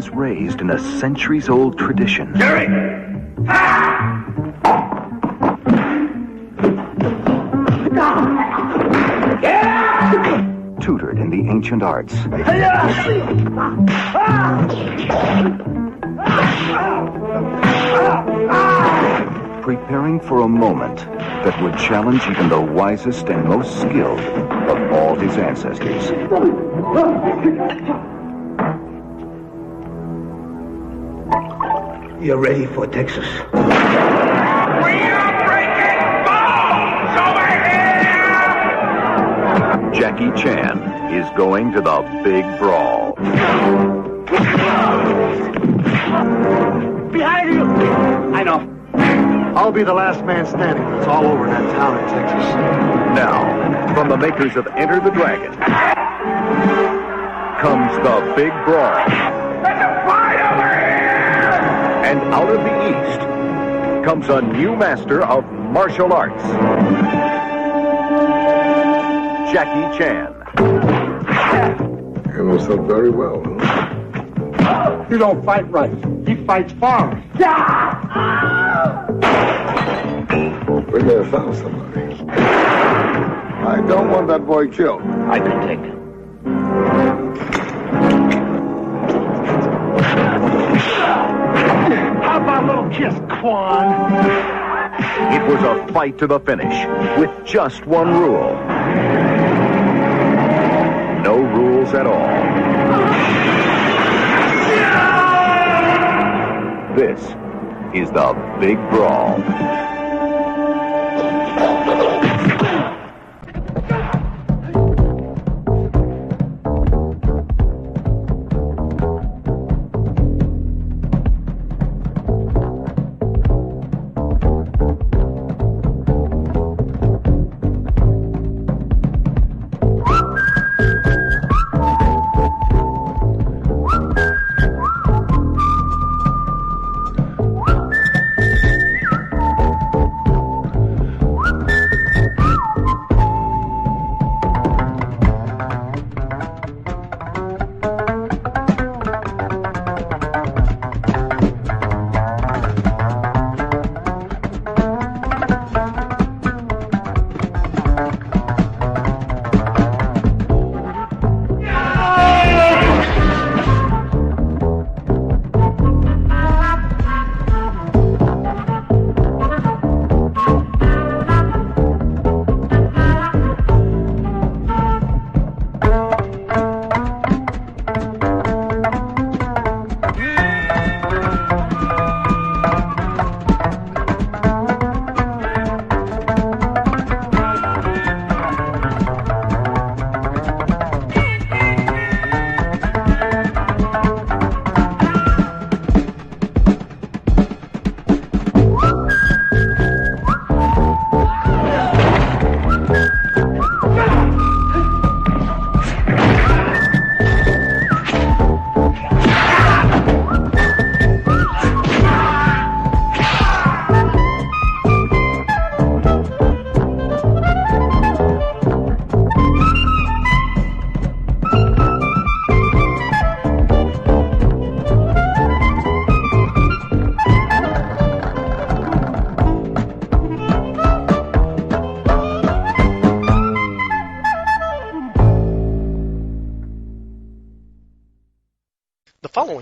was raised in a centuries-old tradition. Jerry! Tutored in the ancient arts. Preparing for a moment that would challenge even the wisest and most skilled of all his ancestors. You're ready for Texas. We are breaking balls over here! Jackie Chan is going to the Big Brawl. Behind you! I know. I'll be the last man standing when it's all over in that town in Texas. Now, from the makers of Enter the Dragon, comes the Big Brawl. There's a fight over here! And out of the East comes a new master of martial arts, Jackie Chan. You know yourself very well, huh? You don't fight right. He fights foreign. We may have found somebody. I don't want that boy killed. I can take it. How about a little kiss, Quan? It was a fight to the finish, with just one rule. No rules at all. This is the Big Brawl.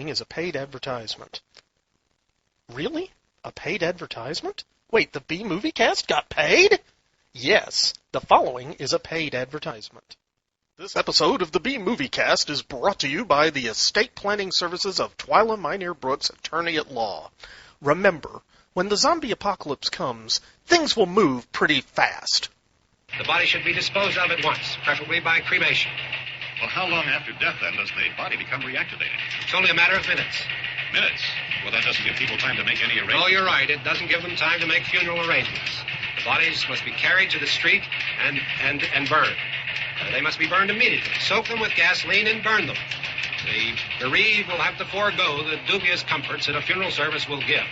Is a paid advertisement. Really? A paid advertisement? Wait, the B-Movie Cast got paid? Yes, the following is a paid advertisement. This episode of the B-Movie Cast is brought to you by the estate planning services of Twyla Minear Brooks, attorney at law. Remember, when the zombie apocalypse comes, things will move pretty fast. The body should be disposed of at once, preferably by cremation. Well, how long after death, then, does the body become reactivated? It's only a matter of minutes. Minutes? Well, that doesn't give people time to make any arrangements. Oh, you're right. It doesn't give them time to make funeral arrangements. The bodies must be carried to the street and burned. They must be burned immediately. Soak them with gasoline and burn them. The bereaved will have to forego the dubious comforts that a funeral service will give.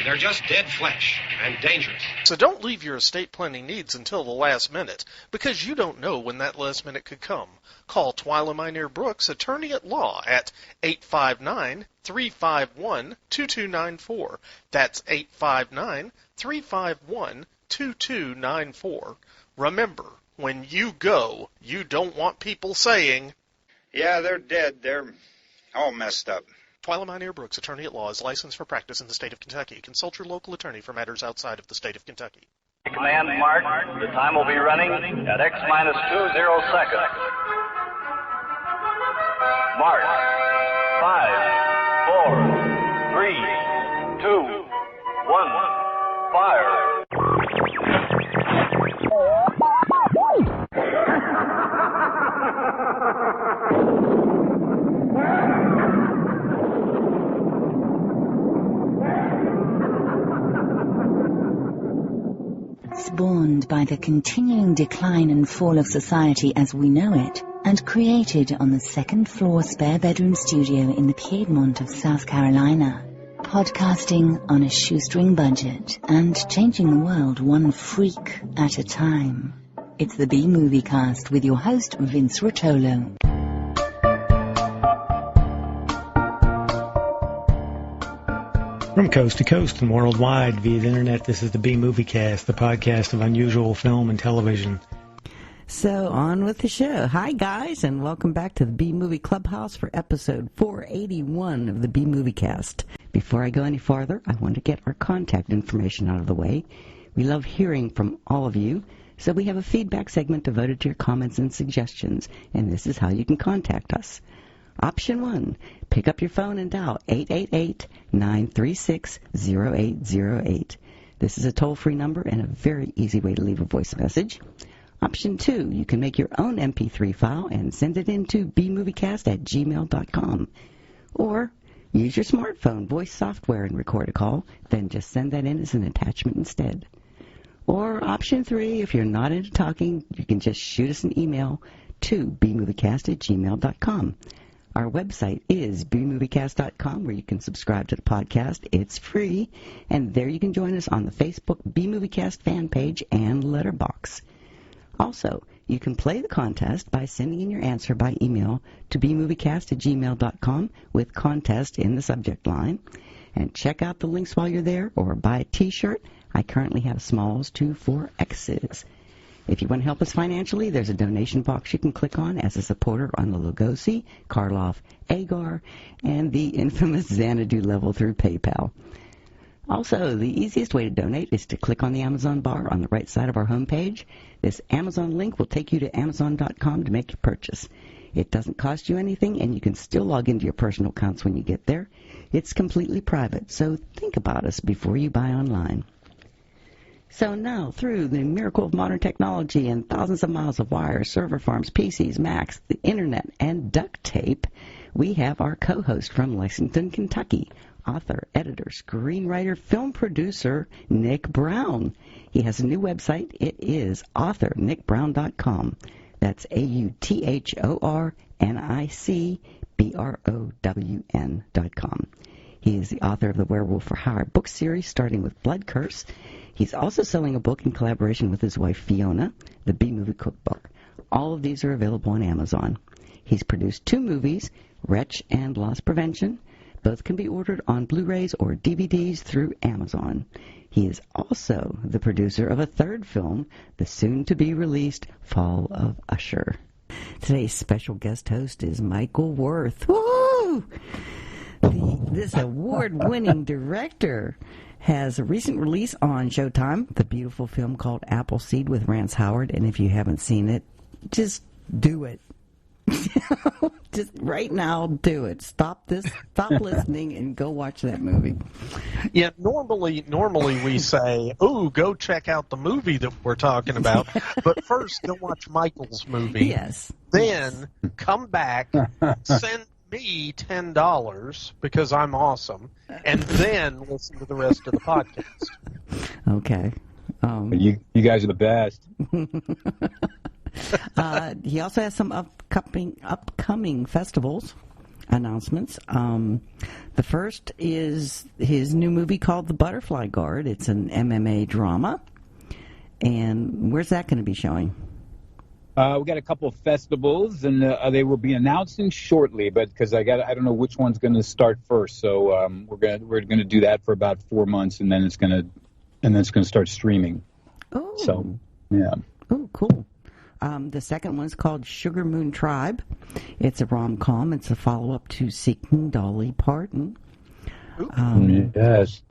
They're just dead flesh and dangerous. So don't leave your estate planning needs until the last minute, because you don't know when that last minute could come. Call Twyla Minear Brooks, attorney at law, at 859-351-2294. That's 859-351-2294. Remember, when you go, you don't want people saying, "Yeah, they're dead. They're all messed up." Twyla Minear Brooks, attorney at law, is licensed for practice in the state of Kentucky. Consult your local attorney for matters outside of the state of Kentucky. Command mark. The time will be running at X minus 20 seconds. Mark. 5, 4, 3, 2, 1. Fire. Spawned by the continuing decline and fall of society as we know it, and created on the second-floor spare-bedroom studio in the Piedmont of South Carolina. Podcasting on a shoestring budget and changing the world one freak at a time. It's the B-Movie Cast with your host, Vince Rotolo. From coast to coast and worldwide via the internet, this is the B-Movie Cast, the podcast of unusual film and television. So, on with the show. Hi, guys, and welcome back to the B-Movie Clubhouse for episode 481 of the B-Movie Cast. Before I go any farther, I want to get our contact information out of the way. We love hearing from all of you, so we have a feedback segment devoted to your comments and suggestions, and this is how you can contact us. Option 1, pick up your phone and dial 888-936-0808. This is a toll-free number and a very easy way to leave a voice message. Option 2, you can make your own MP3 file and send it in to bmoviecast@gmail.com. Or use your smartphone voice software and record a call, then just send that in as an attachment instead. Or option 3, if you're not into talking, you can just shoot us an email to bmoviecast@gmail.com. Our website is bmoviecast.com, where you can subscribe to the podcast. It's free, and there you can join us on the Facebook B-Moviecast fan page and letterbox. Also, you can play the contest by sending in your answer by email to bmoviecast@gmail.com with contest in the subject line. And check out the links while you're there, or buy a t-shirt. I currently have smalls to 4X's. If you want to help us financially, there's a donation box you can click on as a supporter on the Lugosi, Karloff, Agar, and the infamous Xanadu level through PayPal. Also, the easiest way to donate is to click on the Amazon bar on the right side of our homepage. This Amazon link will take you to Amazon.com to make your purchase. It doesn't cost you anything, and you can still log into your personal accounts when you get there. It's completely private, so think about us before you buy online. So now, through the miracle of modern technology and thousands of miles of wire, server farms, PCs, Macs, the internet, and duct tape, we have our co-host from Lexington, Kentucky, author, editor, screenwriter, film producer, Nick Brown. He has a new website. It is authornickbrown.com. That's AUTHORNICBROWN.com. He is the author of the Werewolf for Hire book series, starting with Blood Curse. He's also selling a book in collaboration with his wife, Fiona, the B-Movie Cookbook. All of these are available on Amazon. He's produced 2 movies, Wretch and Loss Prevention. Both can be ordered on Blu-rays or DVDs through Amazon. He is also the producer of a 3rd film, the soon-to-be-released Fall of Usher. Today's special guest host is Michael Worth. Woo! This award-winning director has a recent release on Showtime, the beautiful film called Appleseed with Rance Howard. And if you haven't seen it, just do it. Just right now, do it. Stop listening and go watch that movie. Yeah, normally we say, "Ooh, go check out the movie that we're talking about." But first, go watch Michael's movie. Yes. Then come back, send me $10 because I'm awesome, and then listen to the rest of the podcast. Okay. You guys are the best. He also has some upcoming festivals. announcements. The first is his new movie called The Butterfly Guard. It's an MMA drama. And where's that going to be showing? We got a couple of festivals, and they will be announcing shortly. But because I don't know which one's going to start first, so we're gonna do that for about 4 months, and then it's gonna start streaming. Oh, so yeah. Oh, cool. The second one's called Sugar Moon Tribe. It's a rom-com. It's a follow-up to Seeking Dolly Parton. Yes.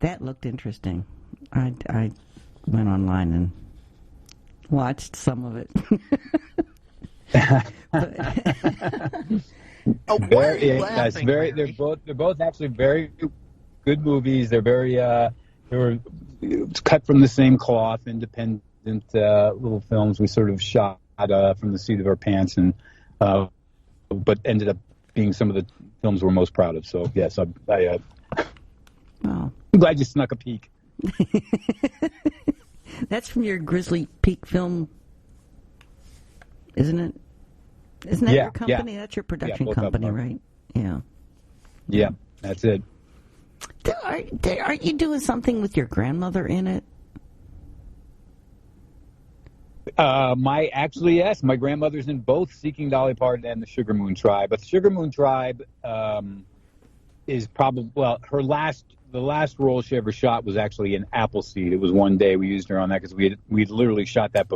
That looked interesting. I went online and watched some of it. They're both actually very good movies. They're very they were cut from the same cloth, independent little films. We sort of shot from the seat of our pants, and but ended up being some of the films we're most proud of. So yes, I'm glad you snuck a peek. That's from your Grizzly Peak film, isn't it? Isn't that your company? That's your production company, right? Yeah. Yeah, that's it. Aren't you doing something with your grandmother in it? Yes, my grandmother's in both Seeking Dolly Parton and the Sugar Moon Tribe. But the Sugar Moon Tribe is probably, the last role she ever shot was actually in Appleseed. It was one day we used her on that because we'd literally shot that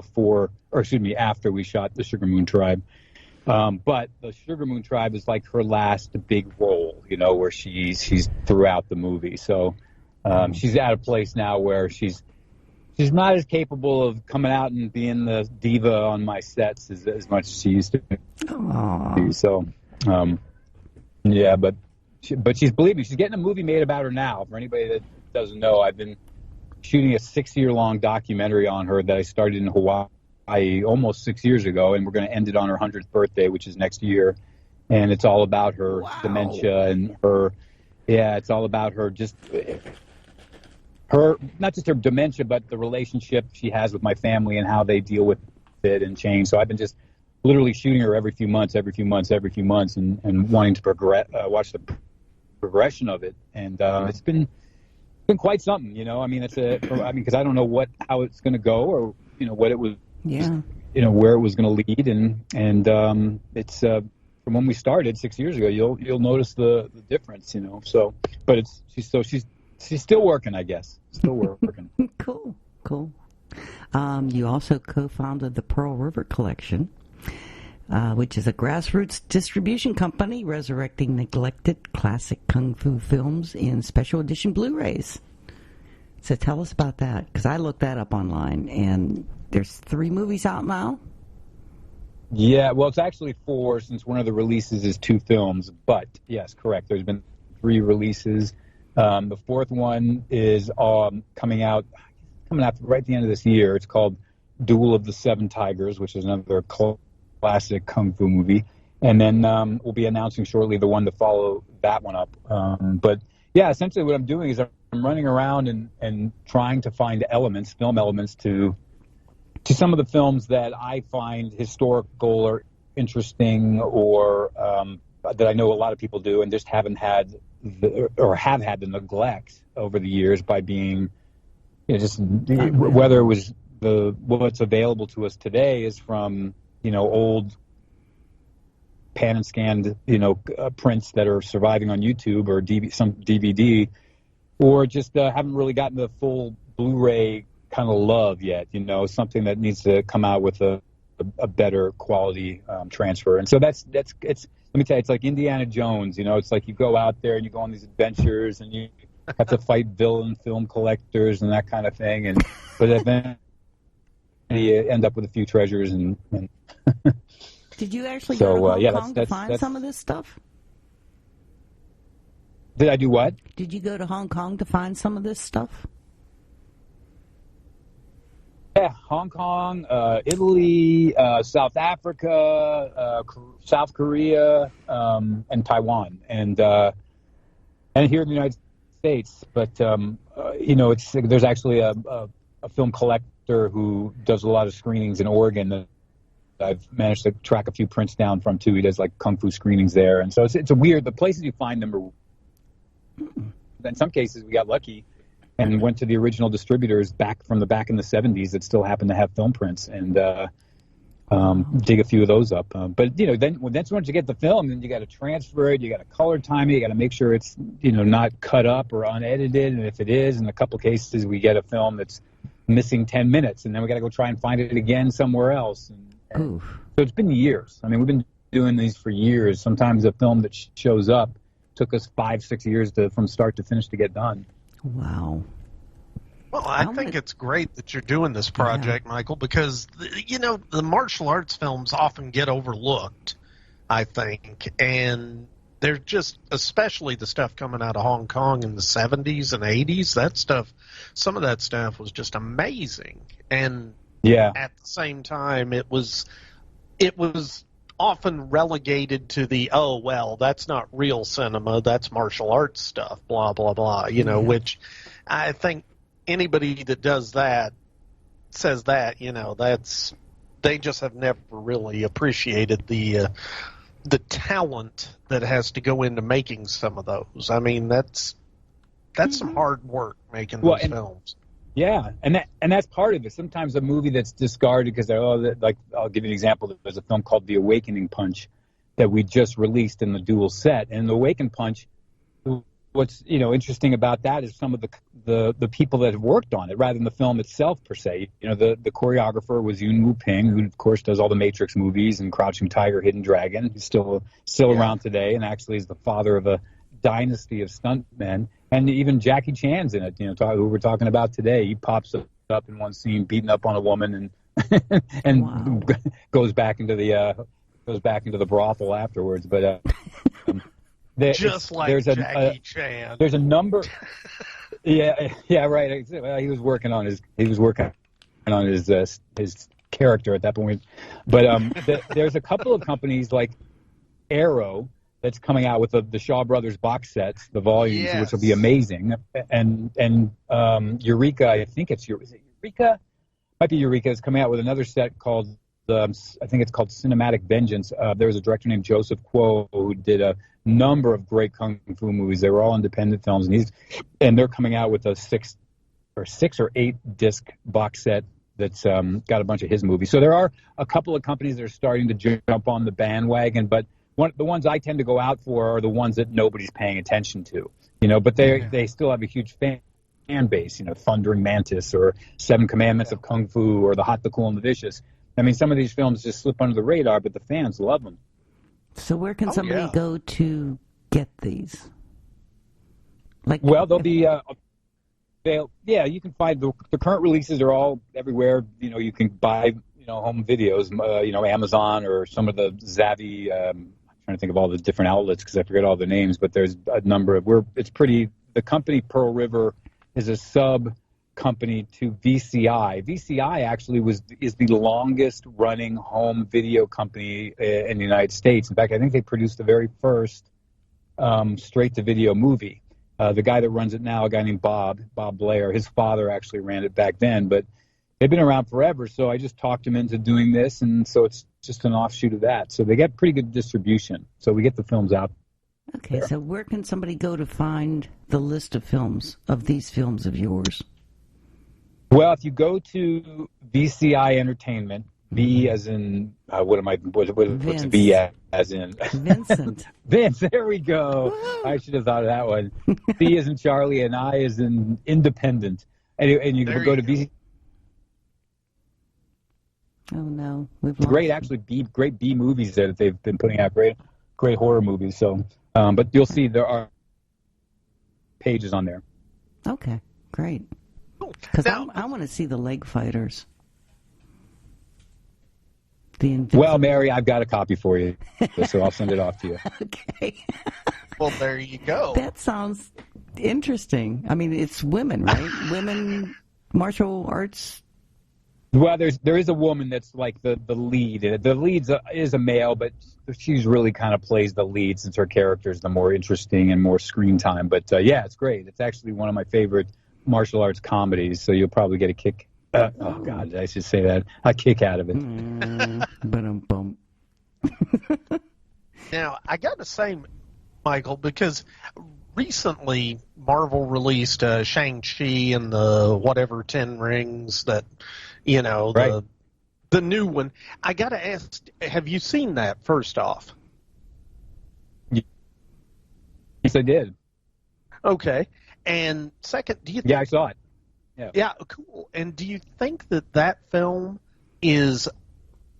after we shot the Sugar Moon Tribe. But the Sugar Moon Tribe is like her last big role, where she's throughout the movie. So she's at a place now where she's not as capable of coming out and being the diva on my sets as much as she used to be. So, but she's believing. She's getting a movie made about her now. For anybody that doesn't know, I've been shooting a 6-year-long documentary on her that I started in Hawaii almost 6 years ago, and we're going to end it on her 100th birthday, which is next year. And it's all about her dementia and it's all about her not just her dementia, but the relationship she has with my family and how they deal with it and change. So I've been just literally shooting her every few months, and wanting to watch the progression of it. And it's been quite something, because I don't know how it's going to go, or what it was, where it was going to lead, and it's from when we started 6 years ago. You'll notice the difference, So, but she's still working, I guess. Still working. Cool. You also co-founded the Pearl River Collection, which is a grassroots distribution company resurrecting neglected classic kung fu films in special edition Blu-rays. So tell us about that, because I looked that up online, and there's 3 movies out now. Yeah, well, it's actually 4, since one of the releases is 2 films. But yes, correct. There's been 3 releases. The 4th one is coming out right at the end of this year. It's called Duel of the Seven Tigers, which is another classic kung fu movie. And then we'll be announcing shortly the one to follow that one up. But yeah, essentially what I'm doing is I'm running around and trying to find film elements to some of the films that I find historical or interesting, or that I know a lot of people do and just have had the neglect over the years by being, whether it was what's available to us today is from, old pan and scanned, prints that are surviving on YouTube or some DVD, or just haven't really gotten the full Blu-ray kind of love yet, something that needs to come out with a better quality transfer. And so it's let me tell you, it's like Indiana Jones, it's like you go out there and you go on these adventures and you have to fight villain film collectors and that kind of thing, but then you end up with a few treasures and Did you actually go to Hong Kong to find some of this stuff? Did I do what? Did you go to Hong Kong to find some of this stuff? Yeah, Hong Kong, Italy, South Africa, South Korea, and Taiwan, and here in the United States. But there's actually a film collector who does a lot of screenings in Oregon I've managed to track a few prints down from too. He does like kung fu screenings there, and so it's a weird. The places you find them are. In some cases, we got lucky and went to the original distributors back in the 70s that still happen to have film prints and dig a few of those up. But then once you get the film, then you got to transfer it, you got to color time it, you got to make sure it's not cut up or unedited, and if it is, in a couple cases, we get a film that's missing 10 minutes, and then we got to go try and find it again somewhere else. And so it's been years. I mean, we've been doing these for years. Sometimes a film that shows up took us 5-6 years from start to finish to get done. Wow. Well, I think it's great that you're doing this project, Michael, because, the martial arts films often get overlooked, I think, and they're just, especially the stuff coming out of Hong Kong in the 70s and 80s, some of that stuff was just amazing. And at the same time, it was often relegated to the, that's not real cinema, that's martial arts stuff, blah, blah, blah, which I think anybody that does that says that, they just have never really appreciated the talent that has to go into making some of those. I mean, that's some hard work making those films. Yeah, and that's part of it. Sometimes a movie that's discarded because I'll give you an example. There's a film called The Awakening Punch that we just released in the dual set, and The Awakening Punch. What's interesting about that is some of the people that have worked on it, rather than the film itself per se. The choreographer was Yuen Wu Ping, who of course does all the Matrix movies and Crouching Tiger, Hidden Dragon. He's still around today, and actually is the father of a dynasty of stuntmen. And even Jackie Chan's in it, who we're talking about today. He pops up in one scene, beating up on a woman, and goes back into the brothel afterwards. But just like Jackie Chan, there's a number. yeah, right. Well, he was working on his character at that point. But there's a couple of companies like Arrow that's coming out with the Shaw Brothers box sets, the volumes, which will be amazing. And Eureka, I think is it Eureka? Might be Eureka, is coming out with another set called, I think it's called Cinematic Vengeance. There was a director named Joseph Kuo who did a number of great kung fu movies. They were all independent films, and they're coming out with a 6 or 8 disc box set that's got a bunch of his movies. So there are a couple of companies that are starting to jump on the bandwagon, but the ones I tend to go out for are the ones that nobody's paying attention to, but they still have a huge fan base, Thundering Mantis or Seven Commandments of Kung Fu or The Hot, the Cool, and the Vicious. I mean, some of these films just slip under the radar, but the fans love them. So where can somebody go to get these? They'll be, you can find the current releases are all everywhere. You can buy, home videos, Amazon or some of the Zavvi. I'm trying to think of all the different outlets because I forget all the names, but there's a number of the company Pearl River is a sub company to VCI. VCI actually is the longest running home video company in the United States. In fact, I think they produced the very first straight to video movie. The guy that runs it now, a guy named Bob Blair, his father actually ran it back then, but they've been around forever. So I just talked him into doing this, and so it's just an offshoot of that. So they get pretty good distribution. So we get the films out. Okay, so where can somebody go to find the list of films, of these films of yours? Well, if you go to VCI Entertainment, V as in, what's V as in? Vincent. Vince, there we go. Woo! I should have thought of that one. C as in Charlie and I as in Independent. And you can go to VCI. Oh, no. Great B movies there that they've been putting out, great horror movies. So, but you'll see there are pages on there. Okay, great. Because I want to see the leg fighters. Well, Mary, I've got a copy for you, so I'll send it off to you. Okay. Well, there you go. That sounds interesting. I mean, it's women, right? Women martial arts. Well, there is a woman that's like the lead. The lead is a male, but she's really kind of plays the lead since her character is the more interesting and more screen time. But yeah, it's great. It's actually one of my favorite martial arts comedies, so you'll probably get a kick Oh God, I should say that. I kick out of it. Bum. Now, I got to say, Michael, because recently Marvel released Shang-Chi and the whatever 10 rings that, Right. the new one. I got to ask, have you seen that first off? Yes, I did. Okay. And second, do you think... Yeah, I saw it. Yeah, cool. And do you think that film is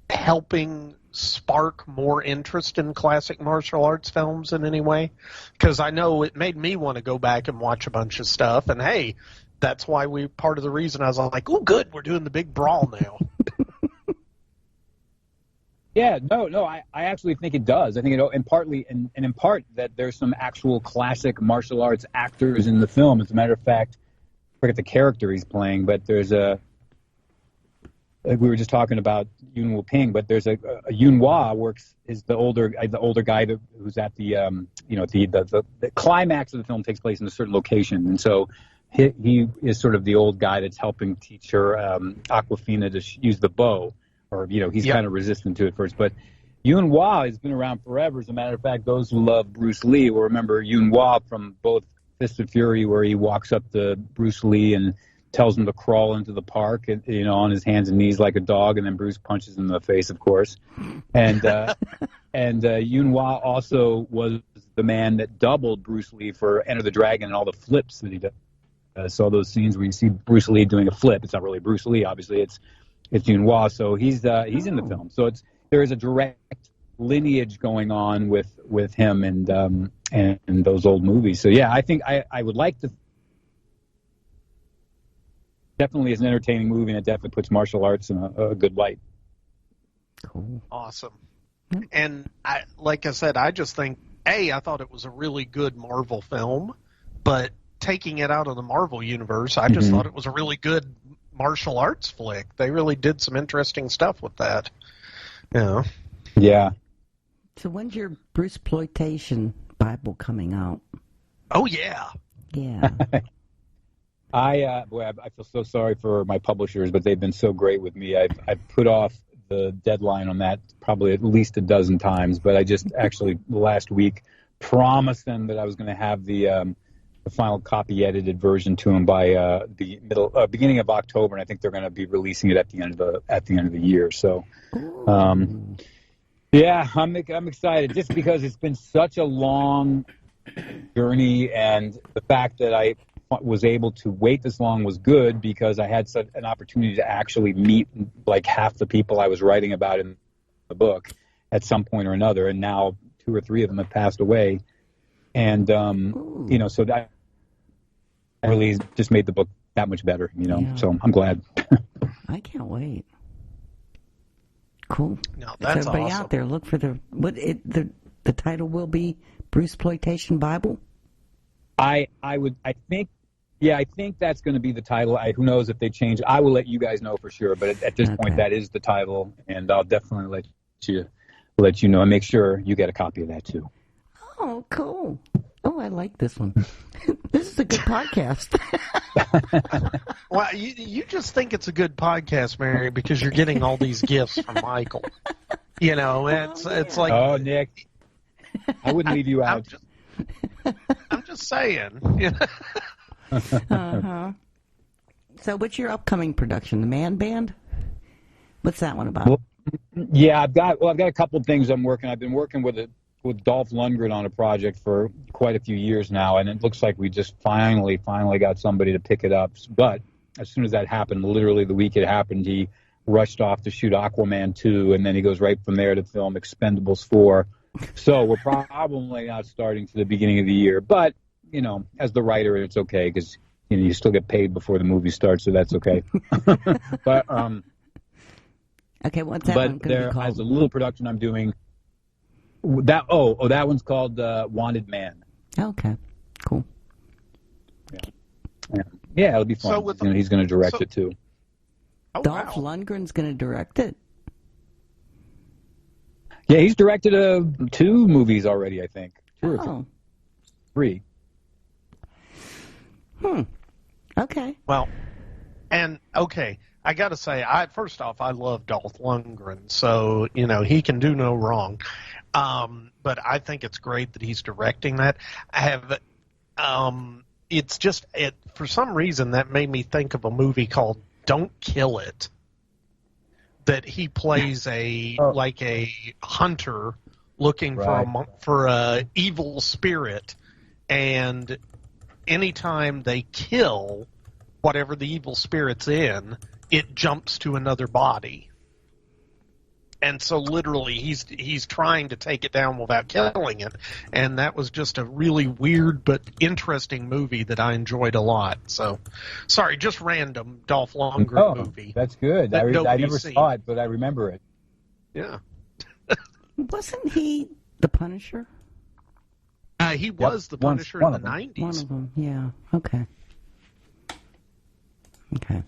helping spark more interest in classic martial arts films in any way? Because I know it made me want to go back and watch a bunch of stuff. And, hey, that's why part of the reason I was like, oh, good, we're doing the Big Brawl now. Yeah, no, I actually think it does. I think in part that there's some actual classic martial arts actors in the film. As a matter of fact, I forget the character he's playing, but there's we were just talking about Yuen Woo-ping, but there's a Yuen Wah is the older guy who's at the the climax of the film takes place in a certain location, and so he is sort of the old guy that's helping teach her Aquafina to use the bow. Or, he's kind of resistant to it first. But Yuen Wah has been around forever. As a matter of fact, those who love Bruce Lee will remember Yuen Wah from both Fist of Fury, where he walks up to Bruce Lee and tells him to crawl into the park, on his hands and knees like a dog, and then Bruce punches him in the face, of course. And Yuen Wah also was the man that doubled Bruce Lee for Enter the Dragon and all the flips that he does. So those scenes where you see Bruce Lee doing a flip, it's not really Bruce Lee, obviously, it's Yuen Wah, so he's in the film. So there is a direct lineage going on with him and those old movies. So yeah, I think I would like to. Definitely is an entertaining movie, and it definitely puts martial arts in a good light. Cool. Awesome. And like I said, I just think I thought it was a really good Marvel film, but taking it out of the Marvel universe, I just thought it was a really good martial arts flick. They really did some interesting stuff with that. Yeah. So when's your Bruce-splotation Bible coming out? Oh, yeah. Yeah. I feel so sorry for my publishers, but they've been so great with me. I've put off the deadline on that probably at least a dozen times, but I just actually last week promised them that I was going to have the final copy edited version to them by the beginning of October, and I think they're going to be releasing it at the end of the year. So, yeah, I'm excited just because it's been such a long journey, and the fact that I was able to wait this long was good because I had such an opportunity to actually meet like half the people I was writing about in the book at some point or another, and now 2 or 3 of them have passed away, and so that really just made the book that much better, so I'm glad. I can't wait. Cool. No, that's so everybody awesome. out there, look for the title will be Bruce-splotation Bible? I think that's going to be the title. Who knows if they change? I will let you guys know for sure, but at this point that is the title, and I'll definitely let you know and make sure you get a copy of that too. Oh, cool. Oh, I like this one. This is a good podcast. Well, you just think it's a good podcast, Mary, because you're getting all these gifts from Michael. It's like... Oh, Nick, I wouldn't leave you out. I'm just saying. Uh-huh. So what's your upcoming production, The Man Band? What's that one about? Well, yeah, I've got a couple of things I'm working. I've been working with Dolph Lundgren on a project for quite a few years now, and it looks like we just finally got somebody to pick it up. But as soon as that happened, literally the week it happened, he rushed off to shoot Aquaman 2, and then he goes right from there to film Expendables 4. So we're probably not starting to the beginning of the year. But, as the writer, it's okay because, you still get paid before the movie starts, so that's okay. But okay, what's that one going to be called? As a little production I'm doing, that one's called Wanted Man. Okay, cool. Yeah, it'll be fun. So he's going to direct it too. Oh, Dolph Lundgren's going to direct it? Yeah, he's directed 2 movies already, I think. 2 or 3. Okay. Well, and okay, I got to say, first off, I love Dolph Lundgren, so, he can do no wrong. But I think it's great that he's directing that. It's just, for some reason, that made me think of a movie called Don't Kill It, that he plays a hunter looking for a evil spirit, and anytime they kill whatever the evil spirit's in, it jumps to another body. And so literally he's trying to take it down without killing it. And that was just a really weird but interesting movie that I enjoyed a lot. So, sorry, just random Dolph Lundgren movie. That's good. I never saw it, but I remember it. Yeah. Wasn't he the Punisher? He was the Punisher in the 90s. One of them, yeah. Okay. Okay.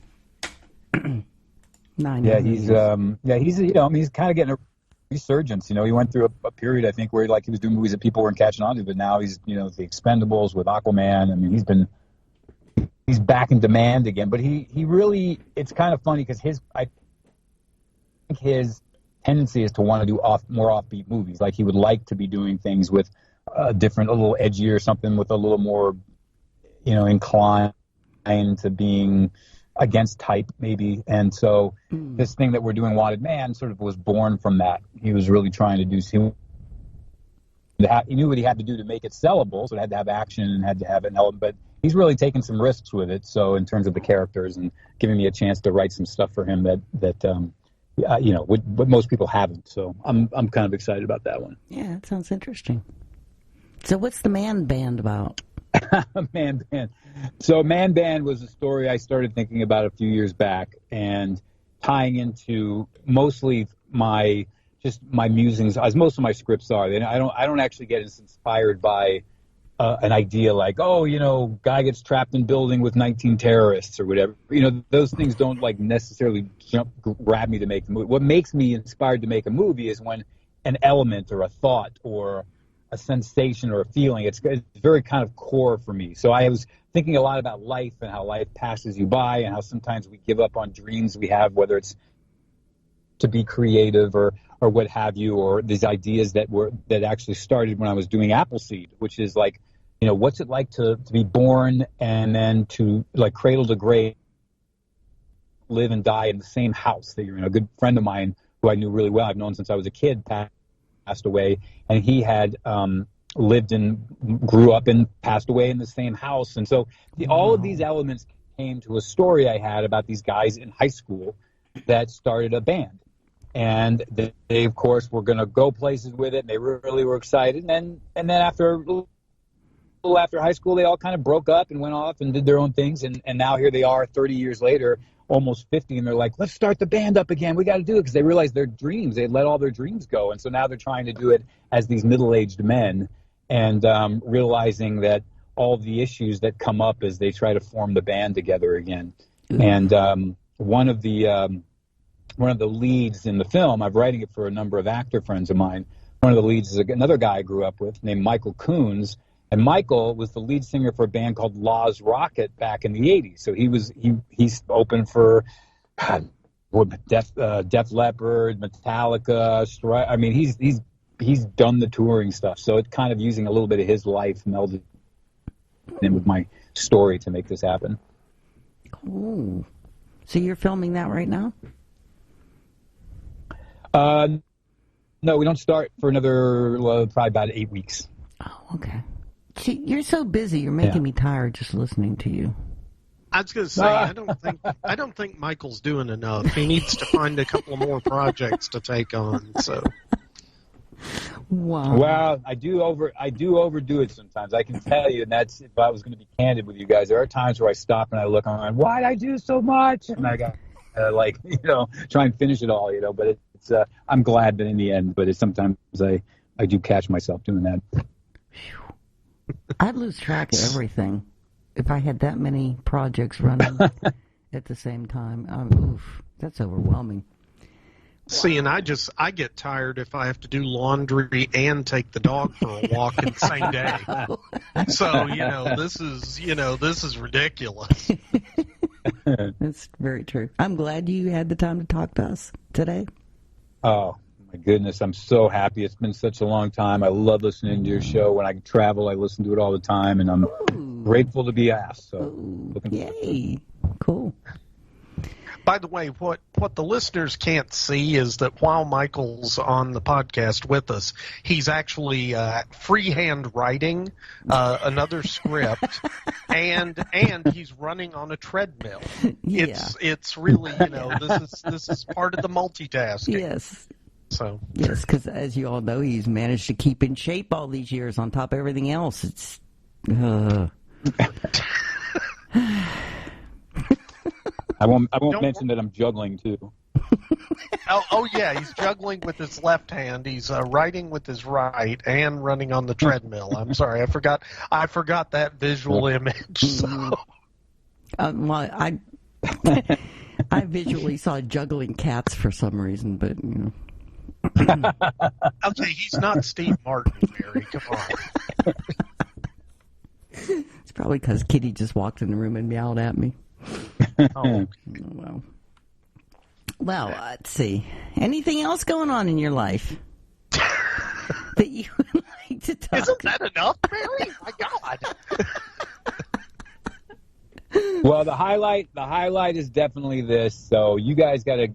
Yeah, he's he's kind of getting a resurgence. He went through a period, I think, where he was doing movies that people weren't catching on to, but now he's the Expendables with Aquaman. I mean, he's back in demand again. But he really, it's kind of funny because I think his tendency is to want to do more offbeat movies. Like he would like to be doing things with a little edgier, something with a little more, inclined to being against type, maybe. And so this thing that we're doing, Wanted Man, sort of was born from that. He was really trying to do. He knew what he had to do to make it sellable, so it had to have action and had to have an element. But he's really taken some risks with it. So in terms of the characters and giving me a chance to write some stuff for him that what most people haven't. So I'm kind of excited about that one. Yeah, that sounds interesting. So what's the Man Band about? Man Band. So Man Band was a story I started thinking about a few years back and tying into mostly my musings, as most of my scripts are. I don't actually get as inspired by an idea like, guy gets trapped in building with 19 terrorists or whatever. Those things don't necessarily grab me to make the movie. What makes me inspired to make a movie is when an element or a thought or a sensation or a feeling, it's very kind of core for me. So I was thinking a lot about life and how life passes you by and how sometimes we give up on dreams we have, whether it's to be creative or what have you, or these ideas that actually started when I was doing Appleseed, which is what's it like to be born and then to cradle to grave, live and die in the same house that you're in. A good friend of mine who I knew really well, I've known since I was a kid, passed away, and he had grew up and passed away in the same house. And so all of these elements came to a story I had about these guys in high school that started a band. And they of course, were going to go places with it, and they really were excited. And then after high school, they all kind of broke up and went off and did their own things. And now here they are 30 years later, almost 50, and they're like, let's start the band up again. We got to do it, because they realized their dreams. They let all their dreams go. And so now they're trying to do it as these middle-aged men and realizing that all the issues that come up as they try to form the band together again. And one of the leads in the film, I'm writing it for a number of actor friends of mine. One of the leads is another guy I grew up with named Michael Coons. And Michael was the lead singer for a band called Law's Rocket back in the 80s. So he's open for Def Leppard, Metallica. I mean, he's done the touring stuff. So it's kind of using a little bit of his life melded in with my story to make this happen. Cool. So you're filming that right now? No, we don't start for another probably about 8 weeks. Oh, okay. See, you're so busy. You're making me tired just listening to you. I was going to say, I don't think Michael's doing enough. He needs to find a couple more projects to take on. So. Wow. Well, I do overdo it sometimes. I can tell you, and that's if I was going to be candid with you guys. There are times where I stop and I look on, why did I do so much? And I got try and finish it all, But it's I'm glad that in the end. But sometimes I do catch myself doing that. I'd lose track of everything if I had that many projects running at the same time. That's overwhelming. See, and I get tired if I have to do laundry and take the dog for a walk in the same day. So, this is ridiculous. That's very true. I'm glad you had the time to talk to us today. Oh, my goodness. I'm so happy. It's been such a long time. I love listening to your show. When I travel, I listen to it all the time, and I'm grateful to be asked. So, yay. Cool. By the way, what the listeners can't see is that while Michael's on the podcast with us, he's actually freehand writing another script, and he's running on a treadmill. Yeah. It's really, this is part of the multitasking. Yes. So yes, because as you all know, he's managed to keep in shape all these years on top of everything else. It's. I won't mention that I'm juggling too. Oh yeah, he's juggling with his left hand. He's writing with his right and running on the treadmill. I'm sorry, I forgot that visual image. So. Well, I visually saw juggling cats for some reason, but Okay, he's not Steve Martin, Mary. Come on. It's probably because Kitty just walked in the room and meowed at me. Oh, well, let's see. Anything else going on in your life that you would like to talk? Isn't that enough, Mary? My God. Well, the highlight is definitely this. So you guys gotta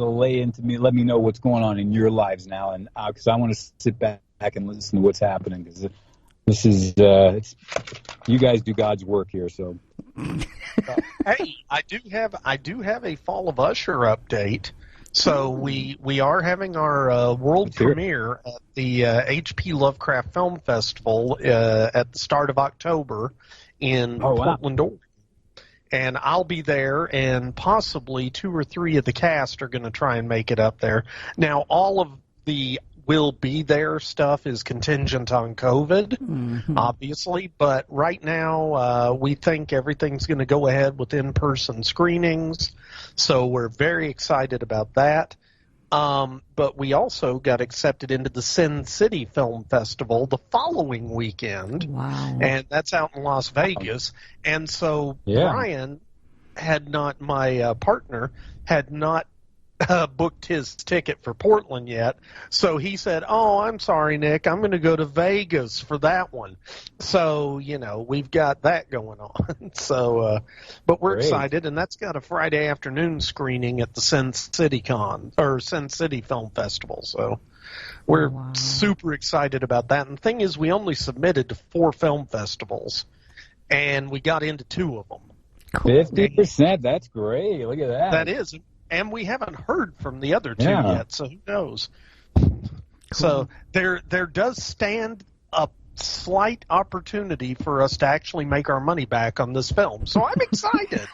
lay into me. Let me know what's going on in your lives now, and because I want to sit back and listen to what's happening. Because this is you guys do God's work here. So. Hey, I do have a Fall of Usher update. So we are having our world premiere at the H.P. Lovecraft Film Festival at the start of October in Portland, Oregon. And I'll be there, and possibly 2 or 3 of the cast are going to try and make it up there. Now, all of the will be there stuff is contingent on COVID, obviously, but right now we think everything's going to go ahead with in-person screenings, so we're very excited about that. But we also got accepted into the Sin City Film Festival the following weekend. Wow. And that's out in Las Vegas. And so Brian my partner, had not booked his ticket for Portland yet. So he said, "Oh, I'm sorry, Nick. I'm going to go to Vegas for that one." So, we've got that going on. So, but we're excited, and that's got a Friday afternoon screening at the Sin City Film Festival. So we're super excited about that. And the thing is, we only submitted to 4 film festivals, and we got into 2 of them. 50%. That's great. Look at that. That is. And we haven't heard from the other 2 yet, so who knows? Cool. So there does stand a slight opportunity for us to actually make our money back on this film. So I'm excited.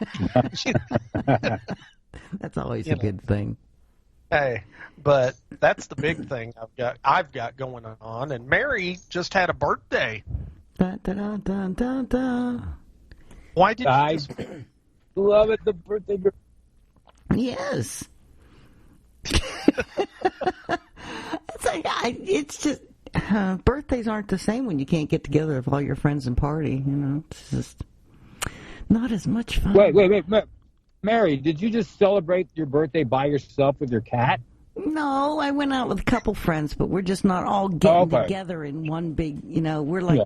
That's always a good thing. Hey, but that's the big thing I've got going on. And Mary just had a birthday. Dun, dun, dun, dun, dun. Why did you just... love it, the birthday girl. Yes. It's just birthdays aren't the same when you can't get together with all your friends and party. It's just not as much fun. Wait, Mary, did you just celebrate your birthday by yourself with your cat? No, I went out with a couple friends, but we're just not all getting together in one big. We're like,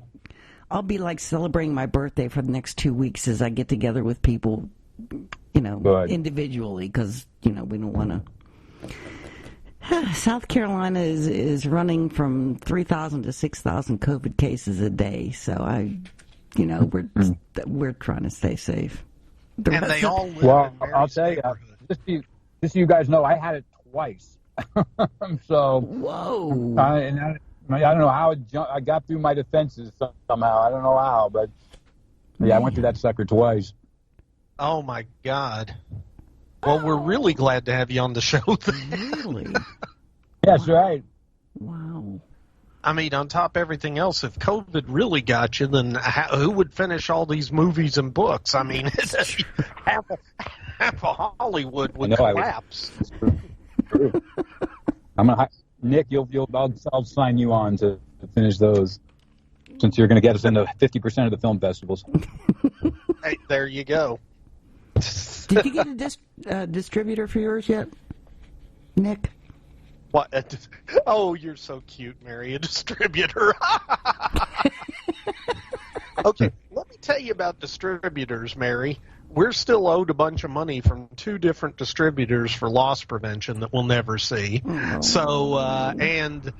I'll be like celebrating my birthday for the next 2 weeks as I get together with people. Individually, because, we don't want to. South Carolina is running from 3,000 to 6,000 COVID cases a day, so we're trying to stay safe. I'll tell you, just so you guys know, I had it twice. So, whoa! I don't know how I got through my defenses somehow. I don't know how, but I went through that sucker twice. Oh, my God. Well, we're really glad to have you on the show. Really? That's right. Wow. I mean, on top of everything else, if COVID really got you, then who would finish all these movies and books? I mean, half of Hollywood would collapse. It's true. Nick, I'll sign you on to finish those, since you're going to get us into 50% of the film festivals. Hey, there you go. Did you get a distributor for yours yet, Nick? What? Oh, you're so cute, Mary. A distributor. Okay, let me tell you about distributors, Mary. We're still owed a bunch of money from 2 different distributors for loss prevention that we'll never see. Oh. So, and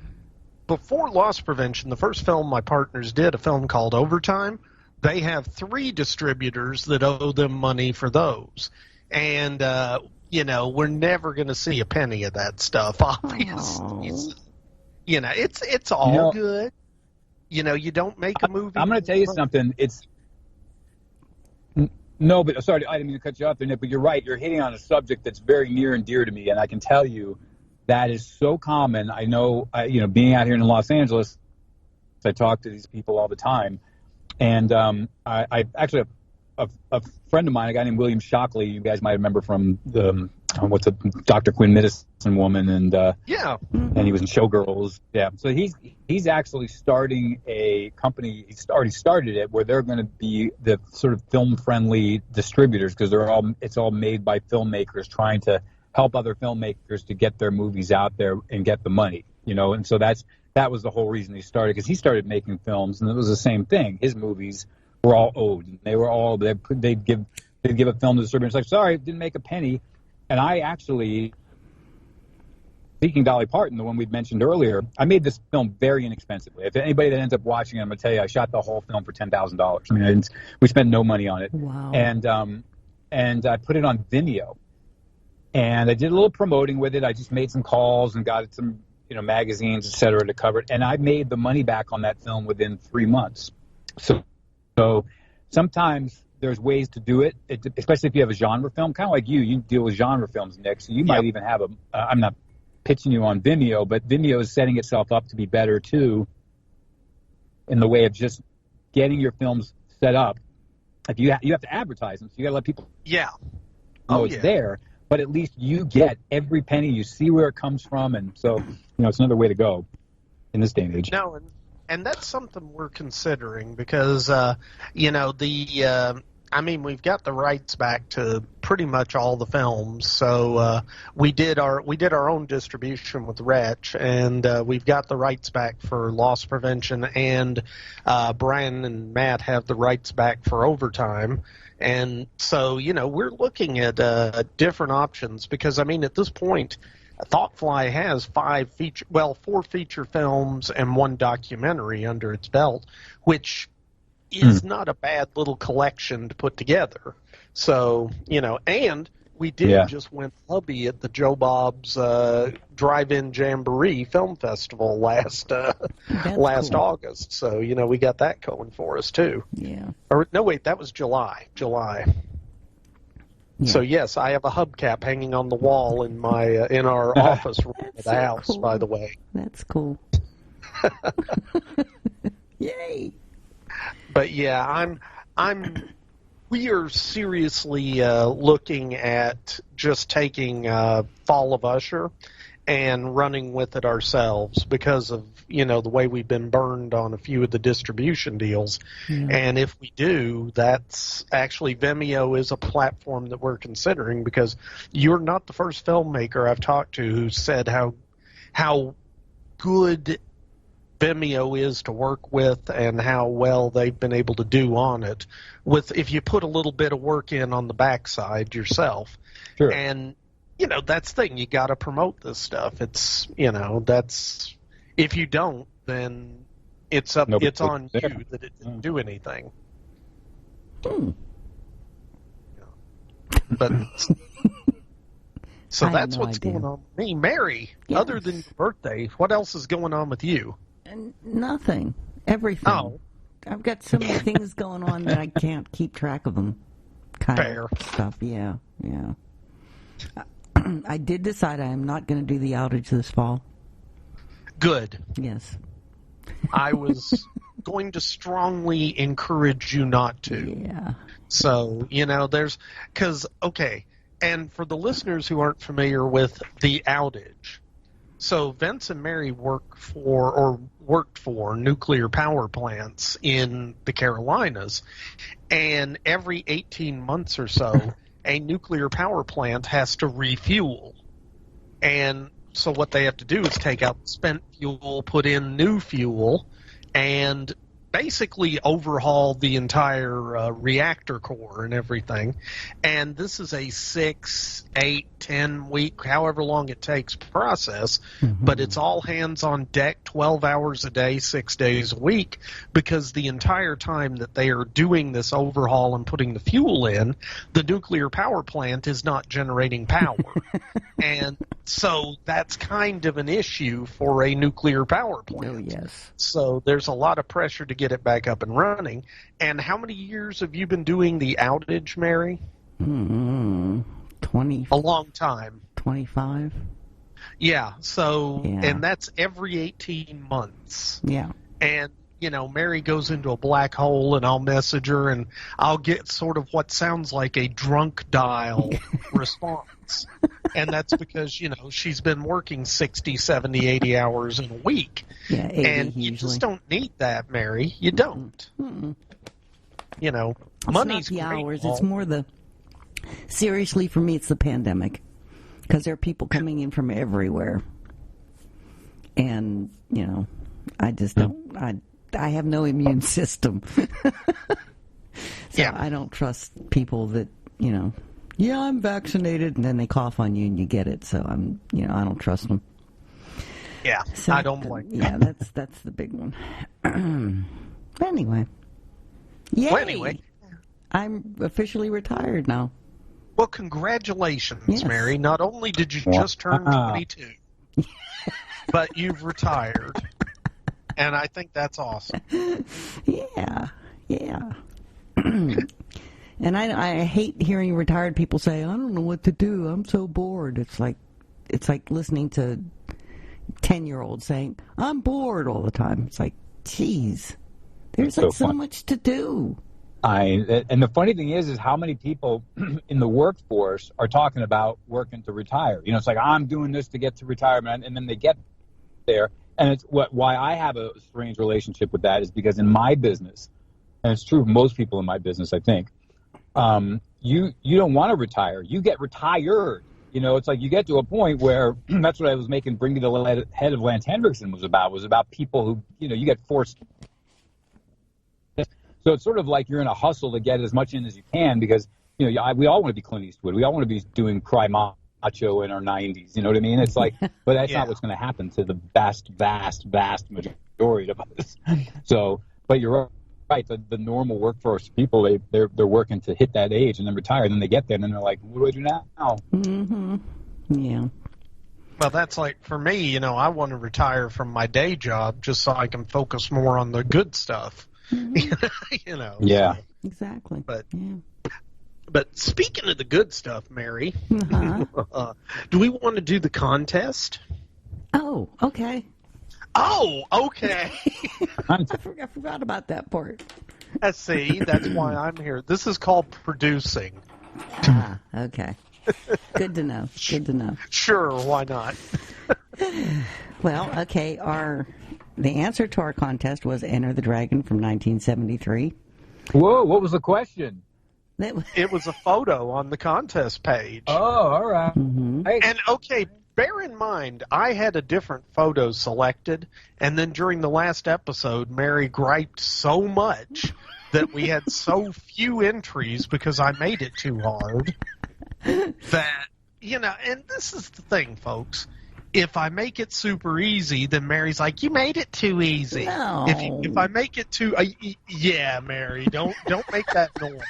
before loss prevention, the first film my partners did, a film called Overtime, they have 3 distributors that owe them money for those. And, we're never going to see a penny of that stuff, obviously. Oh. It's all good. You don't make a movie. I'm going to tell you something. No, but sorry, I didn't mean to cut you off there, Nick, but you're right. You're hitting on a subject that's very near and dear to me, and I can tell you that is so common. I know, being out here in Los Angeles, I talk to these people all the time, and I actually a friend of mine, a guy named William Shockley, you guys might remember from the Dr. Quinn Medicine Woman, and and he was in Showgirls. Yeah, so he's actually starting a company. He's already started it, where they're going to be the sort of film-friendly distributors, because it's all made by filmmakers trying to help other filmmakers to get their movies out there and get the money. And so that was the whole reason he started, because he started making films, and it was the same thing. His movies were all owed. They were all they'd give a film to the distributor. It's like, sorry, didn't make a penny. And I actually, speaking Dolly Parton, the one we'd mentioned earlier, I made this film very inexpensively. If anybody that ends up watching it, I'm going to tell you, I shot the whole film for $10,000. I mean, we spent no money on it. Wow. And I put it on Vimeo. And I did a little promoting with it. I just made some calls and got some, magazines, et cetera, to cover it. And I made the money back on that film within 3 months. So sometimes there's ways to do it, especially if you have a genre film. Kind of like you deal with genre films, Nick. So you might even have I'm not pitching you on Vimeo, but Vimeo is setting itself up to be better, too, in the way of just getting your films set up. If you have to advertise them, so you got to let people know it's there. But at least you get every penny. You see where it comes from. And so, it's another way to go in this day and age. No, and that's something we're considering, because, we've got the rights back to pretty much all the films. So we did our own distribution with Wretch, and we've got the rights back for Loss Prevention, and Brian and Matt have the rights back for Overtime. And so, we're looking at different options, because, at this point, Thoughtfly has 4 feature films and 1 documentary under its belt, which is not a bad little collection to put together. So, and we did just win hubby at the Joe Bob's Drive-In Jamboree Film Festival last August. So, we got that going for us, too. Yeah. Or, no, wait, that was July. Yeah. So, yes, I have a hubcap hanging on the wall in our office room at the house, cool. By the way. That's cool. Yay! But yeah, we are seriously looking at just taking Fall of Usher and running with it ourselves, because of the way we've been burned on a few of the distribution deals. Yeah. And if we do, that's actually Vimeo is a platform that we're considering, because you're not the first filmmaker I've talked to who said how good Vimeo is to work with and how well they've been able to do on it if you put a little bit of work in on the backside yourself. Sure. And that's the thing, you got to promote this stuff. It's that's, if you don't, then it's on you that it didn't do anything. But so that's what's going on with me. Mary, other than your birthday, what else is going on with you? Nothing. Everything. Oh. I've got so many things going on that I can't keep track of them. Fair. Stuff. Yeah. I did decide I am not going to do the outage this fall. Good. Yes. I was going to strongly encourage you not to. Yeah. So, and for the listeners who aren't familiar with the outage, so Vince and Mary worked for nuclear power plants in the Carolinas, and every 18 months or so, a nuclear power plant has to refuel. And so what they have to do is take out spent fuel, put in new fuel, and basically overhaul the entire reactor core and everything. And this is a 6, 8, 10 week, however long it takes process, but it's all hands on deck, 12 hours a day, 6 days a week, because the entire time that they are doing this overhaul and putting the fuel in, the nuclear power plant is not generating power. And so that's kind of an issue for a nuclear power plant. Oh, yes. So there's a lot of pressure to get it back up and running. And how many years have you been doing the outage, Mary? 20. A long time. 25. Yeah. So, Yeah. and that's every 18 months. Yeah. And, you know, Mary goes into a black hole, and I'll message her, and I'll get sort of what sounds like a drunk dial response. And that's because, you know, she's been working 60, 70, 80 hours in a week. Yeah, 80 and you usually. just don't need that, Mary. You don't. You know, It's money's not the great. hours. It's more the... Seriously, for me, it's the pandemic. Because there are people coming in from everywhere. And, you know, I just don't... I have no immune system. So Yeah. I don't trust people that, you know, yeah, I'm vaccinated, and then they cough on you and you get it. So I don't trust them. Yeah, So, I don't blame you. Yeah, that's the big one. Anyway. Yay! Well, anyway. I'm officially retired now. Well, congratulations, Yes. Mary. Not only did you just turn 22, but you've retired. And I think that's awesome. Yeah. And I hate hearing retired people say, I don't know what to do. I'm so bored. It's like listening to 10-year-olds saying, I'm bored all the time. It's like, geez, there's It's so fun. much to do. And the funny thing is how many people in the workforce are talking about working to retire. You know, it's like, I'm doing this to get to retirement, and then they get there. And it's why I have a strange relationship with that is because in my business, and it's true of most people in my business, I think, you don't want to retire. You get retired. You know, it's like you get to a point where that's what I was making Bring Me the Head of Lance Hendrickson was about people who, you know, you get forced. So it's sort of like you're in a hustle to get as much in as you can because, you know, we all want to be Clint Eastwood. We all want to be doing Cry Macho in our 90s. You know what I mean? It's like, but that's not what's going to happen to the vast majority of us. So, but you're right. The normal workforce people, they're working to hit that age and then retire. And then they get there and then they're like, what do I do now? Mm-hmm. Yeah. Well, that's like, for me, you know, I want to retire from my day job just so I can focus more on the good stuff. You know. Yeah. So, exactly. But speaking of the good stuff, Mary, do we want to do the contest? Oh, okay. Oh, okay. I forgot about that part. See, that's why I'm here. This is called producing. Okay. Good to know. Good to know. Sure, why not? Well, okay, the answer to our contest was Enter the Dragon from 1973. Whoa, what was the question? It was a photo on the contest page. Oh, all right. Mm-hmm. And, okay, bear in mind, I had a different photo selected, and then during the last episode, Mary griped so much that we had so few entries because I made it too hard that, you know, and this is the thing, folks. If I make it super easy, then Mary's like, you made it too easy. No. If I make it too, yeah, Mary, don't make that noise.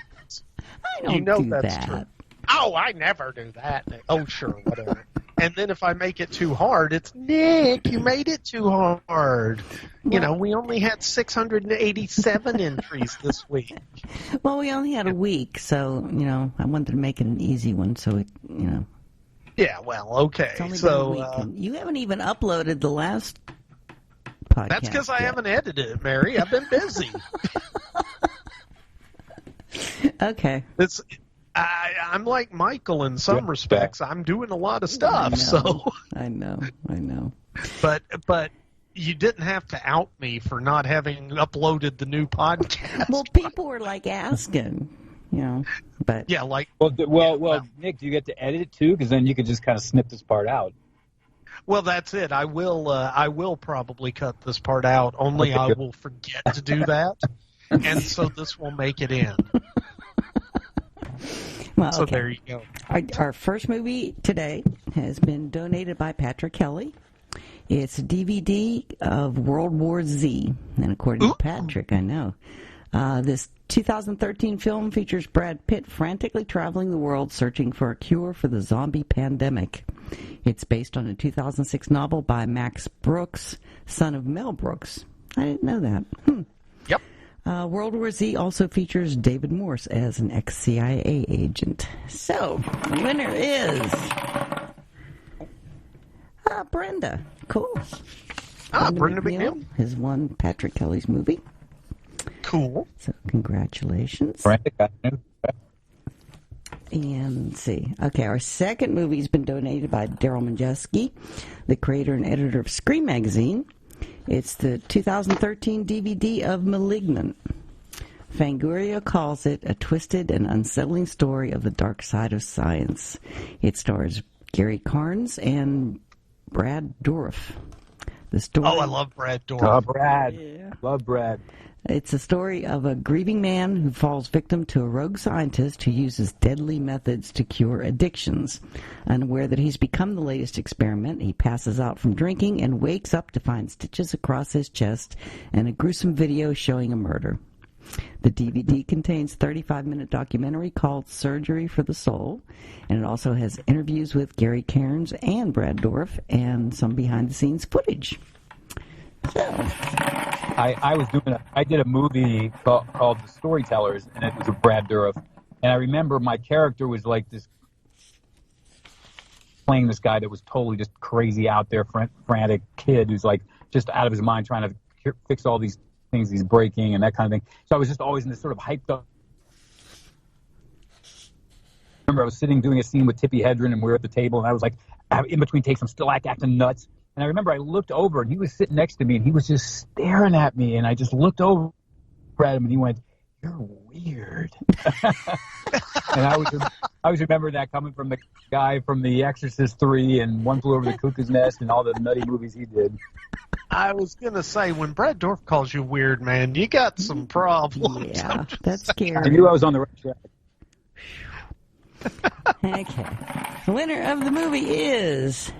I don't you know do that's that. true. Oh, I never do that. Oh, sure, whatever. And then if I make it too hard, it's, Nick, you made it too hard. You know, we only had 687 entries this week. Well, we only had a week, so, you know, I wanted to make it an easy one, so it, you know. Yeah, well, okay. It's only so been a week, and you haven't even uploaded the last podcast. That's because I haven't edited it, Mary. I've been busy. Okay. I'm like Michael in some respects. I'm doing a lot of stuff. I know. But you didn't have to out me for not having uploaded the new podcast. Well, people were like asking, you But yeah, like well, Nick, do you get to edit it too? Because then you could just kind of snip this part out. Well, that's it. I will probably cut this part out. Only I will forget to do that, and so this will make it in. Well, so okay. there you go. Our first movie today has been donated by Patrick Kelly. It's a DVD of World War Z, and according to Patrick, I know. This 2013 film features Brad Pitt frantically traveling the world searching for a cure for the zombie pandemic. It's based on a 2006 novel by Max Brooks, son of Mel Brooks. I didn't know that. Yep. World War Z also features David Morse as an ex-CIA agent. So, the winner is Brenda. Cool. Brenda McNeil has won Patrick Kelly's movie. Cool. So, congratulations. Brenda. And let's see. Okay, our second movie has been donated by Daryl Majeski, the creator and editor of Scream Magazine. It's the 2013 DVD of Malignant. Fangoria calls it a twisted and unsettling story of the dark side of science. It stars Gary Carnes and Brad Dourif. The story. Oh, I love Brad Dourif. Oh, Brad. Yeah. Love Brad. It's a story of a grieving man who falls victim to a rogue scientist who uses deadly methods to cure addictions. Unaware that he's become the latest experiment, he passes out from drinking and wakes up to find stitches across his chest and a gruesome video showing a murder. The DVD contains a 35-minute documentary called Surgery for the Soul, and it also has interviews with Gary Cairns and Brad Dourif and some behind-the-scenes footage. So, I did a movie called The Storytellers, and it was with Brad Dourif. And I remember my character was like this, playing this guy that was totally just crazy out there, frantic kid who's like just out of his mind trying to fix all these things he's breaking and that kind of thing. So I was just always in this sort of hyped up. I remember I was sitting doing a scene with Tippi Hedren, and we were at the table, and I was like, in between takes, I'm still like acting nuts. And I remember I looked over, and he was sitting next to me, and he was just staring at me, and I just looked over at him, and he went, "You're weird." And I always remember that coming from the guy from The Exorcist 3 and One Flew Over the Cuckoo's Nest and all the nutty movies he did. I was going to say, when Brad Dourif calls you weird, man, you got some problems. Yeah, that's scary. I knew I was on the right track. Okay. The winner of the movie is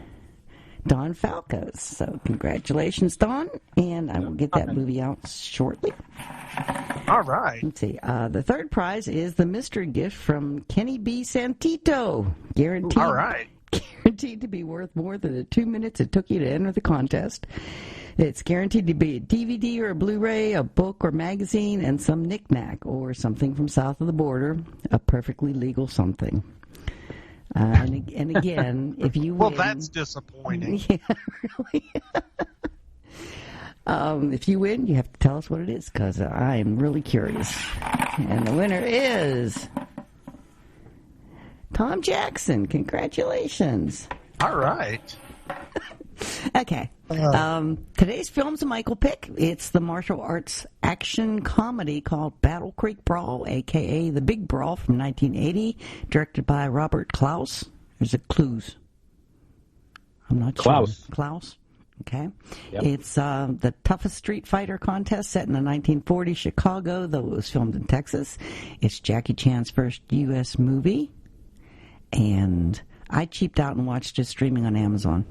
Don Falcos. So congratulations, Don, and I will get that movie out shortly. All right. Let's see. The third prize is the mystery gift from Kenny B. Santito. Guaranteed. All right. Guaranteed to be worth more than the 2 minutes it took you to enter the contest. It's guaranteed to be a DVD or a Blu-ray, a book or magazine, and some knick-knack or something from south of the border, a perfectly legal something. And again, if you win... Well, that's disappointing. Yeah, really. If you win, you have to tell us what it is, because I am really curious. And the winner is Tom Jackson. Congratulations. All right. Okay. Today's film's a Michael pick. It's the martial arts action comedy called Battle Creek Brawl, a.k.a. The Big Brawl from 1980, directed by Robert Clouse. There's a clues. I'm not sure. Clouse. Okay. Yep. It's the toughest street fighter contest set in the 1940s Chicago, though it was filmed in Texas. It's Jackie Chan's first U.S. movie, and I cheaped out and watched it streaming on Amazon.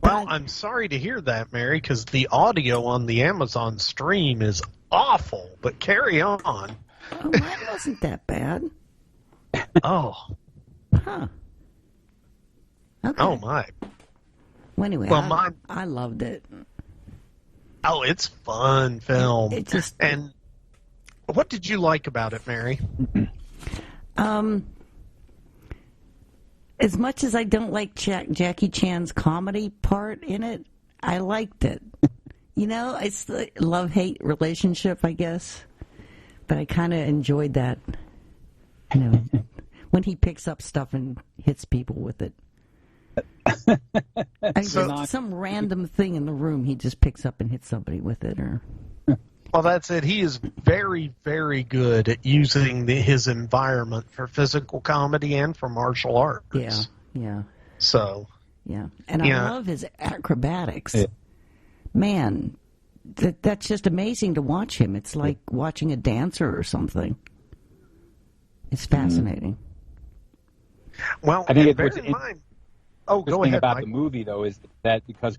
Well, I'm sorry to hear that, Mary, because the audio on the Amazon stream is awful, but carry on. Oh, mine wasn't that bad. Oh. Huh. Okay. Oh, my. Well, anyway, Well, I loved it. Oh, it's fun film. It just... And what did you like about it, Mary? As much as I don't like Jackie Chan's comedy part in it, I liked it. You know, it's the love-hate relationship, I guess. But I kind of enjoyed that, you know, when he picks up stuff and hits people with it. Some random thing in the room, he just picks up and hits somebody with it, or Well, that's it. He is very, very good at using his environment for physical comedy and for martial arts. Yeah. So. Yeah. And I love his acrobatics. Yeah. Man, that's just amazing to watch him. It's like watching a dancer or something. It's fascinating. Well, I think bear in mind. Oh, go ahead, about Mike. the movie, though, is that because...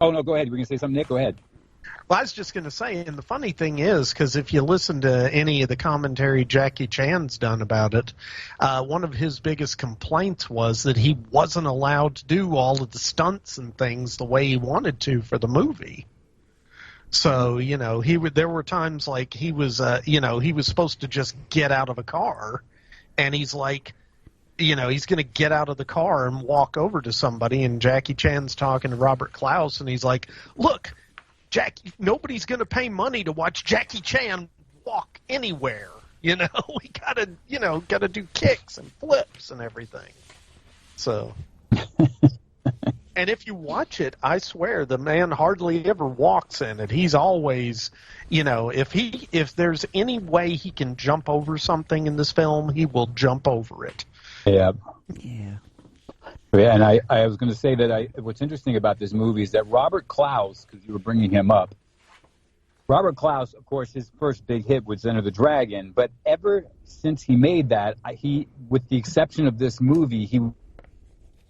Oh, no, go ahead. We're going to say something, Nick. Go ahead. Well, I was just going to say, and the funny thing is, because if you listen to any of the commentary Jackie Chan's done about it, one of his biggest complaints was that he wasn't allowed to do all of the stunts and things the way he wanted to for the movie. So, there were times like he was supposed to just get out of a car, and he's like, he's going to get out of the car and walk over to somebody, and Jackie Chan's talking to Robert Clouse, and he's like, look, nobody's going to pay money to watch Jackie Chan walk anywhere. We gotta do kicks and flips and everything. So... And if you watch it, I swear the man hardly ever walks in it. He's always, if there's any way he can jump over something in this film, he will jump over it. Yeah. Yeah. Yeah, and I was going to say that what's interesting about this movie is that Robert Clouse, because you were bringing him up, Robert Clouse, of course, his first big hit was Enter the Dragon, but ever since he made that, with the exception of this movie, he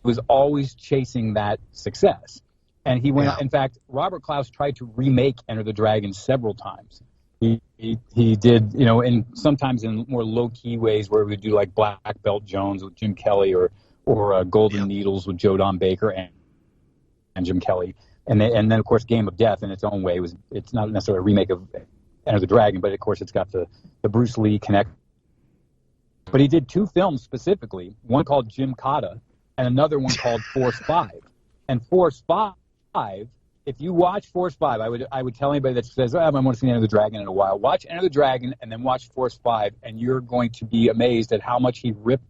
was always chasing that success. And he went, in fact, Robert Clouse tried to remake Enter the Dragon several times. He did, and sometimes in more low-key ways where we would do like Black Belt Jones with Jim Kelly or Golden Needles with Joe Don Baker and Jim Kelly. And then, of course, Game of Death in its own way it's not necessarily a remake of Enter the Dragon, but of course it's got the Bruce Lee connect. But he did two films specifically, one called Jim Cotta, and another one called Force 5. And Force 5, if you watch Force 5, I would tell anybody that says, I want to see Enter the Dragon in a while, watch Enter the Dragon and then watch Force 5, and you're going to be amazed at how much he ripped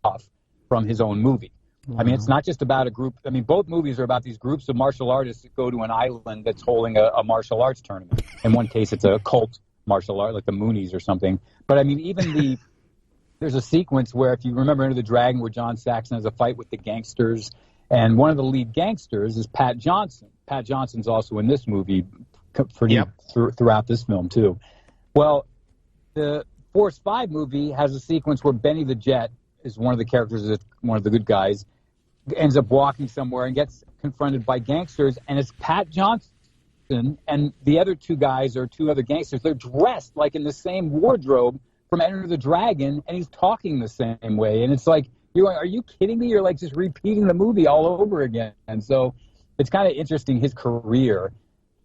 off from his own movie. Wow. I mean, it's not just about a group. I mean, both movies are about these groups of martial artists that go to an island that's holding a martial arts tournament. In one case, it's a cult martial art, like the Moonies or something. But, I mean, even there's a sequence where, if you remember Enter the Dragon, where John Saxon has a fight with the gangsters, and one of the lead gangsters is Pat Johnson. Pat Johnson's also in this movie throughout this film, too. Well, the Force 5 movie has a sequence where Benny the Jet is one of the characters, one of the good guys, ends up walking somewhere and gets confronted by gangsters, and it's Pat Johnson and the other two guys are two other gangsters. They're dressed like in the same wardrobe from Enter the Dragon, and he's talking the same way. And it's like, you're going, are you kidding me? You're like just repeating the movie all over again. And so it's kind of interesting, his career.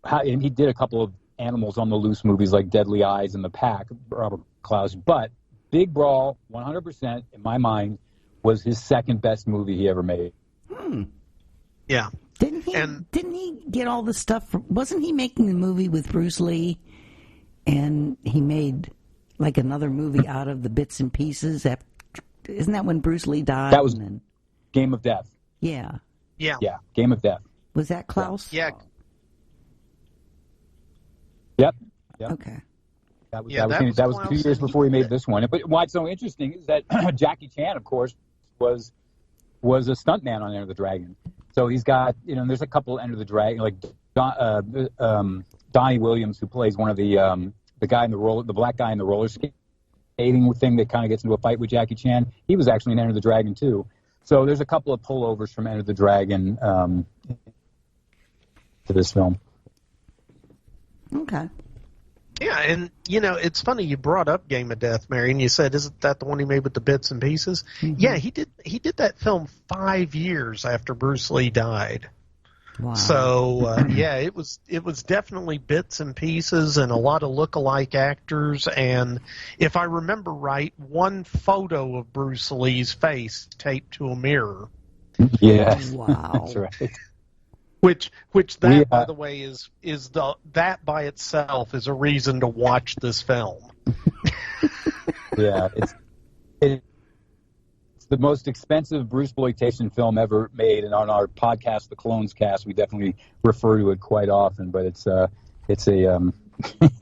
And he did a couple of Animals on the Loose movies like Deadly Eyes and The Pack, Robert Clouse. But Big Brawl, 100%, in my mind, was his second best movie he ever made. Yeah. Didn't he get all the stuff wasn't he making the movie with Bruce Lee, and he made like another movie out of the bits and pieces? Isn't that when Bruce Lee died? That was Game of Death. Yeah. Yeah. Yeah, Game of Death. Was that Clouse? Yeah. Yep. Okay. That was 2 years before he made this one. But what's so interesting is that Jackie Chan, of course, was a stuntman on Enter the Dragon. So he's got, there's a couple Enter the Dragon, like Donnie Williams, who plays one of the guy in the black guy in the roller skating thing that kind of gets into a fight with Jackie Chan. He was actually in Enter the Dragon too. So there's a couple of pullovers from Enter the Dragon to this film. Okay. Yeah, and, it's funny you brought up Game of Death, Mary, and you said, isn't that the one he made with the bits and pieces? Mm-hmm. Yeah, he did that film 5 years after Bruce Lee died. Wow. So, it was definitely bits and pieces and a lot of look-alike actors, and if I remember right, one photo of Bruce Lee's face taped to a mirror. Yes. Wow. That's right. Which by the way, is that by itself is a reason to watch this film. Yeah, it's the most expensive Bruce-splotation film ever made, and on our podcast, The Clones Cast, we definitely refer to it quite often. But it's a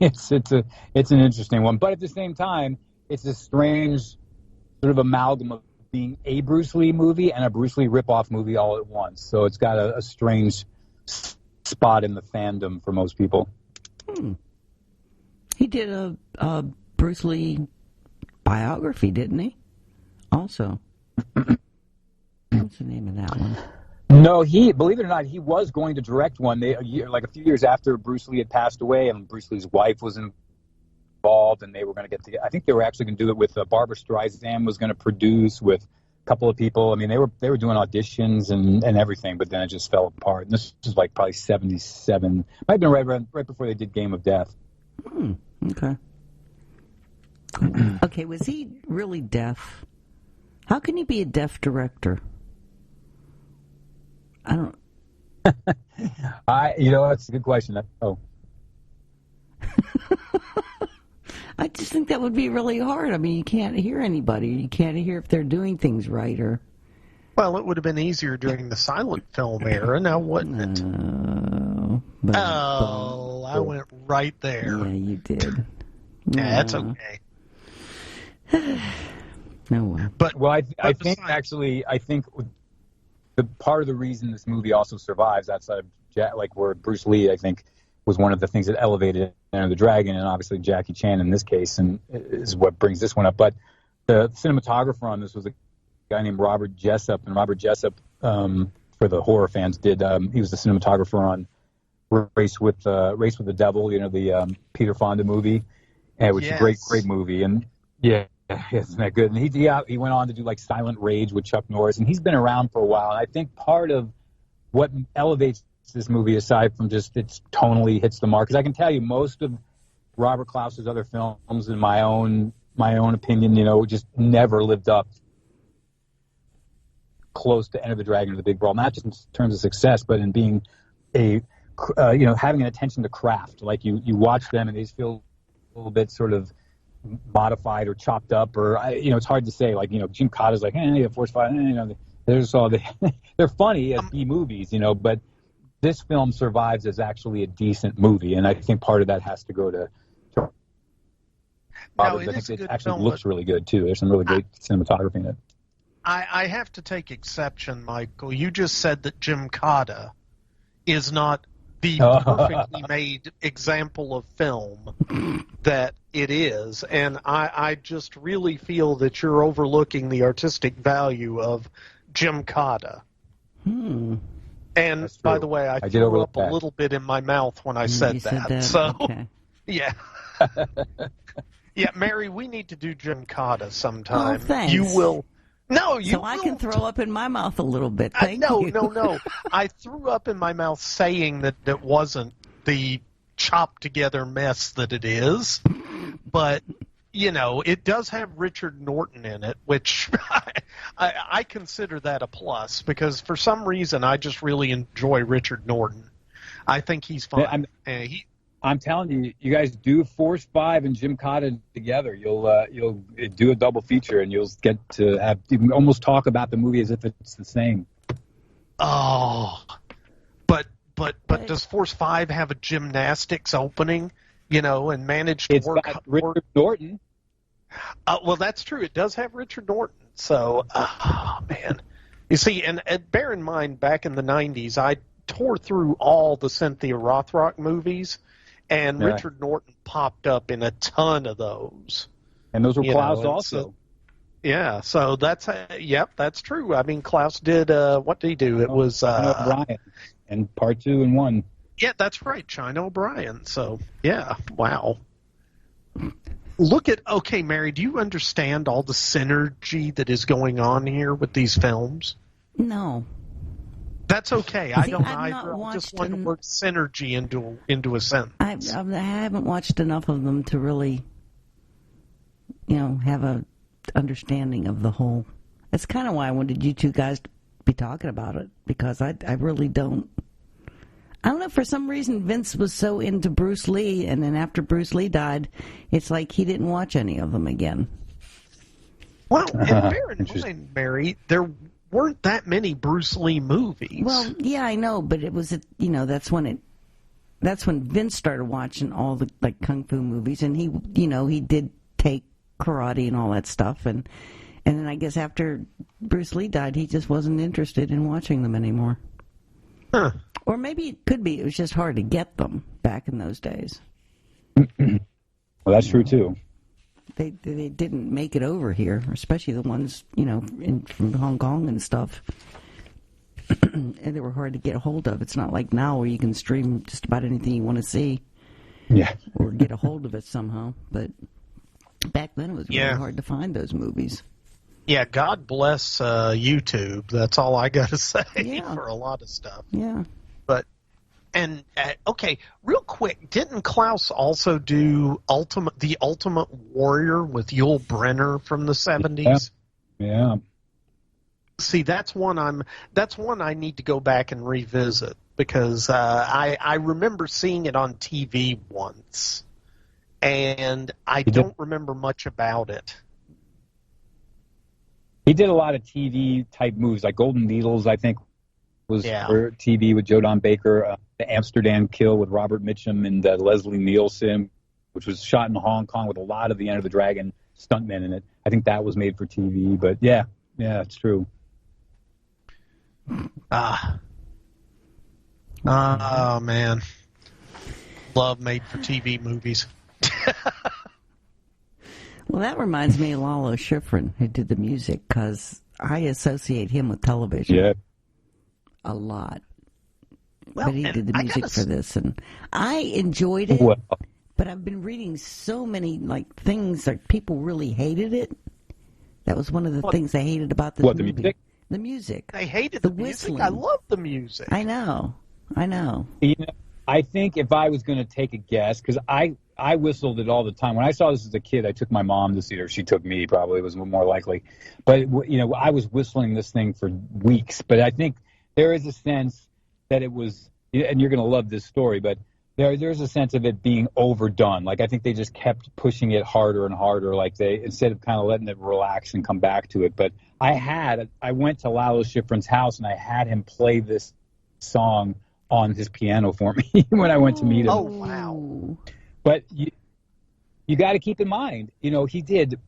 it's an interesting one. But at the same time, it's a strange sort of amalgam of being a Bruce Lee movie and a Bruce Lee ripoff movie all at once. So it's got a strange spot in the fandom for most people. He did a Bruce Lee biography, didn't he? Also. What's the name of that one? No, believe it or not, he was going to direct one. A few years after Bruce Lee had passed away, and Bruce Lee's wife was involved, and they were going to get together. I think they were actually going to do it with Barbara Streisand was going to produce with a couple of people. I mean, they were doing auditions and everything, but then it just fell apart. And this was like probably 77. Might have been right before they did Game of Death. Okay. Okay, was he really deaf? How can you be a deaf director? I don't. That's a good question. I just think that would be really hard. I mean, you can't hear anybody. You can't hear if they're doing things right or. Well, it would have been easier during the silent film era, now wouldn't it? I went right there. Yeah, you did. Yeah, that's okay. No way. But I think the part of the reason this movie also survives outside of where Bruce Lee, I think, was one of the things that elevated Enter the Dragon, and obviously Jackie Chan in this case, and is what brings this one up. But the cinematographer on this was a guy named Robert Jessup, and Robert Jessup, for the horror fans, he was the cinematographer on Race with the Devil, the Peter Fonda movie, which is a great movie, and isn't that good? And he went on to do like Silent Rage with Chuck Norris, and he's been around for a while. And I think part of what elevates this movie, aside from just it's tonally hits the mark, because I can tell you most of Robert Clouse's other films, in my own opinion, just never lived up close to Enter the Dragon or the Big Brawl, not just in terms of success, but in being having an attention to craft. Like you watch them and they just feel a little bit sort of modified or chopped up, or it's hard to say. Like Jim Cotta's like, Force 5, there's all they're funny as B movies, but this film survives as actually a decent movie, and I think part of that has to go to Robert. I think it actually looks really good too. There's some really great cinematography in it. I have to take exception, Michael. You just said that Jim Cotta is not the perfectly made example of film that it is, and I just really feel that you're overlooking the artistic value of Jim Cotta. And by the way, I threw up a little bit in my mouth when I said that. So, okay. Yeah. Yeah, Mary, we need to do Jim Cotta sometime. Oh, thanks. You will. No, you so I can throw up in my mouth a little bit. Thank you. No. I threw up in my mouth saying that it wasn't the chopped together mess that it is, but it does have Richard Norton in it, which I consider that a plus, because for some reason I just really enjoy Richard Norton. I think he's fun. I'm telling you, you guys do Force 5 and Jim Cotta together. You'll do a double feature, and you'll get to you can almost talk about the movie as if it's the same. Oh, but does Force 5 have a gymnastics opening? And manage to work. Got Richard Norton. Well, that's true. It does have Richard Norton. So, man, you see, and bear in mind, back in the '90s, I tore through all the Cynthia Rothrock movies. And Richard Norton popped up in a ton of those. And those were Clouse also. So that's true. I mean, Clouse did, what did he do? It was... O'Brien, and part 2 and 1. Yeah, that's right, China O'Brien. So, yeah, wow. Okay, Mary, do you understand all the synergy that is going on here with these films? No. That's okay. I don't either. I just want to work synergy into a sentence. I haven't watched enough of them to really, have a understanding of the whole. That's kind of why I wanted you two guys to be talking about it, because I really don't. I don't know, for some reason Vince was so into Bruce Lee, and then after Bruce Lee died, it's like he didn't watch any of them again. Well, and bear in mind, Mary, there weren't that many Bruce Lee movies. Well, yeah, I know, but it was, that's when that's when Vince started watching all the like kung fu movies, and he did take karate and all that stuff, and then I guess after Bruce Lee died, he just wasn't interested in watching them anymore. Huh. Or maybe it could be it was just hard to get them back in those days. Well, that's true too. They didn't make it over here, especially the ones from Hong Kong and stuff. And they were hard to get a hold of. It's not like now where you can stream just about anything you want to see. Yeah. Or get a hold of it somehow. But back then it was really hard to find those movies. Yeah, God bless YouTube. That's all I got to say for a lot of stuff. Yeah. But, okay, real quick, didn't Clouse also do The Ultimate Warrior with Yul Brynner from the 70s? Yeah. See, that's one I need to go back and revisit because I remember seeing it on TV once, and I don't remember much about it. He did a lot of TV-type movies, like Golden Needles, I think, was for TV with Joe Don Baker, The Amsterdam Kill with Robert Mitchum and Leslie Nielsen, which was shot in Hong Kong with a lot of the Enter the Dragon stuntmen in it. I think that was made for TV, but yeah, it's true. Oh, man. Love made-for-TV movies. Well, that reminds me of Lalo Schifrin, who did the music, because I associate him with television a lot. Well, but he did the music for this, and I enjoyed it, but I've been reading so many things, people really hated it. That was one of the things I hated about this movie. The music? The music. I hated the music. I love the music. I know. I think if I was going to take a guess, because I whistled it all the time. When I saw this as a kid, I took my mom to see it, or she took me, probably was more likely. But, I was whistling this thing for weeks. But I think there is a sense that it was, and you're going to love this story, but there's a sense of it being overdone. I think they just kept pushing it harder and harder, instead of kind of letting it relax and come back to it. But I went to Lalo Schifrin's house, and I had him play this song on his piano for me when I went to meet him. Oh, wow. But you got to keep in mind, he did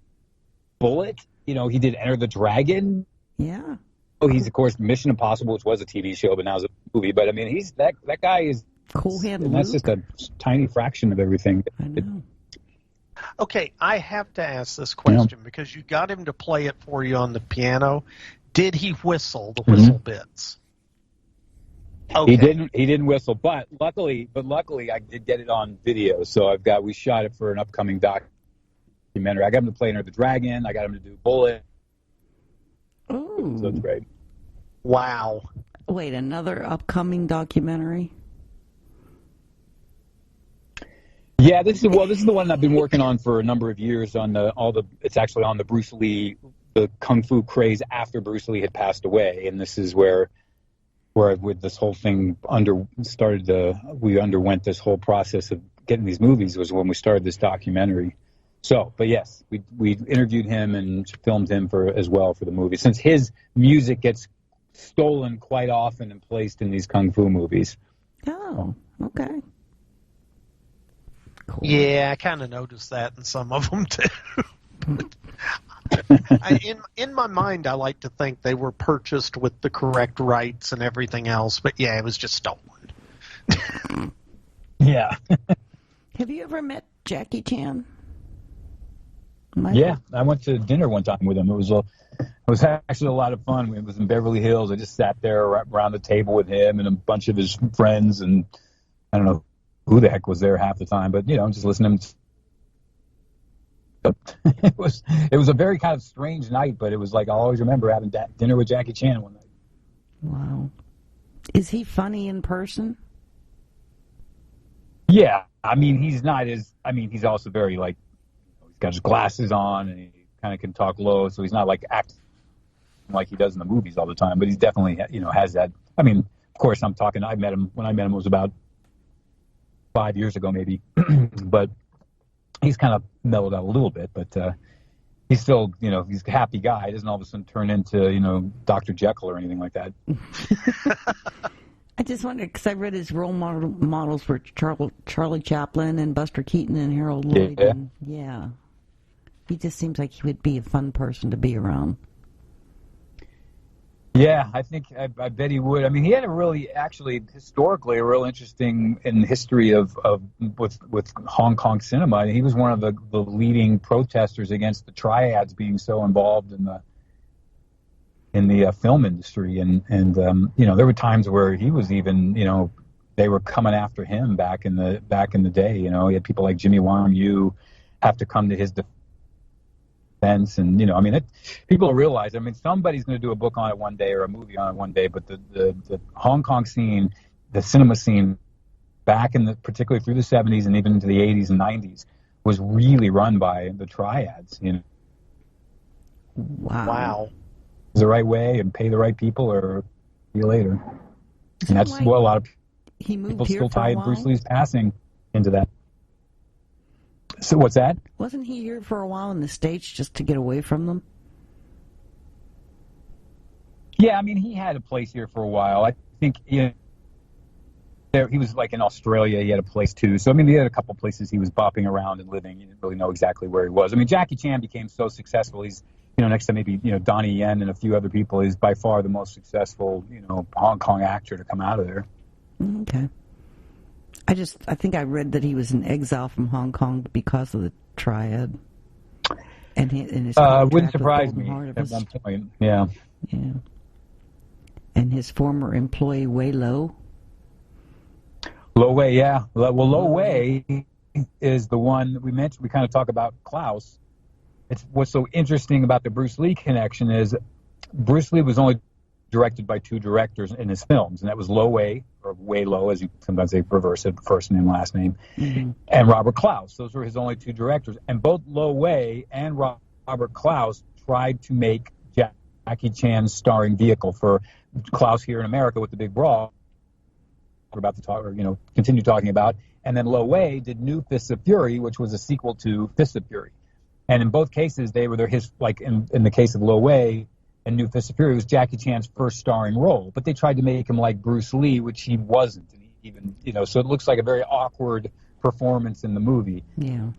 Bullet, he did Enter the Dragon. Yeah. Oh, he's, of course, Mission Impossible, which was a TV show, but now it's a movie. But, I mean, he's that guy is... Cool Hand Luke. That's just a tiny fraction of everything. I know. Okay, I have to ask this question because you got him to play it for you on the piano. Did he whistle the whistle bits? Okay. He didn't whistle, but luckily I did get it on video. So we shot it for an upcoming documentary. I got him to play Enter the Dragon. I got him to do Bullet. Oh, so it's great. Wow. Wait, another upcoming documentary? Yeah, this is the one I've been working on for a number of years it's actually on the Bruce Lee, the Kung Fu craze after Bruce Lee had passed away. And this is where with this whole thing we underwent this whole process of getting these movies was when we started this documentary. So, but yes, we interviewed him and filmed him as well for the movie, since his music gets stolen quite often and placed in these Kung Fu movies. Oh, okay. Cool. Yeah, I kind of noticed that in some of them too. In my mind, I like to think they were purchased with the correct rights and everything else, but yeah, it was just stolen. Yeah. Have you ever met Jackie Chan? Yeah, I went to dinner one time with him. It was actually a lot of fun. It was in Beverly Hills. I just sat there around the table with him and a bunch of his friends, and I don't know who the heck was there half the time, but just listening. It was a very kind of strange night, but it was I'll always remember having dinner with Jackie Chan one night. Wow. Is he funny in person? Yeah, I mean, he's he's also very he's got his glasses on and he kind of can talk low, so he's not acting like he does in the movies all the time, but he's definitely, has that. I mean, of course, when I met him was about 5 years ago maybe, but he's kind of mellowed out a little bit, but he's still, he's a happy guy. He doesn't all of a sudden turn into, Dr. Jekyll or anything like that. I just wonder, because I read his role models were Charlie Chaplin and Buster Keaton and Harold Lloyd. Yeah. And, yeah. He just seems like he would be a fun person to be around. Yeah, I bet he would. I mean, he had a really, actually, historically, a real interesting in history with Hong Kong cinema. He was one of the leading protesters against the triads being so involved in the film industry, and there were times where he was even, they were coming after him back in the day. He had people like Jimmy Wong Yu have to come to his defense. And people realize, somebody's going to do a book on it one day or a movie on it one day, but the Hong Kong scene, the cinema scene back particularly through the 70s and even into the 80s and 90s was really run by the triads. Wow. The right way and pay the right people, or see you later. And that's a lot of people still tie Bruce Lee's passing into that. So what's that? Wasn't he here for a while in the States just to get away from them? Yeah, he had a place here for a while. I think he was like in Australia. He had a place too. So he had a couple places he was bopping around and living. You didn't really know exactly where he was. Jackie Chan became so successful. He's next to maybe Donnie Yen and a few other people, he's by far the most successful Hong Kong actor to come out of there. Okay. I think I read that he was in exile from Hong Kong because of the triad. And his wouldn't surprise me at one point. Yeah. Yeah. And his former employee, Wei Lo. Lo Wei, yeah. Well, Lo Wei is the one that we mentioned. We kind of talk about Clouse. What's so interesting about the Bruce Lee connection is Bruce Lee was only directed by two directors in his films, and that was Lo Wei, or Wei Lo, as you sometimes say, reverse it, first name, last name, and Robert Clouse. Those were his only two directors. And both Lo Wei and Robert Clouse tried to make Jackie Chan's starring vehicle for Clouse here in America with the Big Brawl. We're about to talk, or continue talking about. And then Lo Wei did New Fists of Fury, which was a sequel to Fists of Fury. And in both cases, they were his, like in the case of Lo Wei and New Fists of Fury, it was Jackie Chan's first starring role. But they tried to make him like Bruce Lee, which he wasn't. And even, so it looks like a very awkward performance in the movie. Yeah.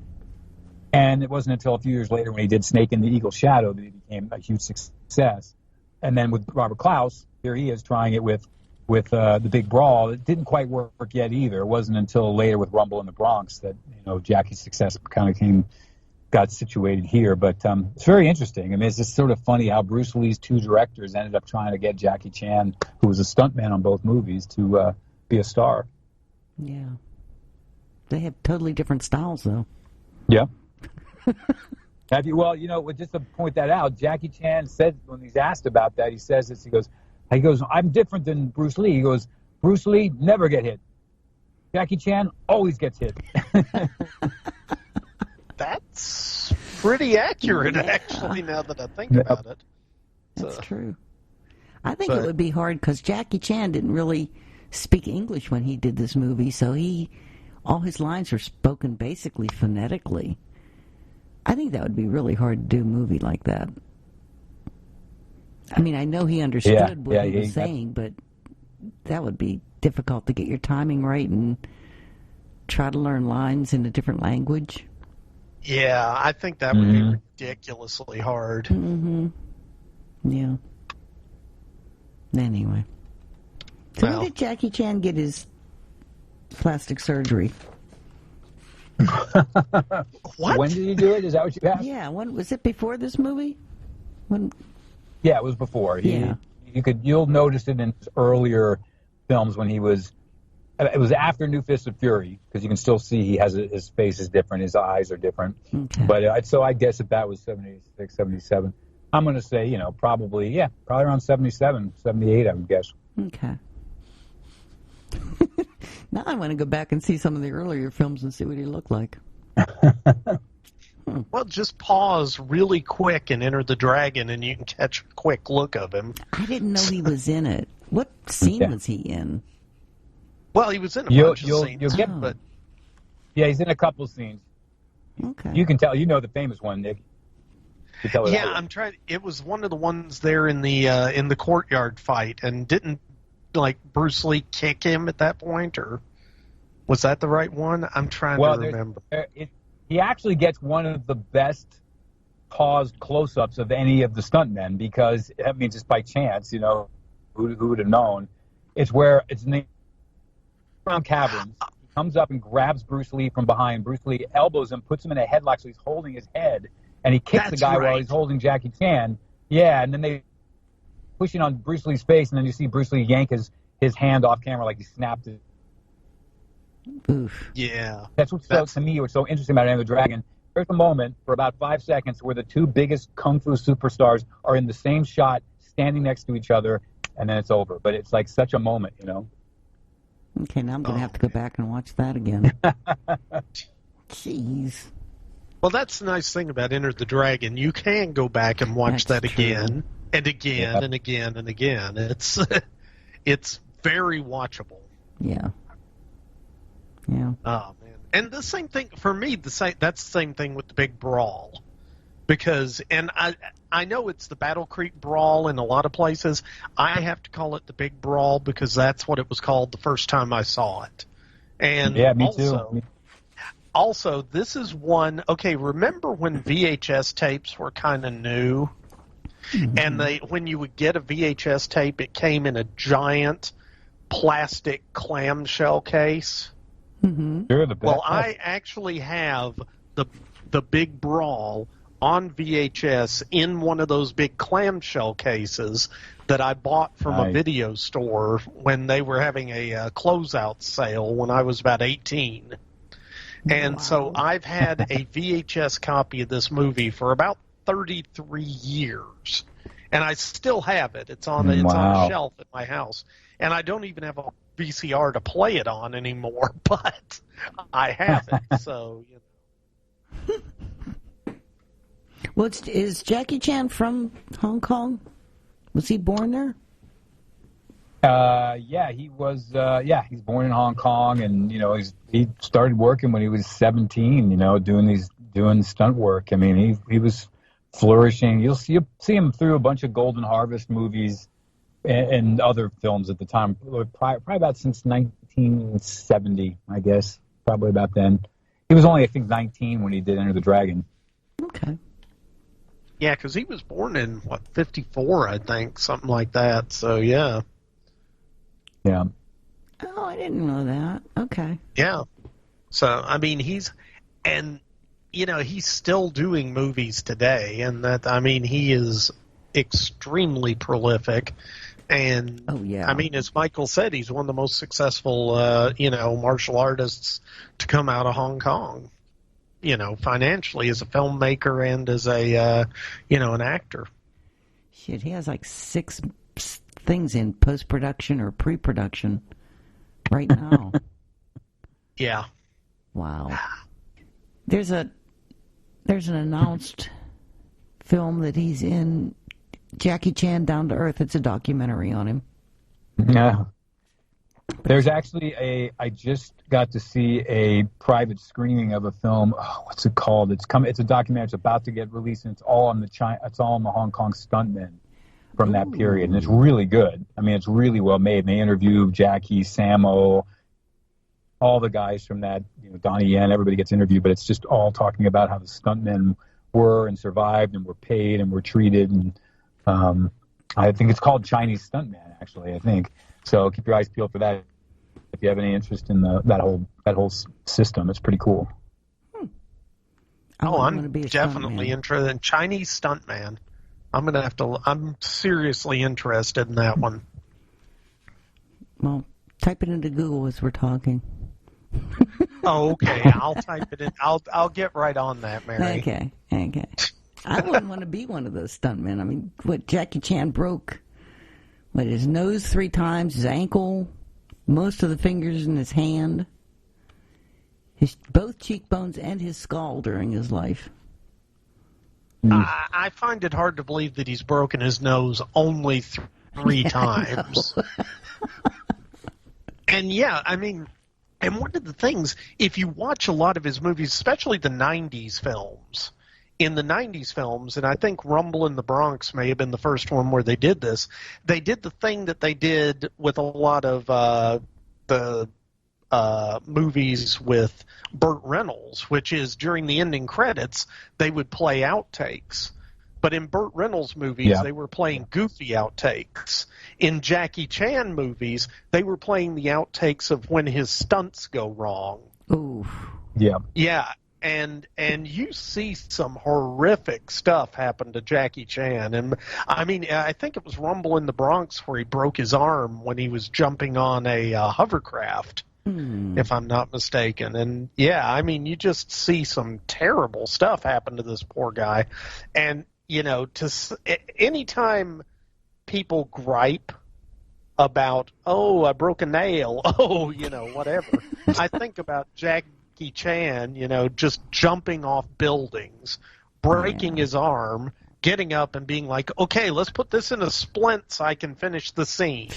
And it wasn't until a few years later when he did Snake in the Eagle's Shadow that he became a huge success. And then with Robert Clouse, here he is trying it with the Big Brawl. It didn't quite work yet either. It wasn't until later with Rumble in the Bronx that, Jackie's success kind of got situated here. But it's very interesting. It's just sort of funny how Bruce Lee's two directors ended up trying to get Jackie Chan, who was a stuntman on both movies, to be a star. Yeah. They have totally different styles, though. Yeah. Well, just to point that out, Jackie Chan said when he's asked about that, he says this, he goes, I'm different than Bruce Lee. He goes, Bruce Lee never get hit. Jackie Chan always gets hit. That's pretty accurate, actually, now that I think about it. That's true. I think it would be hard because Jackie Chan didn't really speak English when he did this movie, so all his lines are spoken basically phonetically. I think that would be really hard to do a movie like that. I know he understood what he was saying, but that would be difficult to get your timing right and try to learn lines in a different language. Yeah, I think that would be ridiculously hard. Mm-hmm. Yeah. Anyway. So when did Jackie Chan get his plastic surgery? What? When did he do it? Is that what you asked? Yeah. When was it? Before this movie? Yeah, it was before. Yeah. You'll notice it in his earlier films when he was. It was after New Fists of Fury, because you can still see his face is different, his eyes are different. Okay. But so I guess that was 76, 77. I'm going to say, probably around 77, 78, I would guess. Okay. Now I want to go back and see some of the earlier films and see what he looked like. Well, just pause really quick and Enter the Dragon, and you can catch a quick look of him. I didn't know he was in it. What scene was he in? Well, he was in a bunch of scenes. But yeah, he's in a couple scenes. Okay. You can tell. The famous one, Nick. Yeah, I'm trying. It was one of the ones there in the courtyard fight, and didn't like Bruce Lee kick him at that point, or was that the right one? I'm trying to remember. He actually gets one of the best paused close-ups of any of the stuntmen, because, I mean, just by chance, you know, who would have known? It's where it's in the underground caverns. He comes up and grabs Bruce Lee from behind. Bruce Lee elbows him, puts him in a headlock, so he's holding his head, and he kicks the guy while he's holding Jackie Chan. Yeah, and then they pushing on Bruce Lee's face, and then you see Bruce Lee yank his hand off camera like he snapped it. Oof. Yeah. That's to me what's so interesting about Enter the Dragon. There's a moment for about 5 seconds where the two biggest kung fu superstars are in the same shot, standing next to each other, and then it's over. But it's like such a moment, you know? Okay, now I'm going to have to go back and watch that again. Jeez. Well, that's the nice thing about Enter the Dragon. You can go back and watch that again and again and again and again. It's very watchable. Yeah. Yeah. Oh, man. And the same thing, for me, that's the same thing with the Big Brawl. Because, and I know it's the Battle Creek Brawl in a lot of places. I have to call it the Big Brawl because that's what it was called the first time I saw it. And yeah, me too. Also, this is one, okay, remember when VHS tapes were kind of new? Mm-hmm. And when you would get a VHS tape, it came in a giant plastic clamshell case? Mm-hmm. Well, I actually have the Big Brawl on VHS in one of those big clamshell cases that I bought from a video store when they were having a closeout sale when I was about 18. And so I've had a VHS copy of this movie for about 33 years. And I still have it. It's on a shelf at my house. And I don't even have a VCR to play it on anymore, but I have it. So, you know. Well, is Jackie Chan from Hong Kong? Was he born there? Yeah, he was. He's born in Hong Kong, and you know, he started working when he was 17. You know, doing stunt work. I mean, he was flourishing. You'll see him through a bunch of Golden Harvest movies and other films at the time. Probably about since 1970, I guess. Probably about then. He was only, I think, 19 when he did Enter the Dragon. Okay. Yeah, because he was born in, 54, I think, something like that. So, yeah. Yeah. Oh, I didn't know that. Okay. Yeah. So, I mean, he's still doing movies today, and he is extremely prolific. And, I mean, as Michael said, he's one of the most successful, martial artists to come out of Hong Kong, financially as a filmmaker and as an actor. Shit, he has like 6 things in post-production or pre-production right now. Yeah. Wow. There's an announced film that he's in, Jackie Chan Down to Earth. It's a documentary on him. Yeah. There's actually I just got to see a private screening of a film. Oh, what's it called? It's a documentary. It's about to get released, and it's all on the Hong Kong stuntmen from that period, and it's really good. I mean, it's really well made. And they interview Jackie, Sammo, all the guys from that, Donnie Yen, everybody gets interviewed, but it's just all talking about how the stuntmen were and survived and were paid and were treated. And I think it's called Chinese Stuntman, actually, I think. So keep your eyes peeled for that if you have any interest in that whole system. It's pretty cool. I'm definitely interested in Chinese Stuntman. I'm seriously interested in that one. Well, type it into Google as we're talking. Oh, okay. I'll type it in. I'll get right on that, Mary. Okay. I wouldn't want to be one of those stuntmen. I mean, Jackie Chan broke, his nose 3 times, his ankle, most of the fingers in his hand, both cheekbones and his skull during his life. I find it hard to believe that he's broken his nose only 3 times. And and one of the things, if you watch a lot of his movies, especially the 90s films, in the 90s films, and I think Rumble in the Bronx may have been the first one where they did this, they did the thing that they did with a lot of the movies with Burt Reynolds, which is during the ending credits, they would play outtakes. But in Burt Reynolds movies, they were playing goofy outtakes. In Jackie Chan movies, they were playing the outtakes of when his stunts go wrong. Ooh. Yeah. Yeah, and you see some horrific stuff happen to Jackie Chan. And I mean, I think it was Rumble in the Bronx where he broke his arm when he was jumping on a hovercraft, if I'm not mistaken. And yeah, I mean, you just see some terrible stuff happen to this poor guy. And you know, anytime people gripe about, oh, I broke a nail, oh, you know, whatever, I think about Jackie Chan, you know, just jumping off buildings, breaking his arm, getting up and being like, okay, let's put this in a splint so I can finish the scene,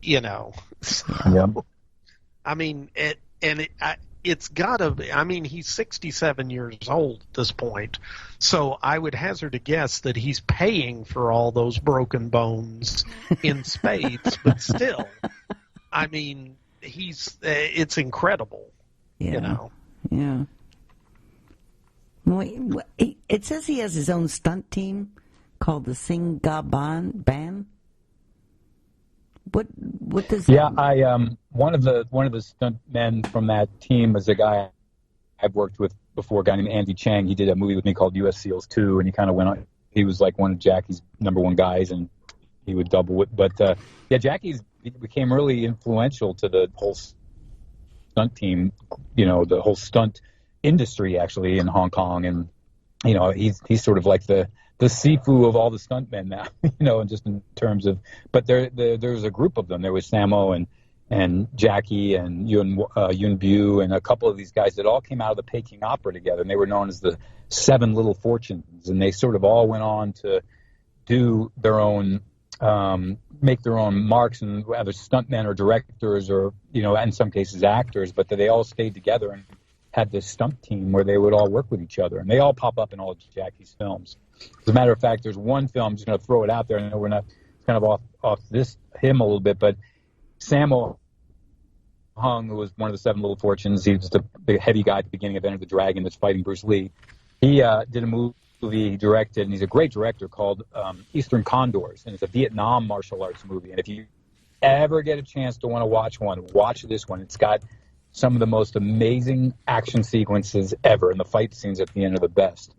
you know. So, I mean, it's got to be, I mean, he's 67 years old at this point, so I would hazard a guess that he's paying for all those broken bones in spades, but still, I mean, it's incredible, you know. Yeah. Wait, it says he has his own stunt team called the Singaban Band. What does that mean? One of the stunt men from that team is a guy I've worked with before, a guy named Andy Chang. He did a movie with me called U.S. SEALs 2, and he kind of went on. He was like one of Jackie's number one guys, and he would double it. But Jackie's became really influential to the whole stunt team. You know, the whole stunt industry actually in Hong Kong, and you know, he's sort of like the Sifu of all the stuntmen now, you know, and just in terms of, but there was a group of them. There was Sammo and Jackie and Yun Bu and a couple of these guys that all came out of the Peking Opera together, and they were known as the Seven Little Fortunes, and they sort of all went on to do their own, make their own marks, and whether stuntmen or directors or, you know, in some cases actors, but they all stayed together and had this stunt team where they would all work with each other, and they all pop up in all of Jackie's films. As a matter of fact, there's one film, I'm just going to throw it out there. I know we're not kind of off him a little bit, but Sammo Hung, who was one of the Seven Little Fortunes, he was the heavy guy at the beginning of Enter the Dragon that's fighting Bruce Lee. He did a movie he directed, and he's a great director, called Eastern Condors, and it's a Vietnam martial arts movie. And if you ever get a chance to want to watch one, watch this one. It's got some of the most amazing action sequences ever, and the fight scenes at the end are the best.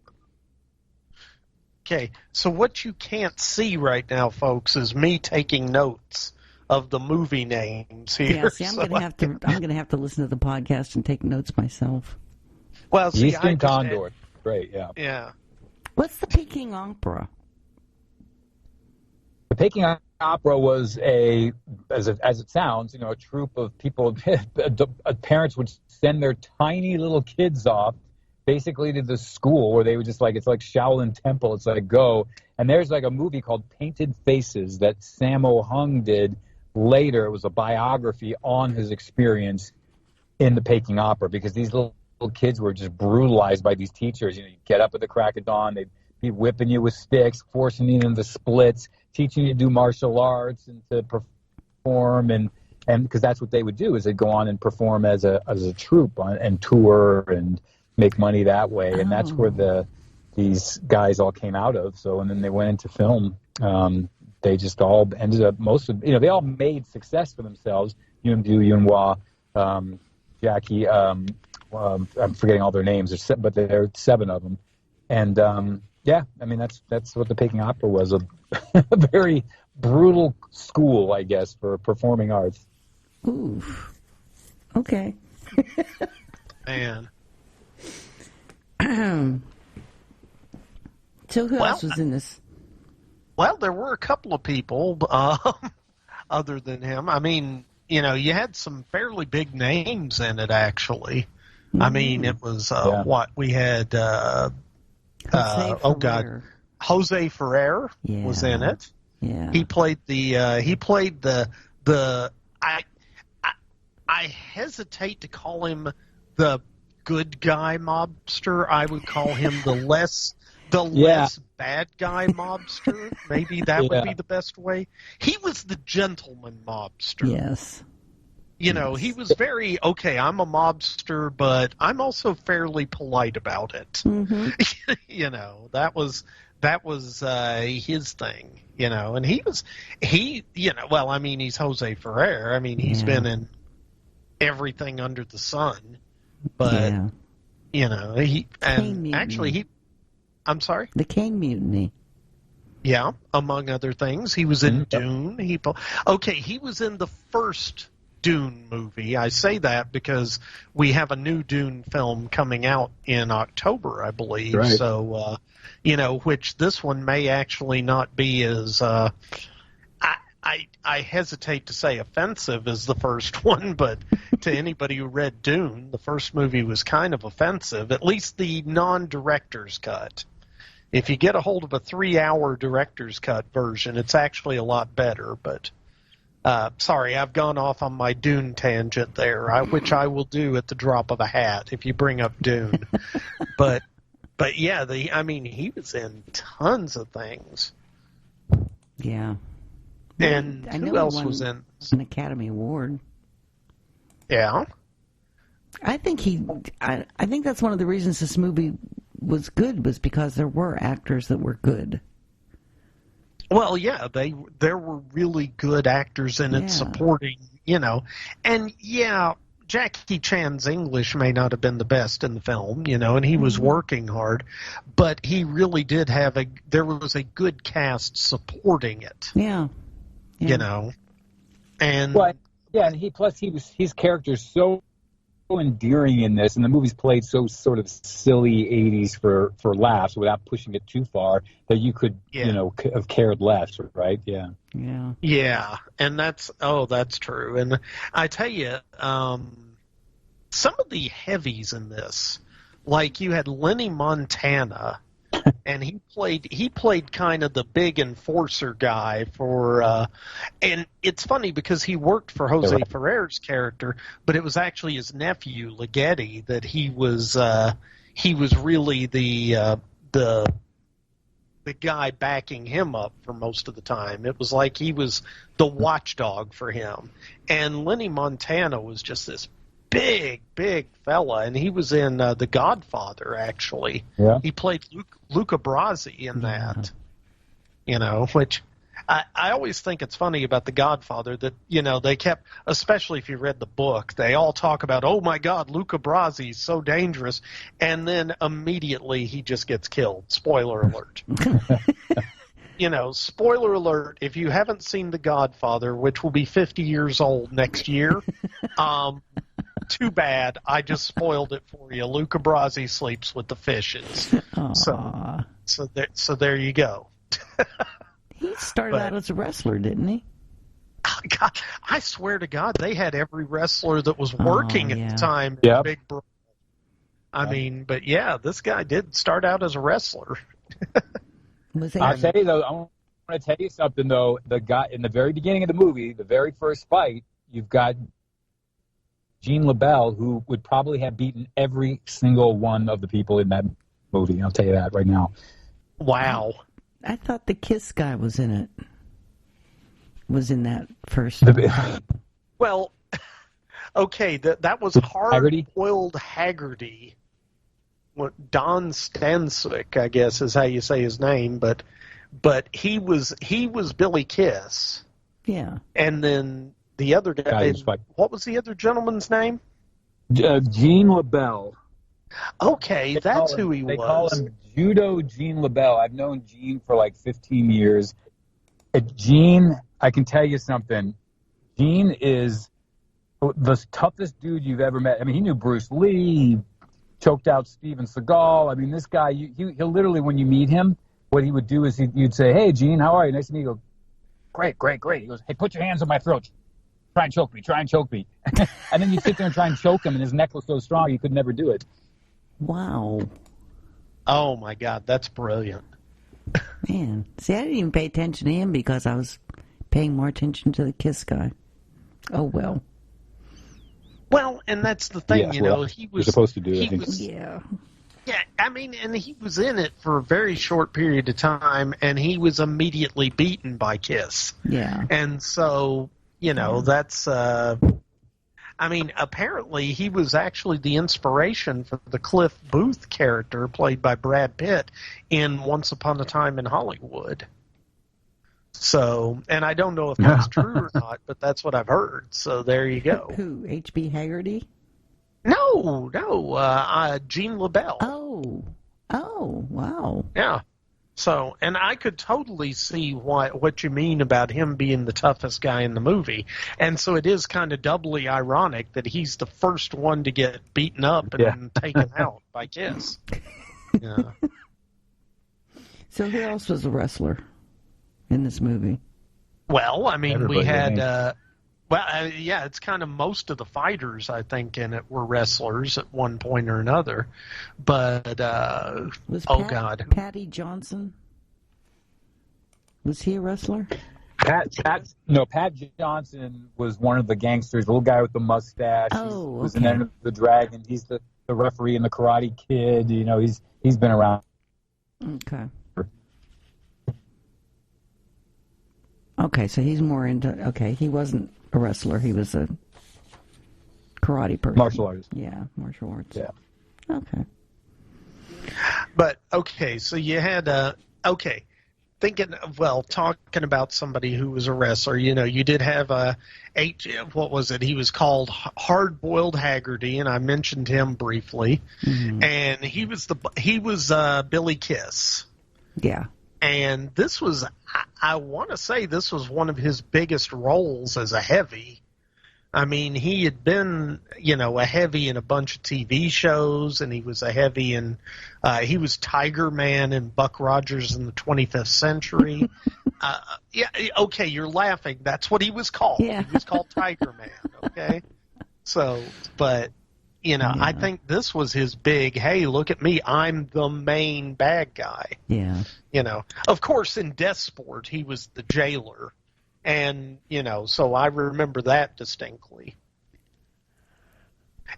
Okay, so what you can't see right now, folks, is me taking notes of the movie names here. Yeah, see, I'm going to have to listen to the podcast and take notes myself. Well, see, Eastern Condor, great, yeah. Yeah. What's the Peking Opera? The Peking Opera was as it sounds, you know, a troupe of people. Parents would send their tiny little kids off, basically to the school where they would just it's like Shaolin Temple. It's like go. And there's like a movie called Painted Faces that Sammo Hung did later. It was a biography on his experience in the Peking Opera, because these little kids were just brutalized by these teachers. You know, you get up at the crack of dawn, they'd be whipping you with sticks, forcing you into splits, teaching you to do martial arts and to perform, and because that's what they would do, is they'd go on and perform as a troupe and tour and make money that way, and that's where these guys all came out of. So, and then they went into film. They just all ended up, they all made success for themselves. Yun Bu, Yun Hua, Jackie, I'm forgetting all their names, but there are 7 of them. And yeah, I mean, that's what the Peking Opera was, a very brutal school, I guess, for performing arts. Ooh, okay. Man. So who else was in this? Well, there were a couple of people other than him. I mean, you know, you had some fairly big names in it, actually. Mm-hmm. I mean, it was what we had. Jose Ferrer was in it. Yeah, he played the. I hesitate to call him the good guy mobster. I would call him the less bad guy mobster. Maybe that would be the best way. He was the gentleman mobster. Yes. You know, he was very, okay, I'm a mobster, but I'm also fairly polite about it. Mm-hmm. You know, that was his thing, you know, and he's Jose Ferrer. I mean, he's been in everything under the sun, but, you know, I'm sorry? The King Mutiny. Yeah, among other things. He was in Dune. He was in the first Dune movie. I say that because we have a new Dune film coming out in October, I believe. Right. So, you know, which this one may actually not be as, I hesitate to say offensive as the first one, but to anybody who read Dune, the first movie was kind of offensive, at least the non-director's cut. If you get a hold of a 3-hour director's cut version, it's actually a lot better, but sorry, I've gone off on my Dune tangent there, which I will do at the drop of a hat if you bring up Dune. but yeah, he was in tons of things. Yeah. And who else was in an Academy Award? Yeah. I think I think that's one of the reasons this movie was good, was because there were actors that were good. Well, yeah, there were really good actors in it supporting, you know. And, yeah, Jackie Chan's English may not have been the best in the film, you know, and he was working hard, but he really did there was a good cast supporting it. Yeah. You know. And his character's so endearing in this, and the movie's played so sort of silly 80s for laughs without pushing it too far that you could, you know, have cared less, right? Yeah. Yeah. Yeah, and that's true. And I tell you, some of the heavies in this, like you had Lenny Montana, and he played kind of the big enforcer guy for, and it's funny because he worked for Jose Ferrer's character, but it was actually his nephew Ligeti that he was really the guy backing him up for most of the time. It was like he was the watchdog for him, and Lenny Montana was just this big fella, and he was in The Godfather, actually. Yeah. He played Luca Brasi in that, you know, which I always think it's funny about The Godfather that, you know, they kept, especially if you read the book, they all talk about, oh my God, Luca Brasi is so dangerous, and then immediately he just gets killed. Spoiler alert. You know, spoiler alert, if you haven't seen The Godfather, which will be 50 years old next year, too bad. I just spoiled it for you. Luca Brasi sleeps with the fishes. So there you go. He started out as a wrestler, didn't he? God, I swear to God, they had every wrestler that was working at the time in Big Brawl. I mean, but yeah, this guy did start out as a wrestler. I'll tell you though, I want to tell you something though. The guy in the very beginning of the movie, the very first fight, you've got Jean LaBelle, who would probably have beaten every single one of the people in that movie. I'll tell you that right now. Wow. I thought the Kiss guy was in it. Was in that first one. Well, okay, that was Hard-Boiled Haggerty. Don Stancic, I guess is how you say his name, but he was Billy Kiss. Yeah. And then the other guy, what was the other gentleman's name? Jean LaBelle. Okay, that's who he was. They call him Judo Jean LaBelle. I've known Jean for like 15 years. Jean, I can tell you something. Jean is the toughest dude you've ever met. I mean, he knew Bruce Lee, choked out Steven Seagal. I mean, this guy, he'll literally, when you meet him, what he would do is you'd say, hey, Gene, how are you? Nice to meet you. He goes, great. He goes, hey, put your hands on my throat. Try and choke me. And then you sit there and try and choke him, and his neck was so strong you could never do it. Wow. Oh, my God, that's brilliant. Man, see, I didn't even pay attention to him because I was paying more attention to the Kiss guy. Oh, well. Well, and that's the thing, he was you're supposed to do. Yeah, I mean, and he was in it for a very short period of time, and he was immediately beaten by Kiss. Yeah. And so, that's, I mean, apparently he was actually the inspiration for the Cliff Booth character played by Brad Pitt in Once Upon a Time in Hollywood. So, and I don't know if that's true or not, but that's what I've heard. So there you go. Who? H.B. Haggerty? No, Gene LaBelle. Oh, wow. Yeah. So, and I could totally see what you mean about him being the toughest guy in the movie. And so it is kind of doubly ironic that he's the first one to get beaten up and taken out by Kiss. Yeah. So who else was a wrestler in this movie? Well, I mean, Everybody, we had... it's kind of most of the fighters, I think, in it were wrestlers at one point or another. But, God. Patty Johnson? Was he a wrestler? Pat Johnson was one of the gangsters, the little guy with the mustache. Oh, was in Enter the Dragon. He's the referee in the Karate Kid. He's been around. Okay. Okay, so he's more into... Okay, he wasn't a wrestler. He was a karate person. Martial artist. Yeah, martial arts. Yeah. Okay. But, okay, so you had... talking about somebody who was a wrestler, you did have what was it? He was called Hard-Boiled Haggerty, and I mentioned him briefly. Mm-hmm. And he was Billy Kiss. Yeah. And this was, I want to say this was one of his biggest roles as a heavy. I mean, he had been, a heavy in a bunch of TV shows, and he was a heavy in, he was Tiger Man in Buck Rogers in the 25th Century. Okay, you're laughing. That's what he was called. Yeah. He was called Tiger Man, okay? So, but... I think this was his big, hey, look at me, I'm the main bad guy. Yeah. Of course, in Death Sport, he was the jailer. And, so I remember that distinctly.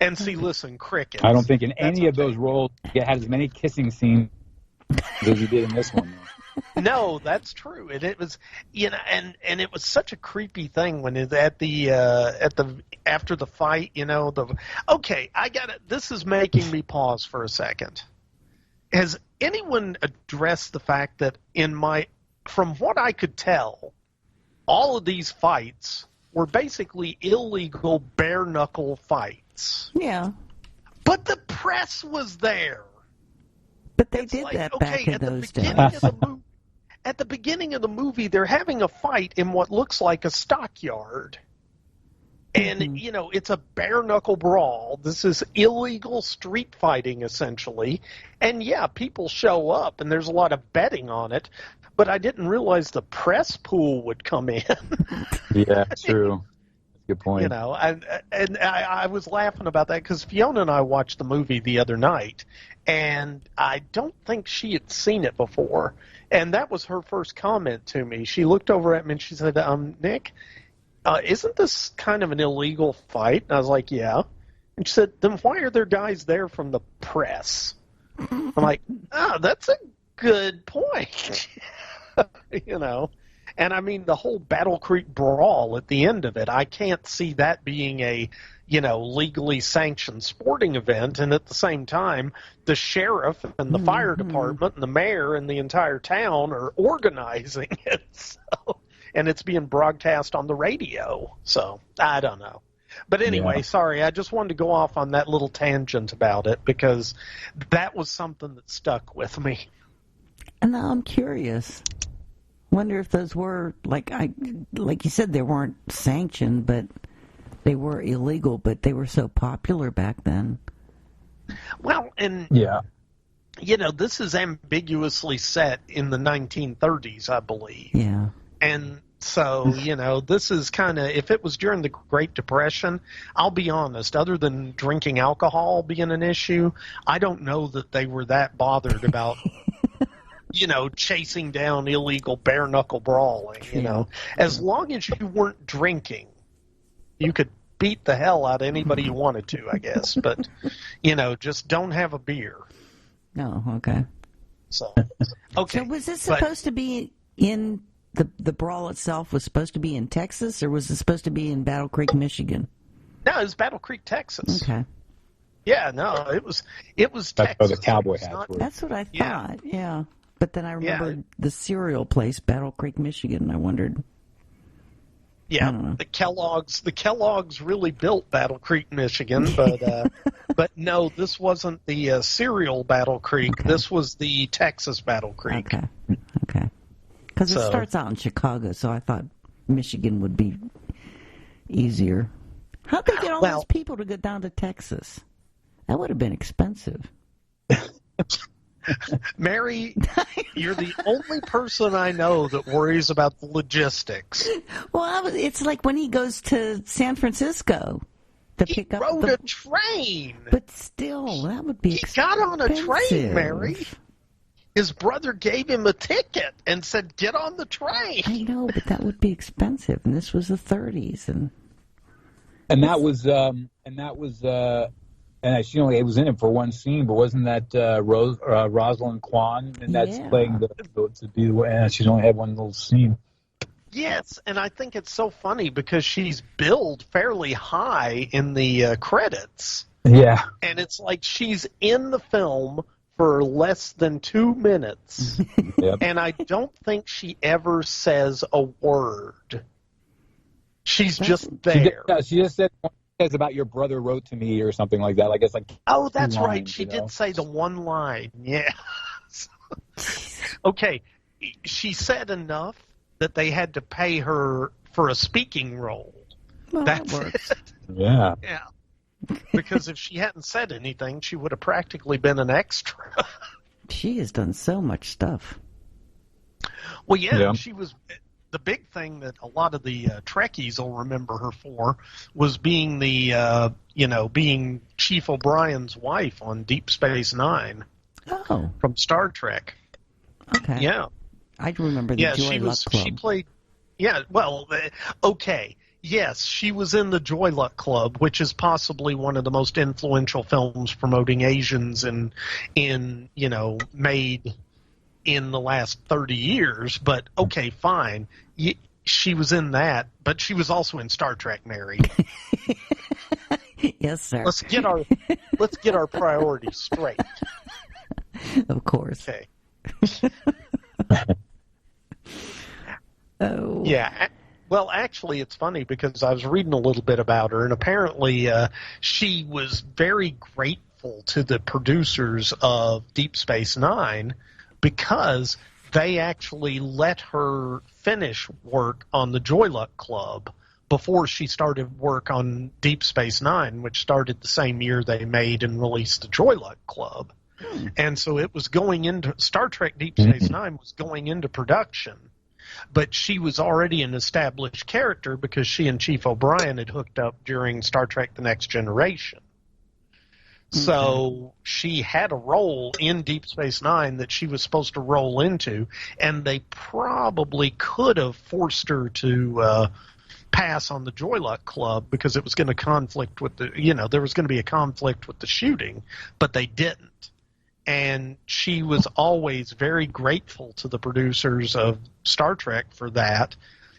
And see, listen, Crickets. I don't think in any of those roles he had as many kissing scenes as he did in this one. No, that's true. And it was, and it was such a creepy thing when after the fight, okay, I got it. This is making me pause for a second. Has anyone addressed the fact that from what I could tell, all of these fights were basically illegal bare-knuckle fights? Yeah. But the press was there. But they did that back in those days. At the beginning of the movie, they're having a fight in what looks like a stockyard. And, it's a bare-knuckle brawl. This is illegal street fighting, essentially. And, people show up, and there's a lot of betting on it. But I didn't realize the press pool would come in. Yeah, true. Good point. I was laughing about that because Fiona and I watched the movie the other night, and I don't think she had seen it before. And that was her first comment to me. She looked over at me and she said, Nick, isn't this kind of an illegal fight? And I was like, yeah. And she said, then why are there guys there from the press? I'm like, that's a good point. And I mean, the whole Battle Creek Brawl at the end of it, I can't see that being a, legally sanctioned sporting event. And at the same time, the sheriff and the fire department and the mayor and the entire town are organizing it. So, and it's being broadcast on the radio. So I don't know. But anyway, sorry, I just wanted to go off on that little tangent about it because that was something that stuck with me. And now I'm curious. Wonder if those were, like you said, they weren't sanctioned, but they were illegal, but they were so popular back then. Well, and, this is ambiguously set in the 1930s, I believe. Yeah. And so, this is kind of, if it was during the Great Depression, I'll be honest, other than drinking alcohol being an issue, I don't know that they were that bothered about chasing down illegal bare-knuckle brawling, As long as you weren't drinking, you could beat the hell out of anybody you wanted to, I guess. But, just don't have a beer. No, okay. So, okay. So was this supposed to be in the brawl itself? Was supposed to be in Texas, or was it supposed to be in Battle Creek, Michigan? No, it was Battle Creek, Texas. Okay. Yeah, no, it was Texas. That's where the cowboy hats were. That's what I thought. Yeah. But then I remembered the cereal place, Battle Creek, Michigan, and I wondered. Yeah, the Kellogg's really built Battle Creek, Michigan, but but no, this wasn't the cereal Battle Creek. Okay. This was the Texas Battle Creek. Okay. Because it starts out in Chicago, so I thought Michigan would be easier. How'd they get all those people to go down to Texas? That would have been expensive. Mary, you're the only person I know that worries about the logistics. Well, it's like when he goes to San Francisco to pick up. He rode a train. But still, that would be expensive. He got on a train, Mary. His brother gave him a ticket and said, "Get on the train." I know, but that would be expensive, and this was the 30s, and that was and she only was in it for one scene, but wasn't that Rosalind Kwan? And that's playing and she's only had one little scene. Yes, and I think it's so funny because she's billed fairly high in the credits. Yeah. And it's like she's in the film for less than 2 minutes. Yep. And I don't think she ever says a word. She's just there. She just said about your brother wrote to me or something like that. I guess oh, that's right. She did say the one line. Yeah. Okay. She said enough that they had to pay her for a speaking role. Well, that's that works. it. Yeah. Yeah. Because if she hadn't said anything, she would have practically been an extra. She has done so much stuff. Well, yeah. She was. The big thing that a lot of the Trekkies will remember her for was being the, being Chief O'Brien's wife on Deep Space Nine. Oh. From Star Trek. Okay. Yeah. I remember the Joy Luck Club. She played, okay. Yes, she was in the Joy Luck Club, which is possibly one of the most influential films promoting Asians made in the last 30 years, but okay, fine. She was in that, but she was also in Star Trek, Mary. Yes, sir. Let's get our priorities straight. Of course. Okay. Oh. Yeah. Well, actually, it's funny because I was reading a little bit about her, and apparently she was very grateful to the producers of Deep Space Nine because they actually let her finish work on the Joy Luck Club before she started work on Deep Space Nine, which started the same year they made and released the Joy Luck Club. And so it was going into Star Trek Deep Space Nine was going into production, but she was already an established character because she and Chief O'Brien had hooked up during Star Trek The Next Generation. So she had a role in Deep Space Nine that she was supposed to roll into, and they probably could have forced her to pass on the Joy Luck Club because it was going to conflict with there was going to be a conflict with the shooting, but they didn't. And she was always very grateful to the producers of Star Trek for that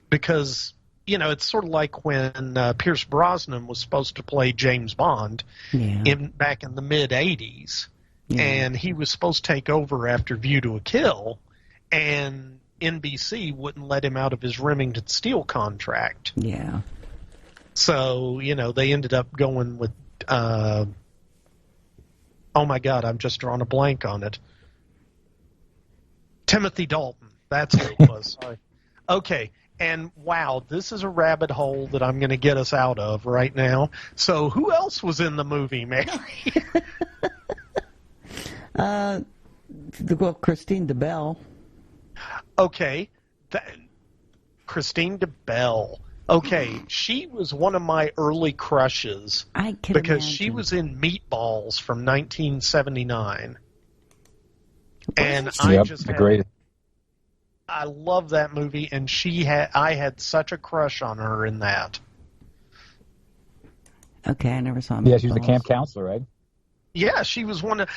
because, it's sort of like when Pierce Brosnan was supposed to play James Bond back in the mid-'80s, and he was supposed to take over after View to a Kill, and NBC wouldn't let him out of his Remington Steele contract. Yeah. So, they ended up going with, oh my God, I'm just drawing a blank on it. Timothy Dalton. That's who it was. Sorry. Okay. And wow, this is a rabbit hole that I'm going to get us out of right now. So who else was in the movie, Mary? Christine DeBelle. Okay. Christine DeBelle. Okay, she was one of my early crushes because she was in Meatballs from 1979. And I love that movie, and I had such a crush on her in that. Okay, I never saw Meatballs. Yeah, she was the camp counselor, right? Yeah, she was one of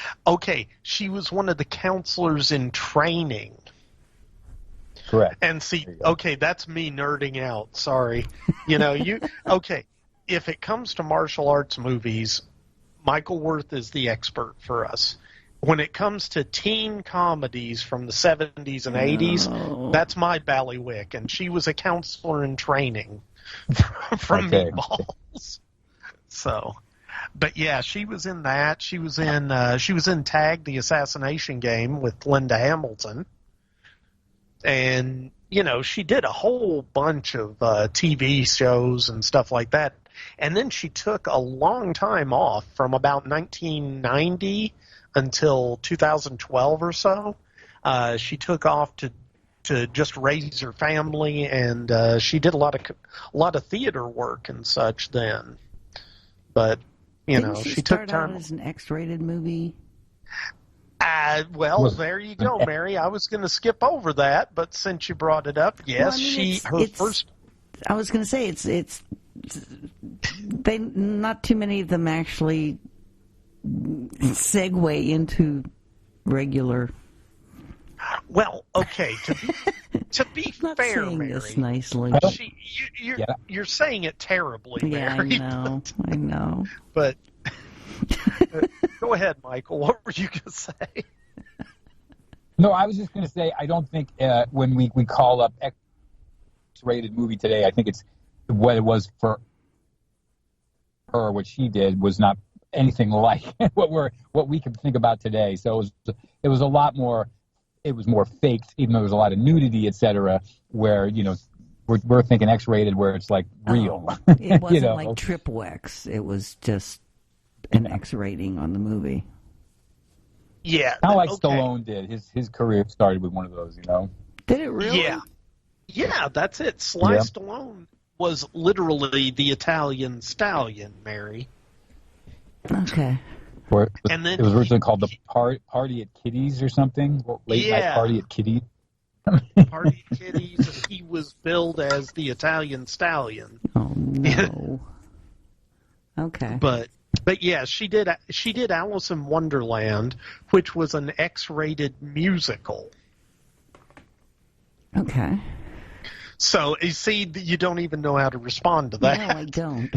the counselors in training. Correct. And see, okay, that's me nerding out. Sorry. If it comes to martial arts movies, Michael Worth is the expert for us. When it comes to teen comedies from the 70s and 80s, that's my ballywick, and she was a counselor in training from Meatballs. So, but yeah, she was in that. She was in Tag, the Assassination Game with Linda Hamilton. And, she did a whole bunch of TV shows and stuff like that. And then she took a long time off from about 1990 until 2012 or so. She took off to just raise her family, and she did a lot of theater work and such then. But, Didn't she took time. Out as an X-rated movie? There you go, Mary. I was going to skip over that, but since you brought it up, yes, first. I was going to say they not too many of them actually segue into regular. Well, okay. To be fair, Mary, this nicely. You're saying it terribly, Mary. Yeah, I know. But go ahead, Michael. What were you going to say? No, I was just going to say I don't think when we call up X-rated movie today, I think it's what it was for her. What she did was not anything like what we can think about today. So it was a lot more. It was more faked, even though there was a lot of nudity, etc. Where we're thinking X-rated, where it's like real. It wasn't like Triple X. It was just an X rating on the movie. Yeah, kind of like Stallone did. His career started with one of those. Did it really? Yeah, that's it. Sly Stallone was literally the Italian stallion, Mary. Okay. And then it was originally called the Party at Kitty's or something. Late night Party at Kitty. Party at Kitty's. And he was billed as the Italian stallion. Oh no. Okay. But yeah, she did Alice in Wonderland, which was an X-rated musical. Okay. So, you see, you don't even know how to respond to that. No, I don't.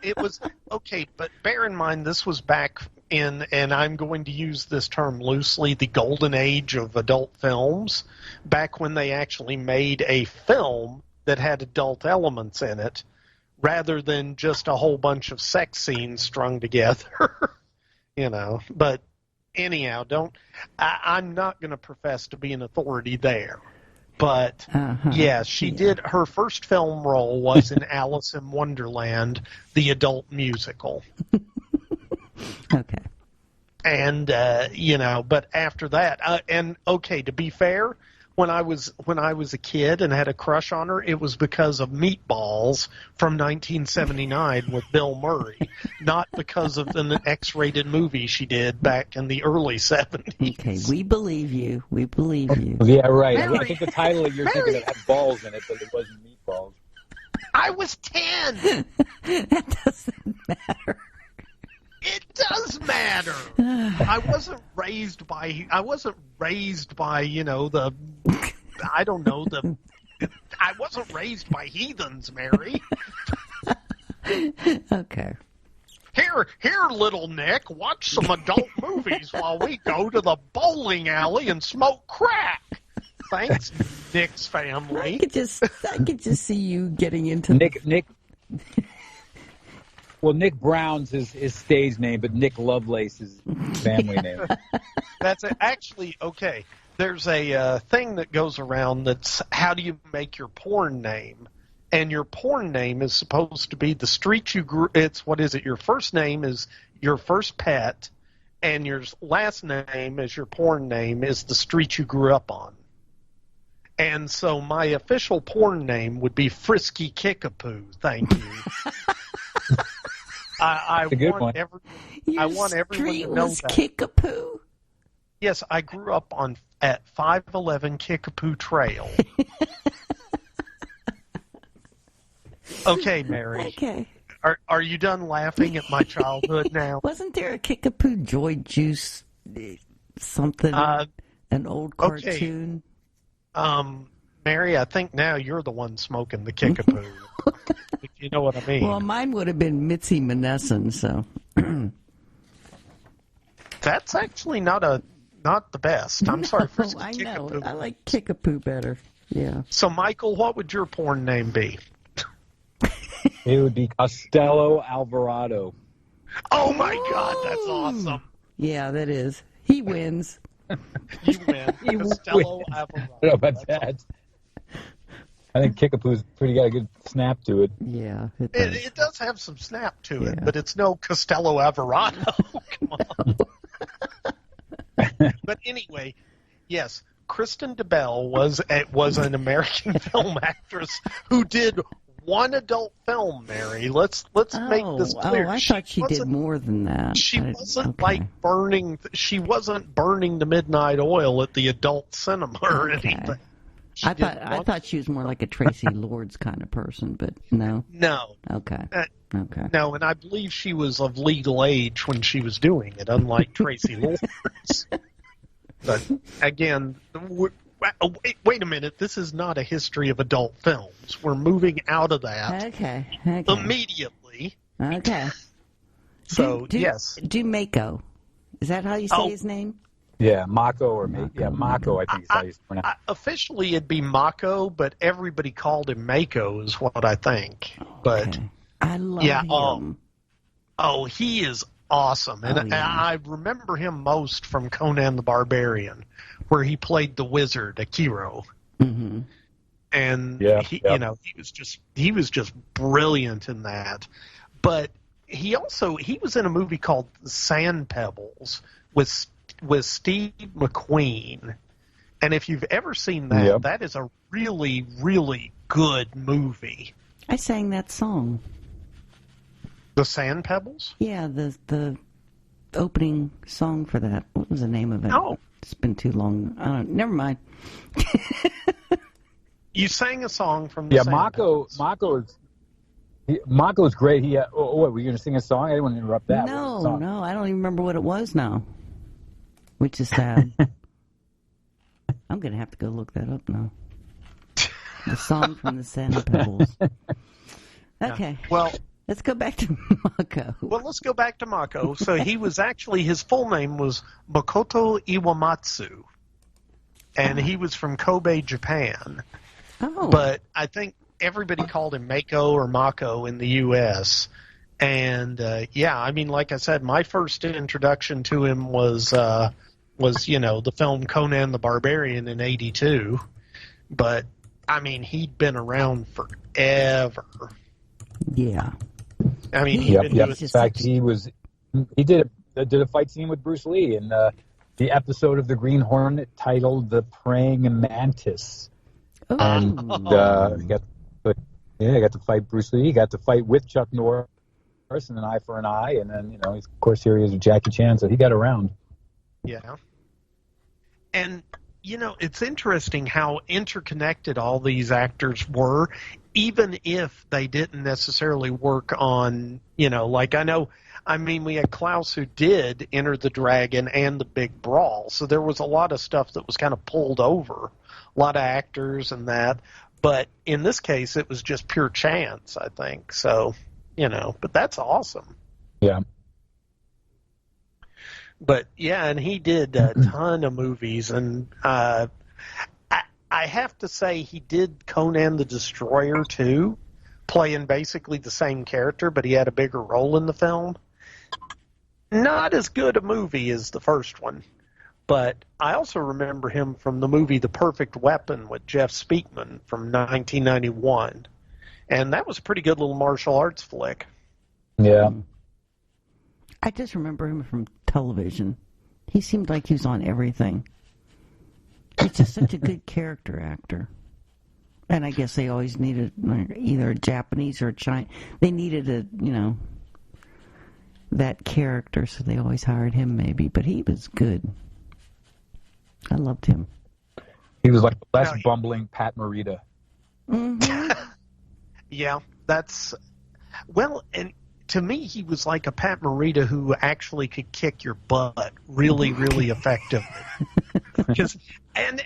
It was, okay, but bear in mind, this was back in, and I'm going to use this term loosely, the golden age of adult films, back when they actually made a film that had adult elements in it, rather than just a whole bunch of sex scenes strung together. But anyhow, I'm not going to profess to be an authority there. But, she did. Her first film role was in Alice in Wonderland, the adult musical. Okay. And, but after that, to be fair, when I was a kid and had a crush on her, it was because of Meatballs from 1979 with Bill Murray, not because of an X-rated movie she did back in the early 70s. Okay, we believe you. We believe you. Yeah, right. Mary, I think the title you're thinking of had balls in it, but it wasn't Meatballs. I was 10. That doesn't matter. It does matter. I wasn't raised by I wasn't raised by heathens, Mary. Okay. Here, little Nick, watch some adult movies while we go to the bowling alley and smoke crack. Thanks, Nick's family. I could just see you getting into Nick. Well, Nick Brown's his stage name, but Nick Lovelace is his family name. That's actually okay. There's a thing that goes around that's how do you make your porn name, and your porn name is supposed to be the street you grew. It's what is it? Your first name is your first pet, and your last name as your porn name is the street you grew up on. And so my official porn name would be Frisky Kickapoo. Thank you. I want everyone to know that. Kickapoo? Yes, I grew up at 511 Kickapoo Trail. Okay, Mary. Okay. Are you done laughing at my childhood now? Wasn't there a Kickapoo Joy Juice something? An old cartoon? Okay. Mary, I think now you're the one smoking the Kickapoo. If you know what I mean. Well, mine would have been Mitzi Monessen, so. That's actually not the best. I'm sorry for I Kickapoo. know. I like Kickapoo better. Yeah. So, Michael, what would your porn name be? It would be Costello Alvarado. Oh, my God. That's awesome. Yeah, that is. He wins. You win. Costello Alvarado. I don't know about that. I think Kickapoo's got a good snap to it. Yeah, it does have some snap to it, but it's no Costello Alvarado. Come on. But anyway, yes, Kristen DeBelle was an American film actress who did one adult film, Mary. Let's make this clear. Oh, I thought she did more than that. She wasn't burning. She wasn't burning the midnight oil at the adult cinema or anything. I thought she was more like a Tracy Lords kind of person, but no. No. Okay. Okay. No, and I believe she was of legal age when she was doing it, unlike Tracy Lords. But again, wait a minute. This is not a history of adult films. We're moving out of that. Okay. Immediately. Okay. So yes. Do Mako. Is that how you say his name? Yeah, Mako or Mako, I think is how you pronounce it. Officially, it'd be Mako, but everybody called him Mako, is what I think. But I love him. He is awesome, and I remember him most from Conan the Barbarian, where he played the wizard Akiro. Mm-hmm. And he was just brilliant in that. But he was in a movie called Sand Pebbles with Steve McQueen, and if you've ever seen that, that is a really, really good movie. I sang that song. The Sand Pebbles? Yeah, the opening song for that. What was the name of it? Oh. It's been too long. Never mind. You sang a song from the Sand Pebbles. Mako's great. Were you going to sing a song? I didn't want to interrupt that. No, I don't even remember what it was now. Which is sad. I'm going to have to go look that up now. The song from the Sand Pebbles. Okay. Yeah. Well, let's go back to Mako. Well, let's go back to Mako. So he was actually, his full name was Makoto Iwamatsu. And he was from Kobe, Japan. Oh. But I think everybody called him Mako or Mako in the U.S., and like I said, my first introduction to him was the film Conan the Barbarian in '82. But I mean, he'd been around forever. Yeah. I mean, in fact, he did a fight scene with Bruce Lee in the episode of The Green Hornet titled "The Praying Mantis," and he got to fight Bruce Lee. He got to fight with Chuck Norris. And an eye for an eye, and then of course here he is with Jackie Chan, so he got around. Yeah, and it's interesting how interconnected all these actors were, even if they didn't necessarily work on we had Clouse who did Enter the Dragon and the Big Brawl, so there was a lot of stuff that was kind of pulled over, a lot of actors and that, but in this case it was just pure chance, I think. So. But that's awesome. Yeah. But, and he did a ton of movies. And I have to say he did Conan the Destroyer, too, playing basically the same character, but he had a bigger role in the film. Not as good a movie as the first one. But I also remember him from the movie The Perfect Weapon with Jeff Speakman from 1991. And that was a pretty good little martial arts flick. Yeah. I just remember him from television. He seemed like he was on everything. He's just such a good character actor. And I guess they always needed either a Japanese or a Chinese. They needed that character, so they always hired him maybe. But he was good. I loved him. He was like the less bumbling Pat Morita. Mm-hmm. Yeah, that's Well, and to me, he was like a Pat Morita who actually could kick your butt really, really effectively. And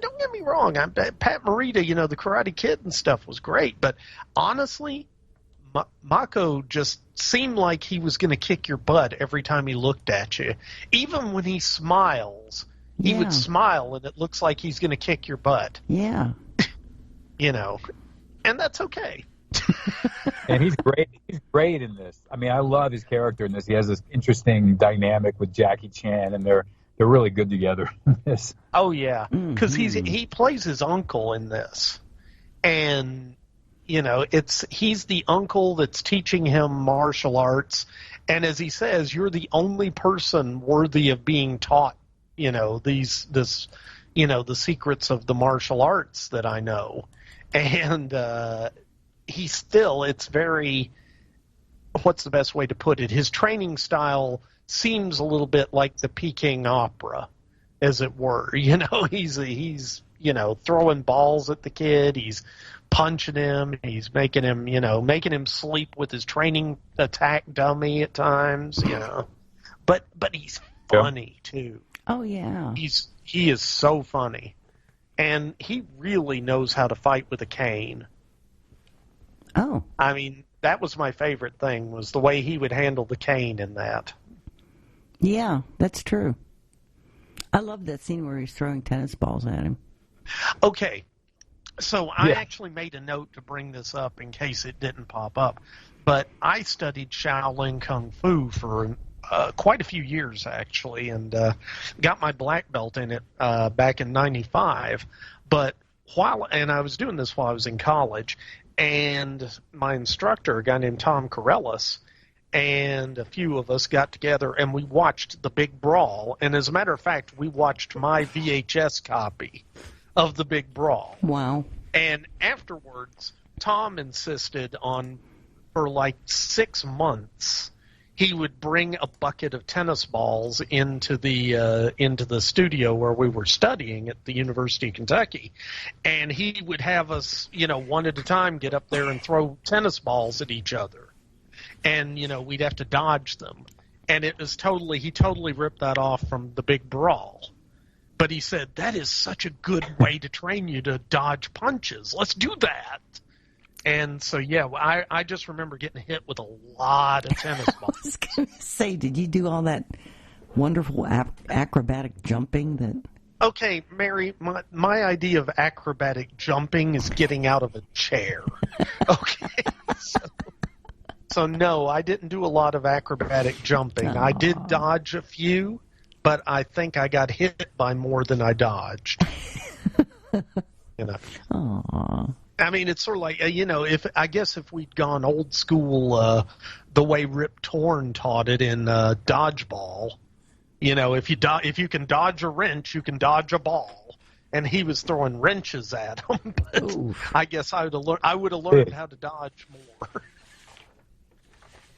don't get me wrong, Pat Morita, you know, the Karate Kid and stuff was great, but honestly, Mako just seemed like he was going to kick your butt every time he looked at you. Even when he smiles, he would smile and it looks like he's going to kick your butt. Yeah. You know, and that's okay. And he's great. He's great in this. I mean, I love his character in this. He has this interesting dynamic with Jackie Chan, and they're really good together in this. Oh yeah, because he plays his uncle in this, and you know he's the uncle that's teaching him martial arts, and as he says, you're the only person worthy of being taught, you know, the secrets of the martial arts that I know, and it's very, what's the best way to put it? His training style seems a little bit like the Peking opera, as it were. You know, he's you know, throwing balls at the kid. He's punching him. He's making him sleep with his training attack dummy at times. You know, but he's funny too. Oh yeah, he is so funny, and he really knows how to fight with a cane. Oh, I mean, that was my favorite thing, was the way he would handle the cane in that. Yeah, that's true. I love that scene where he's throwing tennis balls at him. Okay, so I actually made a note to bring this up in case it didn't pop up, but I studied Shaolin Kung Fu for quite a few years, actually, and got my black belt in it back in '95. But I was doing this while I was in college, and my instructor, a guy named Tom Corellis, and a few of us got together and we watched the Big Brawl. And as a matter of fact, we watched my VHS copy of the Big Brawl. Wow. And afterwards, Tom insisted for like 6 months, he would bring a bucket of tennis balls into the studio where we were studying at the University of Kentucky. And he would have us, you know, one at a time get up there and throw tennis balls at each other. And, you know, we'd have to dodge them. And he totally ripped that off from the Big Brawl. But he said, that is such a good way to train you to dodge punches. Let's do that. And so, yeah, I just remember getting hit with a lot of tennis balls. I was going to say, did you do all that wonderful acrobatic jumping that... Okay, Mary, my idea of acrobatic jumping is getting out of a chair. Okay, so no, I didn't do a lot of acrobatic jumping. Aww. I did dodge a few, but I think I got hit by more than I dodged. You know. Aww. I mean, it's sort of like, you know, if we'd gone old school, the way Rip Torn taught it in dodgeball, you know, if you can dodge a wrench, you can dodge a ball. And he was throwing wrenches at him. But oof. I guess I would have learned how to dodge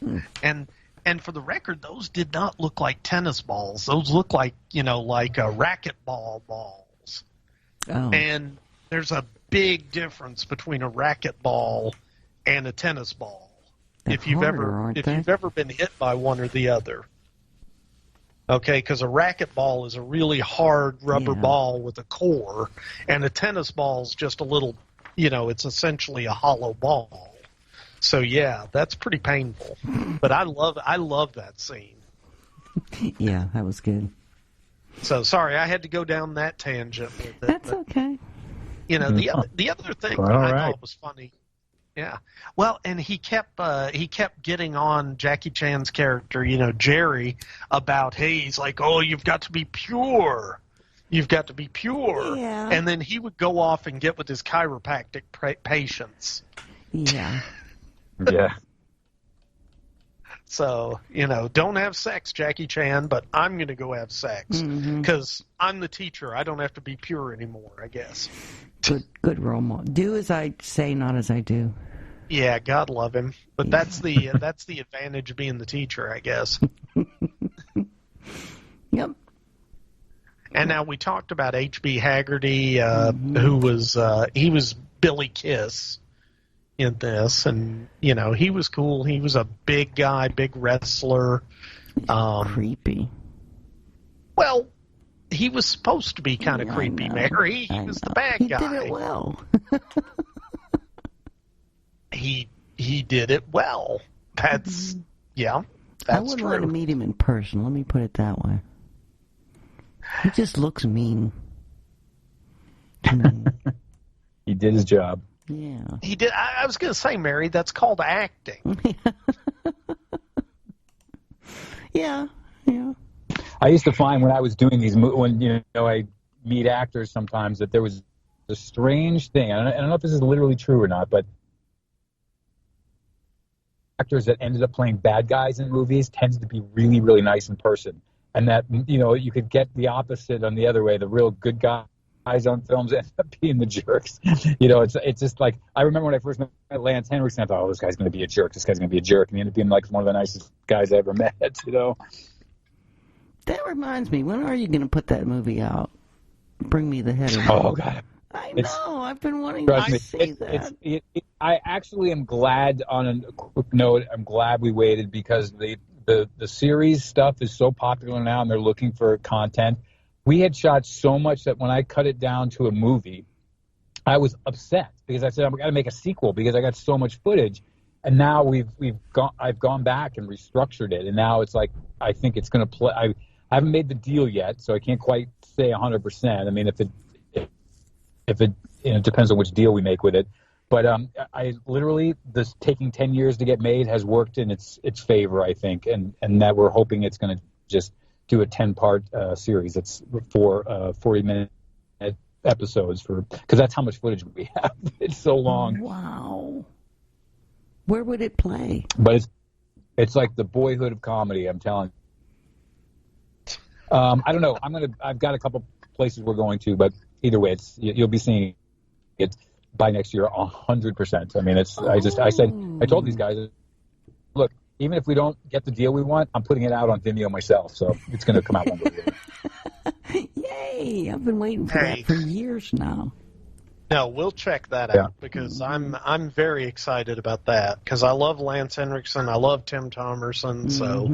more. And for the record, those did not look like tennis balls. Those look like, you know, like racquetball balls. Oh. And there's a big difference between a racquetball and a tennis ball. If you've ever been hit by one or the other. Okay, because a racquetball is a really hard rubber ball with a core, and a tennis ball is just a little, you know, it's essentially a hollow ball. So yeah, that's pretty painful. But I love that scene. Yeah, that was good. So sorry, I had to go down that tangent with it. That's okay. You know, the other thing that I thought was funny. Yeah. Well, and he kept getting on Jackie Chan's character, you know, Jerry, about, hey, he's like, oh, you've got to be pure. You've got to be pure. Yeah. And then he would go off and get with his chiropractic patients. Yeah. Yeah. So, you know, don't have sex, Jackie Chan, but I'm going to go have sex because I'm the teacher. I don't have to be pure anymore, I guess. Good role model. Do as I say, not as I do. Yeah, God love him. But that's the advantage of being the teacher, I guess. Yep. And now we talked about H.B. Haggerty, who was he was Billy Kiss in this, and he was cool. He was a big guy, big wrestler. Creepy. Well, he was supposed to be kind of creepy, Mary. He was the bad guy. He did it well. He did it well. That's I wouldn't want to meet him in person. Let me put it that way. He just looks mean. He did his job. Yeah. He did. I was going to say, Mary, that's called acting. Yeah. I used to find when I was doing these, when I meet actors sometimes, that there was a strange thing. I don't know if this is literally true or not, but actors that ended up playing bad guys in movies tends to be really, really nice in person. And that, you could get the opposite on the other way. The real good guys on films end up being the jerks. It's just like, I remember when I first met Lance Henriksen, I thought, oh, this guy's going to be a jerk. This guy's going to be a jerk. And he ended up being like one of the nicest guys I ever met, That reminds me, when are you going to put that movie out? Bring Me the Head of Oh, God. I know. I've been wanting to see that. I actually am glad, on a quick note, I'm glad we waited, because the series stuff is so popular now and they're looking for content. We had shot so much that when I cut it down to a movie, I was upset because I said, I've got to make a sequel because I got so much footage. And now I've gone back and restructured it. And now it's like, I think it's going to play. I haven't made the deal yet, so I can't quite say 100%. I mean, if it depends on which deal we make with it. But I literally, this taking 10 years to get made has worked in its favor, I think, and that we're hoping it's going to just do a 10-part series. It's for 40-minute episodes, because that's how much footage we have. It's so long. Wow. Where would it play? But it's like the boyhood of comedy, I'm telling you. I don't know. I've got a couple places we're going to, but either way, you'll be seeing it by next year 100%. I mean, I told these guys, look, even if we don't get the deal we want, I'm putting it out on Vimeo myself, so it's going to come out one way. Yay! I've been waiting for that for years now. No, we'll check that out because I'm very excited about that because I love Lance Henriksen, I love Tim Thomerson, so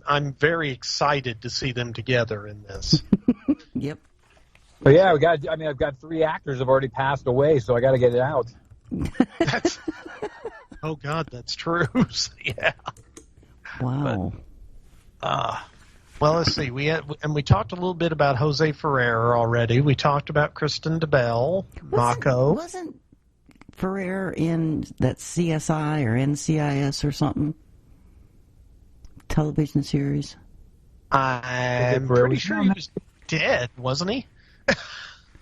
I'm very excited to see them together in this. Yep. But yeah, I've got 3 actors have already passed away, so I got to get it out. Oh God, that's true. Yeah. Wow. But, well, let's see. We talked a little bit about Jose Ferrer already. We talked about Kristen DeBell, Mako. Wasn't Ferrer in that CSI or NCIS or something television series? I'm pretty sure he was dead, wasn't he?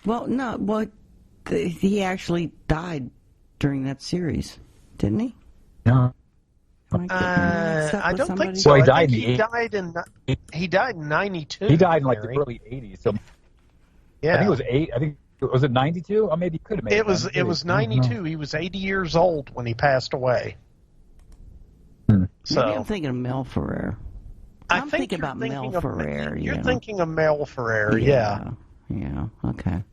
Well, no. Well, he actually died during that series, didn't he? No. I don't think so. Well, he died in 92. He died in like the early 80s. So yeah. I think it was 8. I think was it 92? Or maybe he could have made it. It was 92. He was 80 years old when he passed away. So maybe I'm thinking of Mel Ferrer. I'm thinking about Mel Ferrer. You're thinking of Mel Ferrer, yeah. Yeah, okay.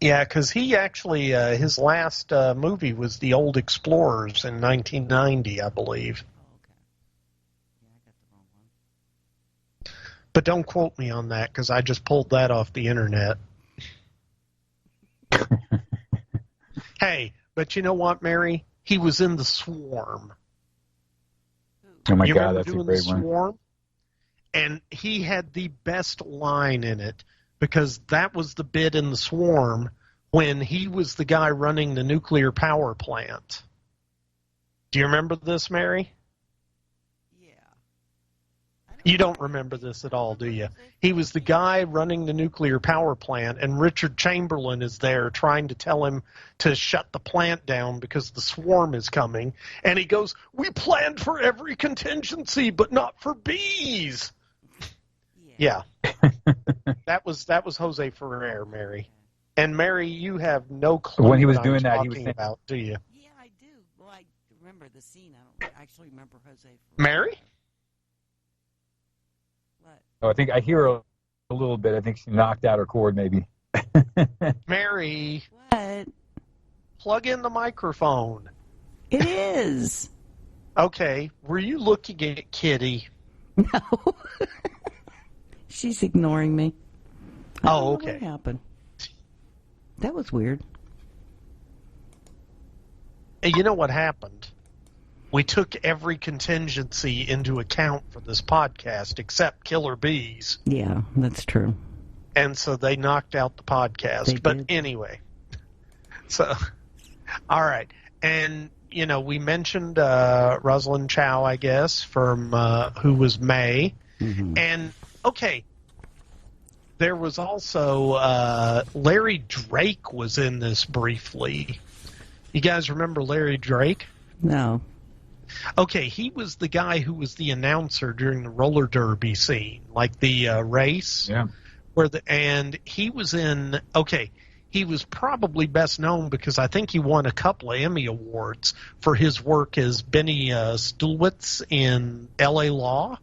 Yeah, because he actually, his last movie was The Old Explorers in 1990, I believe. But don't quote me on that, because I just pulled that off the internet. Hey, but you know what, Mary? He was in The Swarm. Oh my God, that's a great one. Swarm? And he had the best line in it, because that was the bit in The Swarm when he was the guy running the nuclear power plant. Do you remember this, Mary? Yeah. You don't remember this at all, do you? He was the guy running the nuclear power plant, and Richard Chamberlain is there trying to tell him to shut the plant down because the swarm is coming. And he goes, "We planned for every contingency, but not for bees." Yeah. That was Jose Ferrer, Mary. And Mary, you have no clue when he was what doing I'm that. talking about, do you? Yeah, I do. Well, I remember the scene. I don't actually remember Jose Ferrer. Mary? What? Oh, I think I hear a little bit. I think she knocked out her cord, maybe. Mary. What? plug in the microphone. It is. Okay, were you looking at Kitty? No. She's ignoring me. Oh, okay. What happened? That was weird. Hey, you know what happened? We took every contingency into account for this podcast except Killer Bees. Yeah, that's true. And so they knocked out the podcast. But anyway. So, all right. And, you know, we mentioned Rosalind Chow, I guess, from who was May. Mm-hmm. And, okay, there was also Larry Drake was in this briefly. You guys remember Larry Drake? No. Okay, he was the guy who was the announcer during the roller derby scene, like the race. Yeah. And he was in, okay, he was probably best known because I think he won a couple of Emmy Awards for his work as Benny Stulwitz in L.A. Law.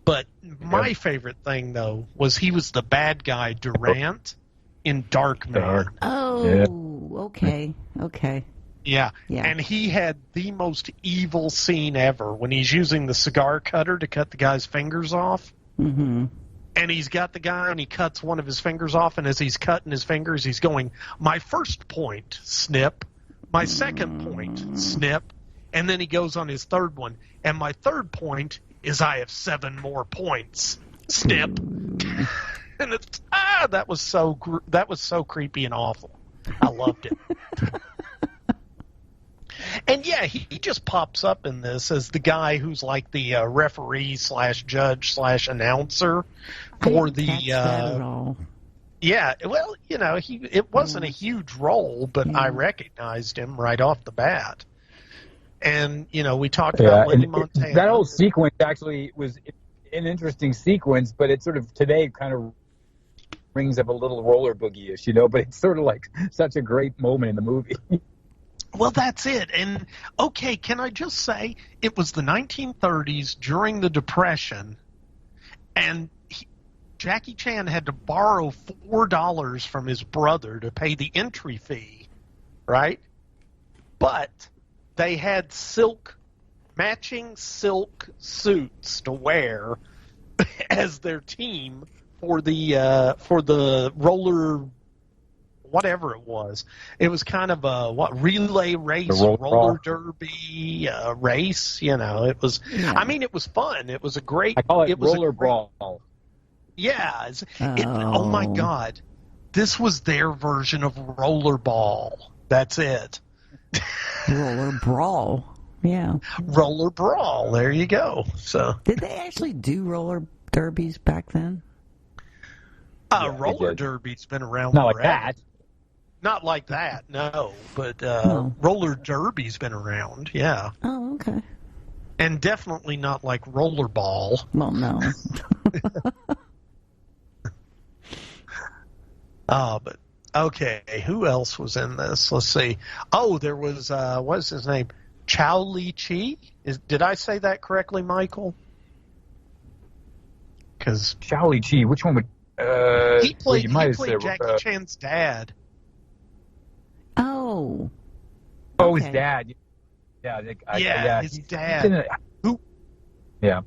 But my favorite thing, though, was he was the bad guy Durant in Darkman. Oh, okay. Yeah, and he had the most evil scene ever when he's using the cigar cutter to cut the guy's fingers off. Mm-hmm. And he's got the guy, and he cuts one of his fingers off, and as he's cutting his fingers, he's going, my first point, snip, my second point, snip, and then he goes on his third one, and my third point is I have 7 more points, snip. And it's, that was so creepy and awful. I loved it. And yeah, he just pops up in this as the guy who's like the referee / judge / announcer for the. At all. Yeah, well, you know, it wasn't a huge role, but I recognized him right off the bat. And you know, we talked about Lenny Montana. That whole sequence actually was an interesting sequence, but it sort of today kind of brings up a little roller boogie-ish, you know. But it's sort of like such a great moment in the movie. Well, that's it. And, okay, can I just say, it was the 1930s during the Depression, and Jackie Chan had to borrow $4 from his brother to pay the entry fee, right? But they had matching silk suits to wear as their team for the roller whatever it was. It was kind of a relay race, roller derby race. You know, it was. Yeah. I mean, it was fun. It was a great. I call it roller brawl. Yeah. Oh my God, this was their version of roller ball. That's it. Roller brawl. Yeah. Roller brawl. There you go. So. Did they actually do roller derbies back then? Roller derby's been around Not forever. Like that. Not like that, no. But roller derby's been around, yeah. Oh, okay. And definitely not like rollerball. Well, no. But okay. Who else was in this? Let's see. Oh, there was what's his name? Chow Li Chi. Did I say that correctly, Michael? Because Chow Li Chi. Which one would? He played Jackie Chan's dad. Oh. Oh, his dad. Yeah, his dad. Yeah.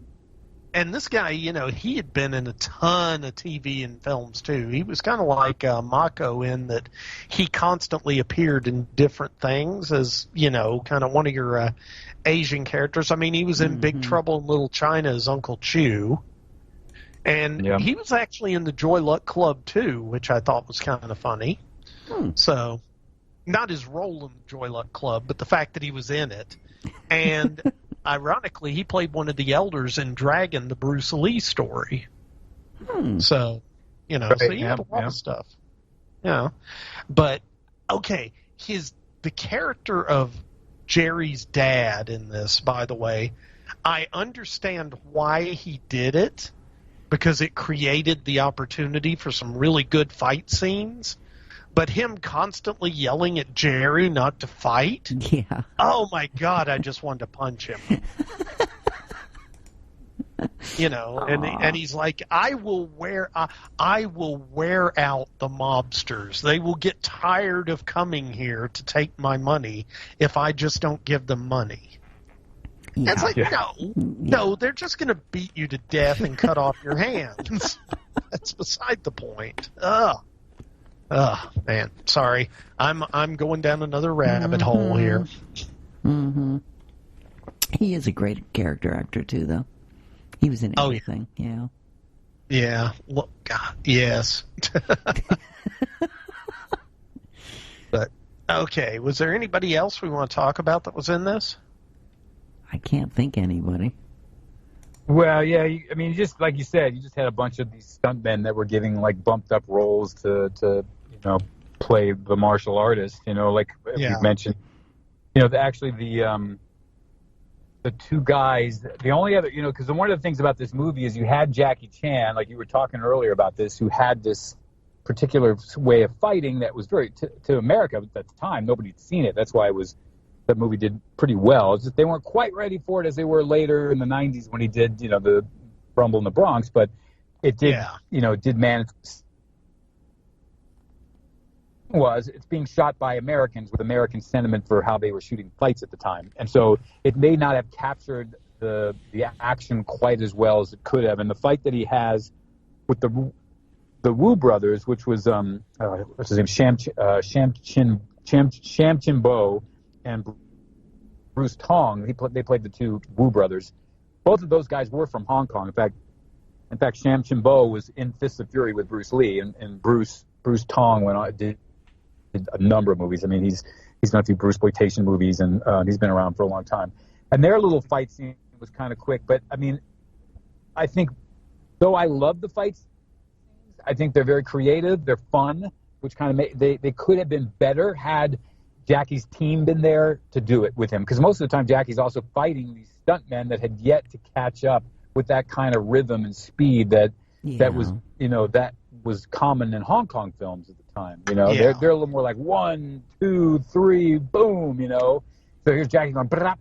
And this guy, you know, he had been in a ton of TV and films, too. He was kind of like Mako in that he constantly appeared in different things as, you know, kind of one of your Asian characters. I mean, he was in Big Trouble in Little China as Uncle Chu. And he was actually in the Joy Luck Club, too, which I thought was kind of funny. So, not his role in the Joy Luck Club, but the fact that he was in it. And ironically, he played one of the elders in Dragon, the Bruce Lee story. So, you know, so he had a lot of stuff. Yeah. But, okay, the character of Jerry's dad in this, by the way, I understand why he did it, because it created the opportunity for some really good fight scenes. But him constantly yelling at Jerry not to fight? Yeah. Oh, my God, I just wanted to punch him. and he's like, I will wear out the mobsters. They will get tired of coming here to take my money if I just don't give them money. Yeah. It's like, no, they're just going to beat you to death and cut off your hands. That's beside the point. Ugh, man, sorry. I'm going down another rabbit hole here. Mm-hmm. He is a great character actor, too, though. He was in everything, Yeah, well, God, yes. But, okay, was there anybody else we want to talk about that was in this? I can't think anybody. Well, yeah, I mean, just like you said, you just had a bunch of these stuntmen that were getting, like, bumped up roles to play the martial artist, like you mentioned. Actually, the two guys, the only other, because one of the things about this movie is you had Jackie Chan, like you were talking earlier about this, who had this particular way of fighting that was very, to America at the time, nobody had seen it. That's why that movie did pretty well. It's just they weren't quite ready for it as they were later in the 90s when he did, the Rumble in the Bronx, but it did, it did manage. It's being shot by Americans with American sentiment for how they were shooting fights at the time. And so it may not have captured the action quite as well as it could have. And the fight that he has with the Wu brothers, which was, what's his name, Sham Chimbo and Bruce Tong, they played the two Wu brothers. Both of those guys were from Hong Kong. In fact, Sham Chimbo was in Fists of Fury with Bruce Lee, and Bruce Tong went on, did a number of movies. I mean, he's done a few Bruce-splotation movies, and he's been around for a long time. And their little fight scene was kind of quick, but I mean, I think though I love the fight scenes, I think they're very creative, they're fun, which kind of they could have been better had Jackie's team been there to do it with him, because most of the time Jackie's also fighting these stuntmen that had yet to catch up with that kind of rhythm and speed that was common in Hong Kong films at the time. They're a little more like 1, 2, 3, boom. So here's Jackie going, and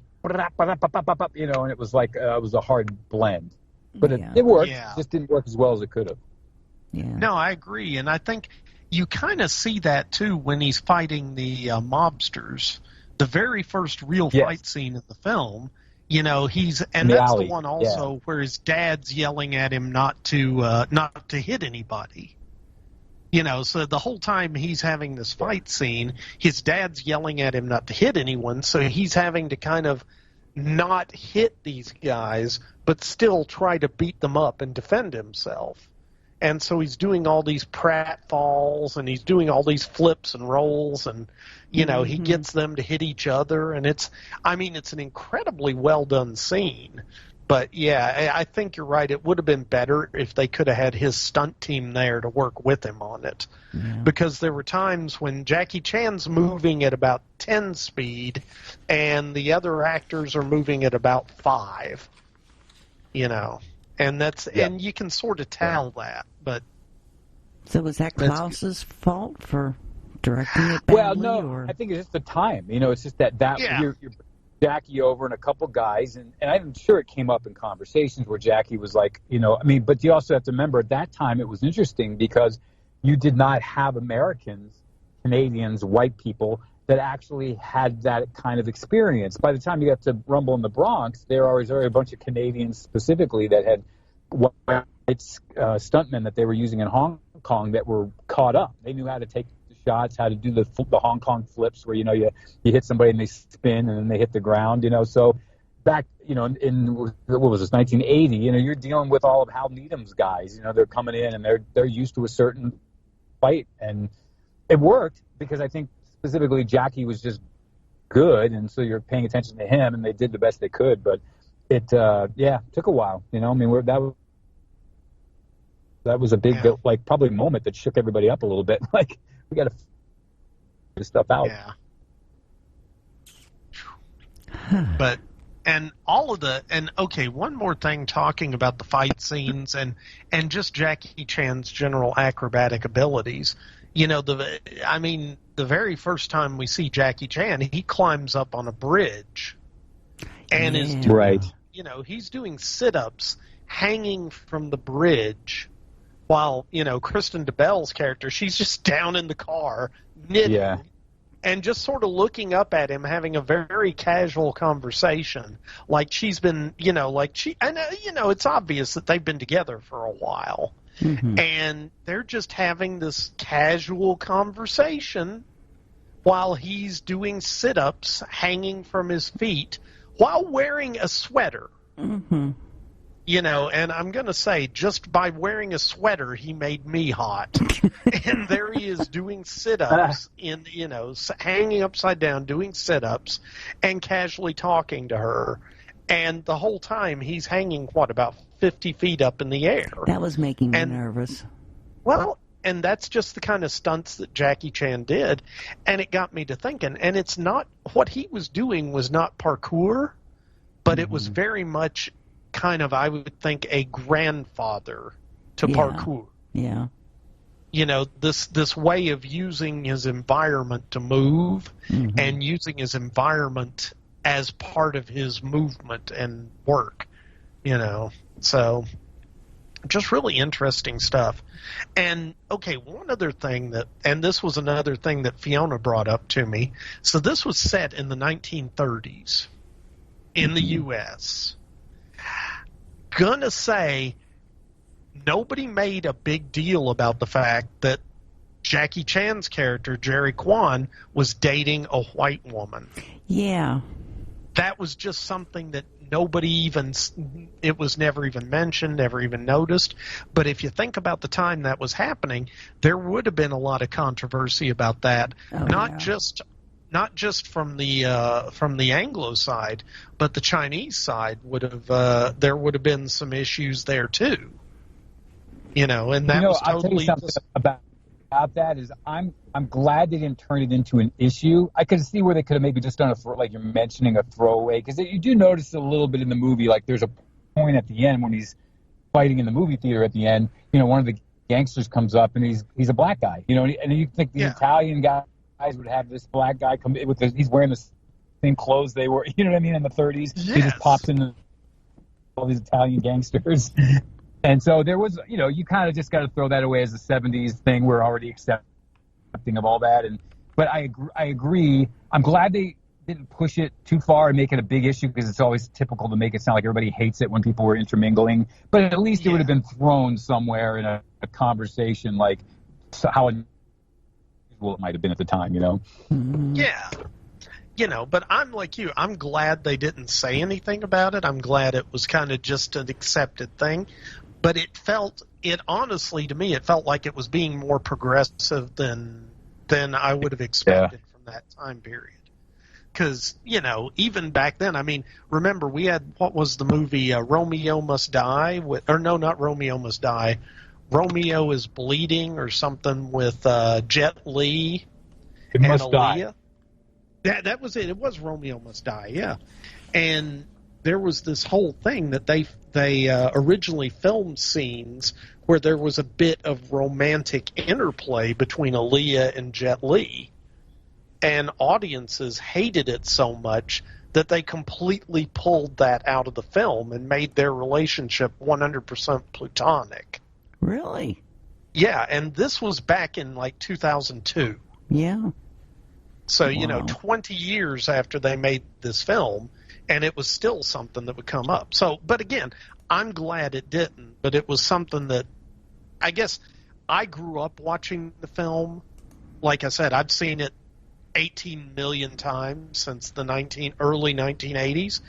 it was like it was a hard blend, but it worked. It just didn't work as well as it could have. No, I agree, and I think you kind of see that too when he's fighting the mobsters. The very first real fight scene in the film, that's the one also where his dad's yelling at him not to hit anybody. So the whole time he's having this fight scene, his dad's yelling at him not to hit anyone, so he's having to kind of not hit these guys, but still try to beat them up and defend himself. And so he's doing all these pratfalls, and he's doing all these flips and rolls, and, he gets them to hit each other, and it's an incredibly well-done scene. But, I think you're right. It would have been better if they could have had his stunt team there to work with him on it. Yeah. Because there were times when Jackie Chan's moving at about 10 speed, and the other actors are moving at about 5, And and you can sort of tell that, but... So was that Clouse's fault for directing it badly? Well, no, I think it's just the time. It's just that you're Jackie over and a couple guys, and I'm sure it came up in conversations where Jackie was like, but you also have to remember at that time it was interesting because you did not have Americans, Canadians, white people that actually had that kind of experience. By the time you got to Rumble in the Bronx, there were a bunch of Canadians specifically that had white stuntmen that they were using in Hong Kong that were caught up. They knew how to take the shots, how to do the Hong Kong flips where, you hit somebody and they spin and then they hit the ground, So back, in what was this, 1980, you're dealing with all of Hal Needham's guys. They're coming in and they're used to a certain fight. And it worked because I think specifically Jackie was just good, and so you're paying attention to him, and they did the best they could. But it, took a while. That was a big, probably moment that shook everybody up a little bit. Like, we got to figure this stuff out. Yeah. But one more thing, talking about the fight scenes and just Jackie Chan's general acrobatic abilities. The very first time we see Jackie Chan, he climbs up on a bridge and is doing, he's doing sit-ups hanging from the bridge while, Kristen DeBell's character, she's just down in the car knitting and just sort of looking up at him, having a very casual conversation. Like she's been, it's obvious that they've been together for a while. Mm-hmm. And they're just having this casual conversation while he's doing sit-ups hanging from his feet while wearing a sweater. Mm-hmm. And I'm going to say, just by wearing a sweater, he made me hot. And there he is doing sit-ups, hanging upside down, doing sit-ups, and casually talking to her. And the whole time, he's hanging, about 50 feet up in the air. That was making me nervous. Well, and that's just the kind of stunts that Jackie Chan did. And it got me to thinking, and it's not, what he was doing was not parkour, but it was very much kind of, I would think, a grandfather to parkour. Yeah. This way of using his environment to move and using his environment as part of his movement and work, So just really interesting stuff. And, okay, one other thing and this was another thing that Fiona brought up to me. So this was set in the 1930s in the U.S. Gonna say nobody made a big deal about the fact that Jackie Chan's character, Jerry Kwan, was dating a white woman. Yeah. That was just something that it was never even mentioned, never even noticed. But if you think about the time that was happening, there would have been a lot of controversy about that. Not just from the Anglo side, but the Chinese side would have. There would have been some issues there too. And that was totally. I'll tell you something about that is I'm glad they didn't turn it into an issue. I could see where they could have maybe just done like you're mentioning, a throwaway, because you do notice a little bit in the movie. Like there's a point at the end when he's fighting in the movie theater at the end. One of the gangsters comes up and he's a black guy. And you think the Italian guys would have this black guy come in he's wearing the same clothes they were, in the 30s. Yes. He just pops into all these Italian gangsters. And so there was, you kind of just got to throw that away as a 70s thing. We're already accepting of all that. But I agree. I'm glad they didn't push it too far and make it a big issue, because it's always typical to make it sound like everybody hates it when people were intermingling. But at least it would have been thrown somewhere in a conversation, like how unusual it might have been at the time, Yeah. But I'm like you. I'm glad they didn't say anything about it. I'm glad it was kind of just an accepted thing. But honestly, to me, it felt like it was being more progressive than I would have expected from that time period. Because, even back then, remember, we had, what was the movie, Romeo Must Die? Not Romeo Must Die. Romeo is Bleeding or something with Jet Li and Aaliyah. That was it. It was Romeo Must Die, yeah. And there was this whole thing that they originally filmed scenes where there was a bit of romantic interplay between Aaliyah and Jet Li. And audiences hated it so much that they completely pulled that out of the film and made their relationship 100% platonic. Really? Yeah, and this was back in 2002. Yeah. So, 20 years after they made this film, and it was still something that would come up. So, but again, I'm glad it didn't, but it was something that, I guess, I grew up watching the film. Like I said, I've seen it 18 million times since the early 1980s,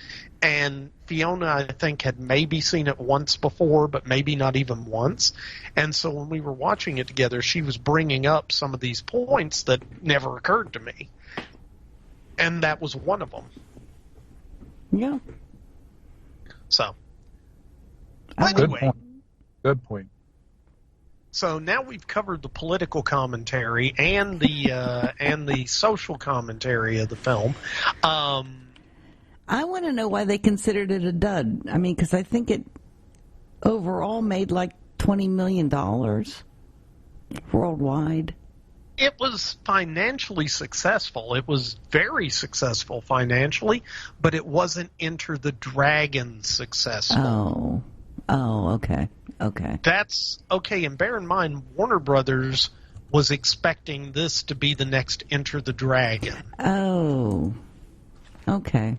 and Fiona, I think, had maybe seen it once before, but maybe not even once. And so when we were watching it together, she was bringing up some of these points that never occurred to me, and that was one of them. Yeah. So, anyway. Good point. So now we've covered the political commentary and the social commentary of the film. I want to know why they considered it a dud. Because I think it overall made like $20 million worldwide. It was financially successful. It was very successful financially, but it wasn't Enter the Dragon successful. Oh, Oh, okay. That's okay. And bear in mind, Warner Brothers was expecting this to be the next Enter the Dragon. Oh, okay.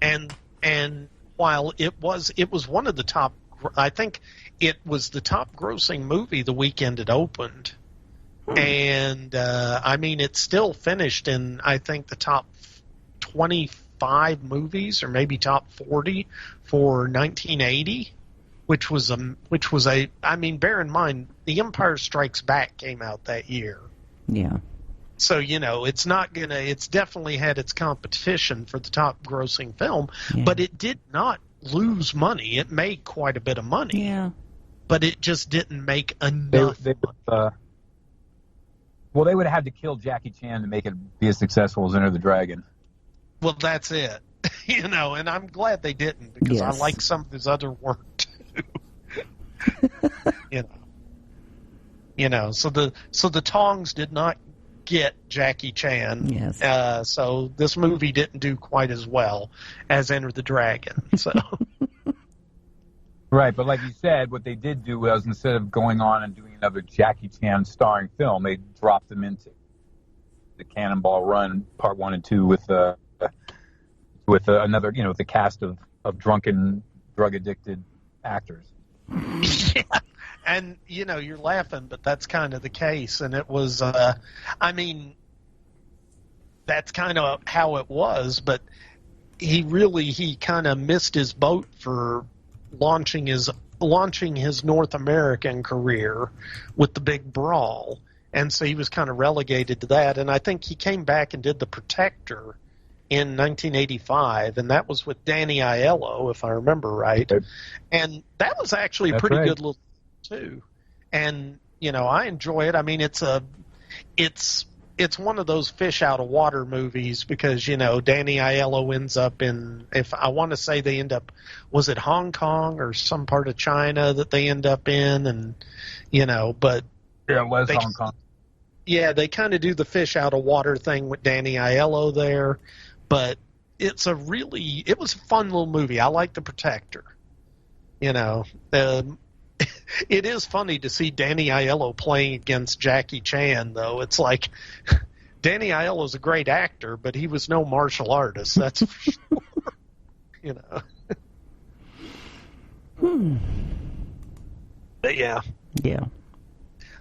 And while it was one of the top, I think it was the top grossing movie the weekend it opened. And, I mean, it still finished in, I think, the top 25 movies or maybe top 40 for 1980, which was I mean, bear in mind, The Empire Strikes Back came out that year. Yeah. So, it's definitely had its competition for the top grossing film, but it did not lose money. It made quite a bit of money. Yeah. But it just didn't make enough money. Well, they would have had to kill Jackie Chan to make it be as successful as Enter the Dragon. Well, that's it. And I'm glad they didn't, because I like some of his other work too. So the Tongs did not get Jackie Chan. Yes. So this movie didn't do quite as well as Enter the Dragon. So. Right, but like you said, what they did do was, instead of going on and doing another Jackie Chan starring film, they dropped them into the Cannonball Run Part 1 and 2 with another, the cast of drunken, drug-addicted actors. Yeah. And, you're laughing, but that's kind of the case. And it was, that's kind of how it was, but he kind of missed his boat for launching his North American career with the Big Brawl, and so he was kind of relegated to that. And I think he came back and did The Protector in 1985, and that was with Danny Aiello, if I remember right. And that was actually a pretty good little too. And I enjoy it. I mean, it's one of those fish out of water movies, because Danny Aiello ends up in, if I want to say they end up, was it Hong Kong or some part of China that they end up in, and but yeah, it was Hong Kong. Yeah, they kind of do the fish out of water thing with Danny Aiello there, but it was a fun little movie. I like The Protector. It is funny to see Danny Aiello playing against Jackie Chan, though. It's like, Danny Aiello's a great actor, but he was no martial artist, that's for sure. But yeah. Yeah.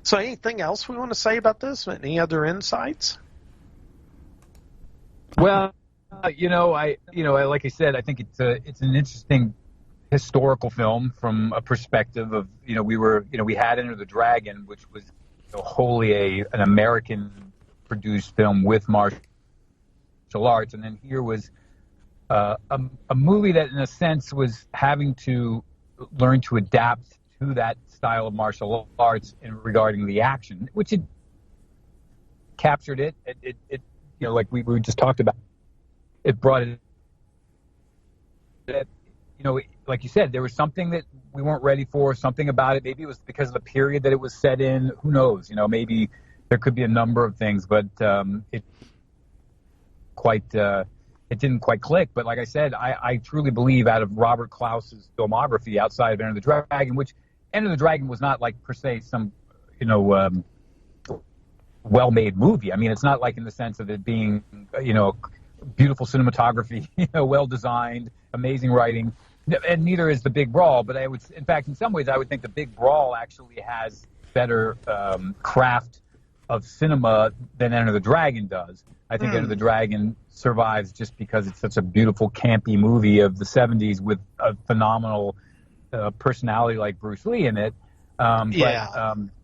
So anything else we want to say about this? Any other insights? Well, like I said, I think it's an interesting historical film from a perspective of, we had Enter the Dragon, which was wholly an American produced film with martial arts, and then here was a movie that in a sense was having to learn to adapt to that style of martial arts in regarding the action, which it captured it like we just talked about, it brought it like you said, there was something that we weren't ready for, something about it. Maybe it was because of the period that it was set in. Who knows? Maybe there could be a number of things, but it didn't quite click. But like I said, I truly believe, out of Robert Clouse's filmography outside of Enter the Dragon, which Enter the Dragon was not like per se some, well-made movie. I mean, it's not like in the sense of it being, beautiful cinematography, well-designed, amazing writing. And neither is the Big Brawl, but in fact, in some ways, I would think the Big Brawl actually has better craft of cinema than Enter the Dragon does. I think Enter the Dragon survives just because it's such a beautiful, campy movie of the 70s with a phenomenal personality like Bruce Lee in it. But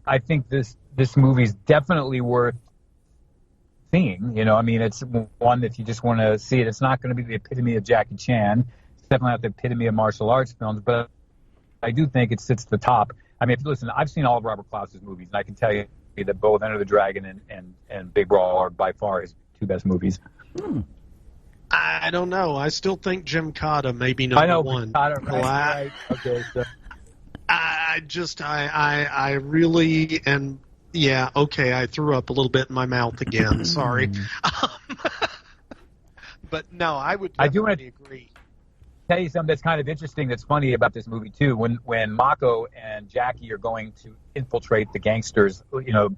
I think this movie's definitely worth seeing. It's one that you just want to see it. It's not going to be the epitome of Jackie Chan. Definitely not the epitome of martial arts films, but I do think it sits at the top. I mean, if you listen, I've seen all of Robert Clouse's movies, and I can tell you that both Enter the Dragon and Big Brawl are by far his two best movies. I don't know. I still think Jim Cotta may be number one. Right. Okay. So. I really, and yeah, okay, I threw up a little bit in my mouth again. Sorry. But no, I would definitely agree. tell you something that's kind of interesting that's funny about this movie, too. When Mako and Jackie are going to infiltrate the gangsters'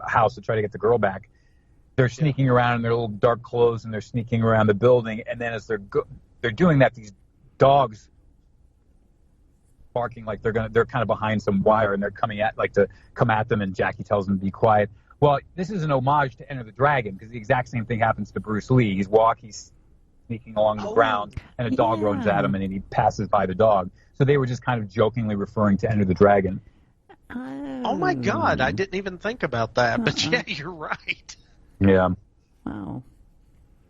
house to try to get the girl back, they're sneaking around in their little dark clothes, and they're sneaking around the building. And then as they're doing that, these dogs barking like they're kind of behind some wire, and they're to come at them, and Jackie tells them to be quiet. Well, this is an homage to Enter the Dragon, because the exact same thing happens to Bruce Lee. He's sneaking along the ground, and a dog runs at him, and then he passes by the dog. So they were just kind of jokingly referring to Enter the Dragon. Oh my God, I didn't even think about that. But yeah, you're right. Yeah. Wow.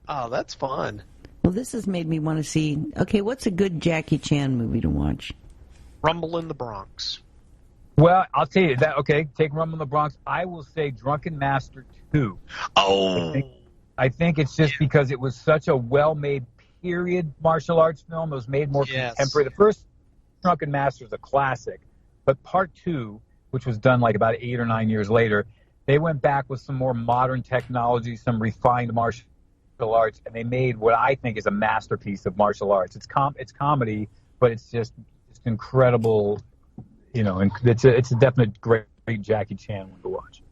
Oh, that's fun. Well, this has made me want to see, okay, what's a good Jackie Chan movie to watch? Rumble in the Bronx. Well, I'll tell you that. Okay, take Rumble in the Bronx. I will say Drunken Master 2. Oh. I think it's just because it was such a well-made period martial arts film. It was made more contemporary. The first Drunken Master is a classic, but Part 2, which was done like about 8 or 9 years later, they went back with some more modern technology, some refined martial arts, and they made what I think is a masterpiece of martial arts. It's comedy, but it's just incredible. It's a definite great Jackie Chan one to watch.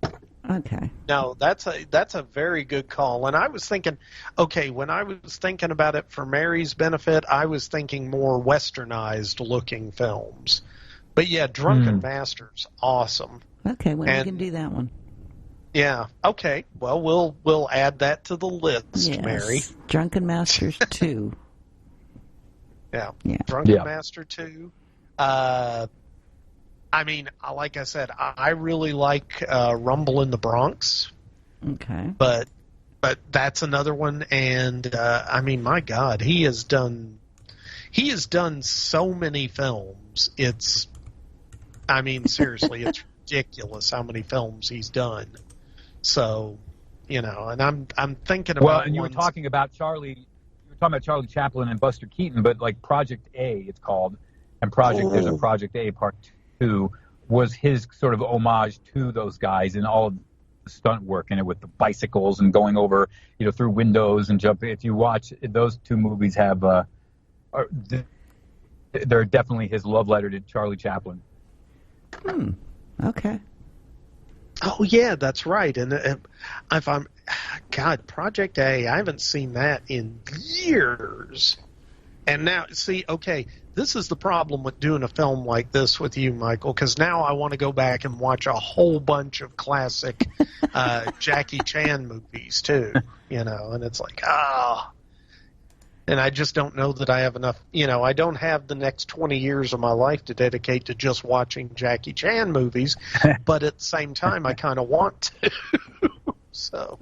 Okay. No, that's a very good call. And I was thinking, when I was thinking about it for Mary's benefit, I was thinking more westernized looking films. But yeah, Drunken Master's awesome. Okay, we can do that one. Yeah. Okay. Well, we'll add that to the list, Mary. Drunken Masters 2. Yeah. Drunken Master 2. Like I said, I really like Rumble in the Bronx. Okay. But that's another one, and my God, he has done so many films. Seriously, it's ridiculous how many films he's done. So, and I'm thinking about. Well, and you were talking about Charlie Chaplin and Buster Keaton, but like Project A, it's called, and there's a Project A Part 2 was his sort of homage to those guys and all of the stunt work in it with the bicycles and going over, through windows and jumping. If you watch those two movies, they're definitely his love letter to Charlie Chaplin. Okay. Oh yeah, that's right. And Project A, I haven't seen that in years. And now, this is the problem with doing a film like this with you, Michael, because now I want to go back and watch a whole bunch of classic Jackie Chan movies, too, and it's like, and I just don't know that I have enough, I don't have the next 20 years of my life to dedicate to just watching Jackie Chan movies, but at the same time, I kind of want to. So...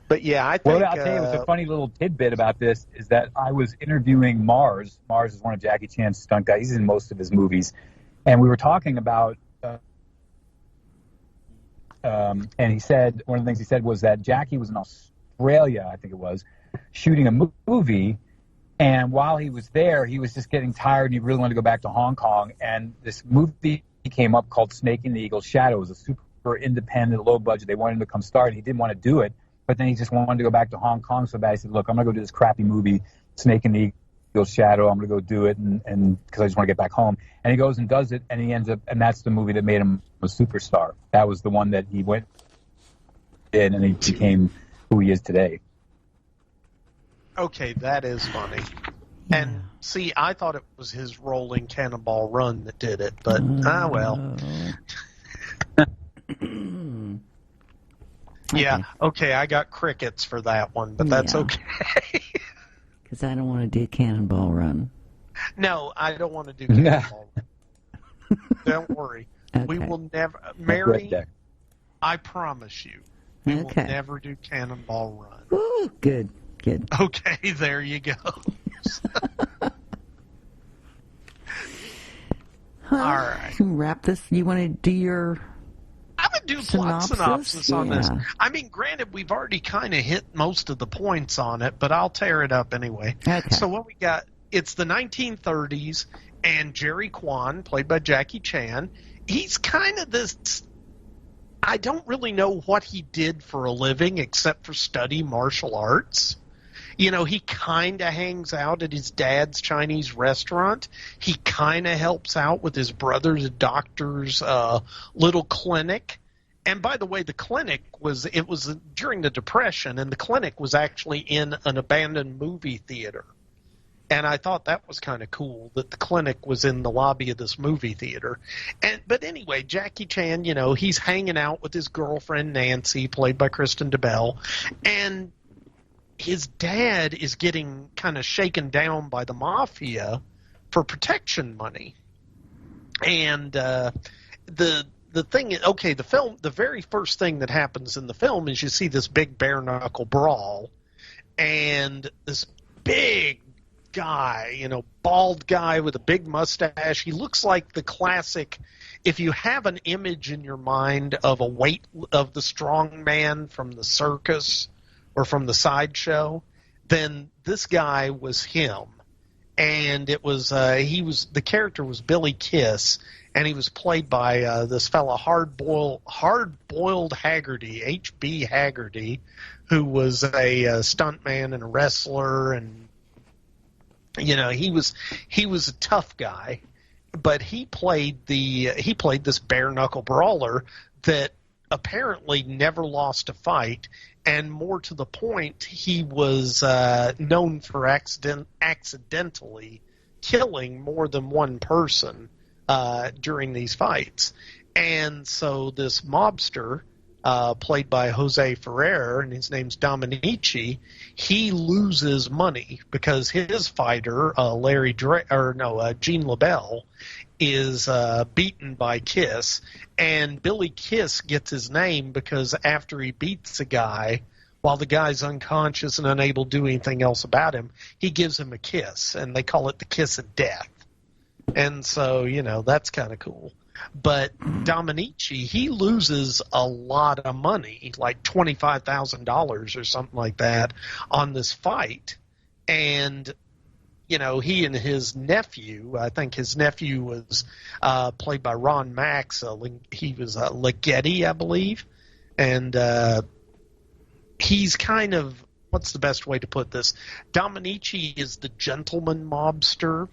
But yeah, I think... Well, I'll tell you, it's a funny little tidbit about this is that I was interviewing Mars. Mars is one of Jackie Chan's stunt guys. He's in most of his movies. And we were talking about... and he said, one of the things he said was that Jackie was in Australia, I think it was, shooting a movie. And while he was there, he was just getting tired and he really wanted to go back to Hong Kong. And this movie came up called Snake in the Eagle's Shadow. It was a super independent, low budget. They wanted him to come start, and he didn't want to do it. But then he just wanted to go back to Hong Kong so bad. He said, look, I'm going to go do this crappy movie, Snake in the Eagle's Shadow. I'm going to go do it and because I just want to get back home. And he goes and does it, and he ends up, and that's the movie that made him a superstar. That was the one that he went in, and he became who he is today. Okay, that is funny. Yeah. And see, I thought it was his role in Cannonball Run that did it, but well. Yeah, okay, I got crickets for that one, but that's okay. Because I don't want to do Cannonball Run. No, I don't want to do Cannonball Run. Don't worry. Okay. We will never... Mary, I promise you, we will never do Cannonball Run. Ooh, good. Okay, there you go. All right. Wrap this. You want to do your... I'm going to do plot synopsis on this. I mean, granted, we've already kind of hit most of the points on it, but I'll tear it up anyway. Okay. So what we got, it's the 1930s, and Jerry Kwan, played by Jackie Chan, he's kind of this... I don't really know what he did for a living except for study martial arts. He kind of hangs out at his dad's Chinese restaurant. He kind of helps out with his brother's doctor's little clinic. And by the way, the clinic was during the Depression, and the clinic was actually in an abandoned movie theater. And I thought that was kind of cool that the clinic was in the lobby of this movie theater. But anyway, Jackie Chan, he's hanging out with his girlfriend Nancy, played by Kristen DeBell, and his dad is getting kind of shaken down by the mafia for protection money. And the thing is, okay, the very first thing that happens in the film is you see this big bare-knuckle brawl, and this big guy, bald guy with a big mustache. He looks like the classic. If you have an image in your mind of the strong man from the circus or from the sideshow, then this guy was him. And it was the character was Billy Kiss, and he was played by this fella Hard-Boiled Haggerty, H.B. Haggerty, who was a stuntman and a wrestler, and he was a tough guy, but he played this bare knuckle brawler that apparently never lost a fight, and more to the point, he was known for accidentally killing more than one person during these fights. And so this mobster, played by Jose Ferrer, and his name's Dominici, he loses money because his fighter, Gene LaBelle, is beaten by Kiss, and Billy Kiss gets his name because after he beats a guy, while the guy's unconscious and unable to do anything else about him, he gives him a kiss, and they call it the kiss of death. And so, that's kind of cool. But Dominici, he loses a lot of money, like $25,000 or something like that, on this fight. And, he and his nephew, I think his nephew was played by Ron Max. He was Ligeti, I believe. And he's kind of, what's the best way to put this? Dominici is the gentleman mobster,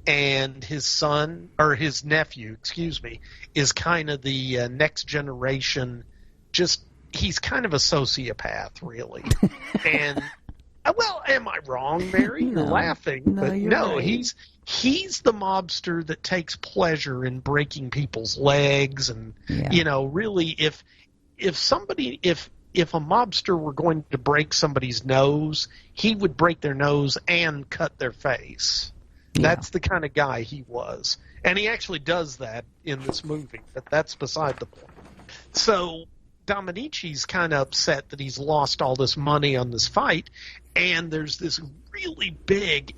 and his nephew, is kind of the next generation. He's kind of a sociopath, really. And well, am I wrong, Mary? You're laughing, but no, right. He's the mobster that takes pleasure in breaking people's legs, and really, if a mobster were going to break somebody's nose, he would break their nose and cut their face. That's the kind of guy he was. And he actually does that in this movie, but that's beside the point. So Dominici's kind of upset that he's lost all this money on this fight, and there's this really big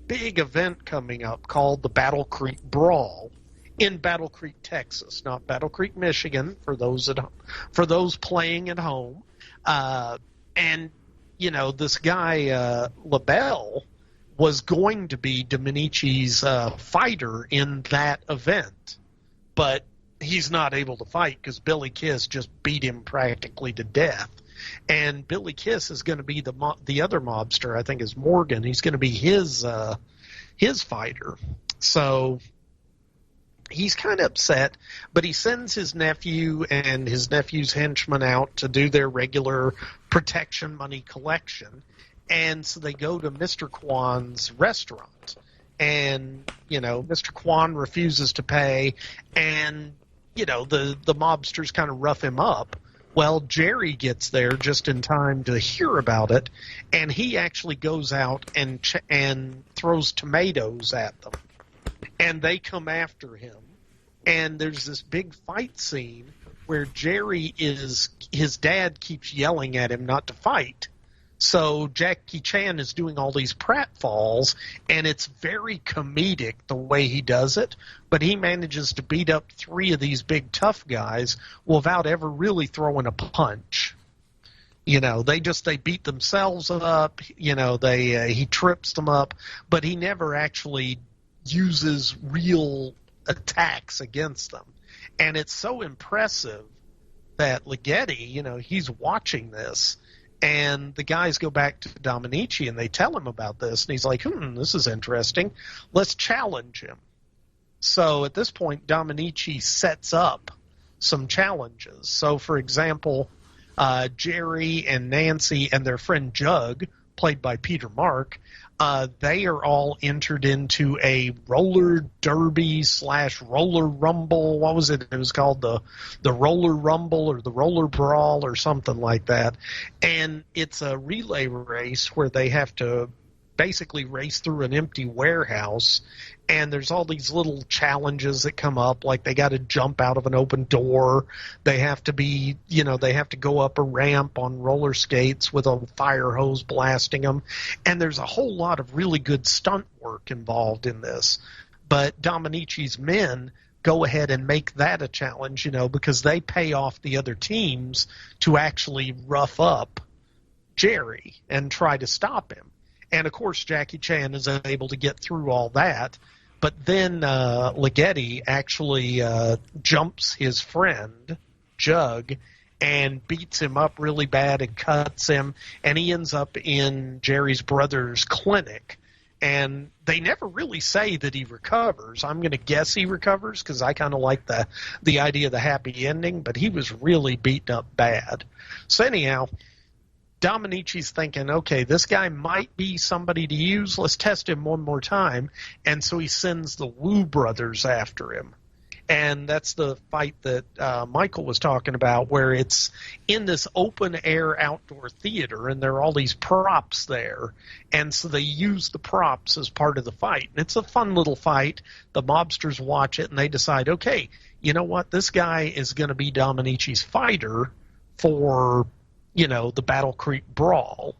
event coming up called the Battle Creek Brawl in Battle Creek, Texas, not Battle Creek, Michigan, for those playing at home. And this guy LaBelle was going to be Dominici's fighter in that event, but he's not able to fight because Billy Kiss just beat him practically to death. And Billy Kiss is going to be the other mobster, I think is Morgan. He's going to be his fighter. So he's kind of upset, but he sends his nephew and his nephew's henchmen out to do their regular protection money collection. And so they go to Mr. Kwan's restaurant, and, Mr. Kwan refuses to pay, and, the mobsters kind of rough him up. Well, Jerry gets there just in time to hear about it, and he actually goes out and throws tomatoes at them, and they come after him. And there's this big fight scene where his dad keeps yelling at him not to fight. So Jackie Chan is doing all these pratfalls, and it's very comedic the way he does it, but he manages to beat up 3 of these big tough guys without ever really throwing a punch. They beat themselves up, he trips them up, but he never actually uses real attacks against them. And it's so impressive that Ligeti, he's watching this, And the guys go back to Dominici and they tell him about this. And he's like, this is interesting. Let's challenge him. So at this point, Dominici sets up some challenges. So, for example, Jerry and Nancy and their friend Jug, played by Peter Mark, they are all entered into a roller derby / roller rumble. What was it? It was called the roller rumble or the roller brawl or something like that. And it's a relay race where they have to basically race through an empty warehouse. And there's all these little challenges that come up, like they got to jump out of an open door. They have to they have to go up a ramp on roller skates with a fire hose blasting them. And there's a whole lot of really good stunt work involved in this. But Dominici's men go ahead and make that a challenge, because they pay off the other teams to actually rough up Jerry and try to stop him. And, of course, Jackie Chan is able to get through all that. But then Ligeti actually jumps his friend, Jug, and beats him up really bad and cuts him. And he ends up in Jerry's brother's clinic. And they never really say that he recovers. I'm going to guess he recovers because I kind of like the idea of the happy ending. But he was really beaten up bad. So anyhow, Dominici's thinking, okay, this guy might be somebody to use. Let's test him one more time. And so he sends the Wu brothers after him. And that's the fight that Michael was talking about, where it's in this open-air outdoor theater, and there are all these props there. And so they use the props as part of the fight. And it's a fun little fight. The mobsters watch it, and they decide, okay, you know what? This guy is going to be Dominici's fighter for the Battle Creek Brawl.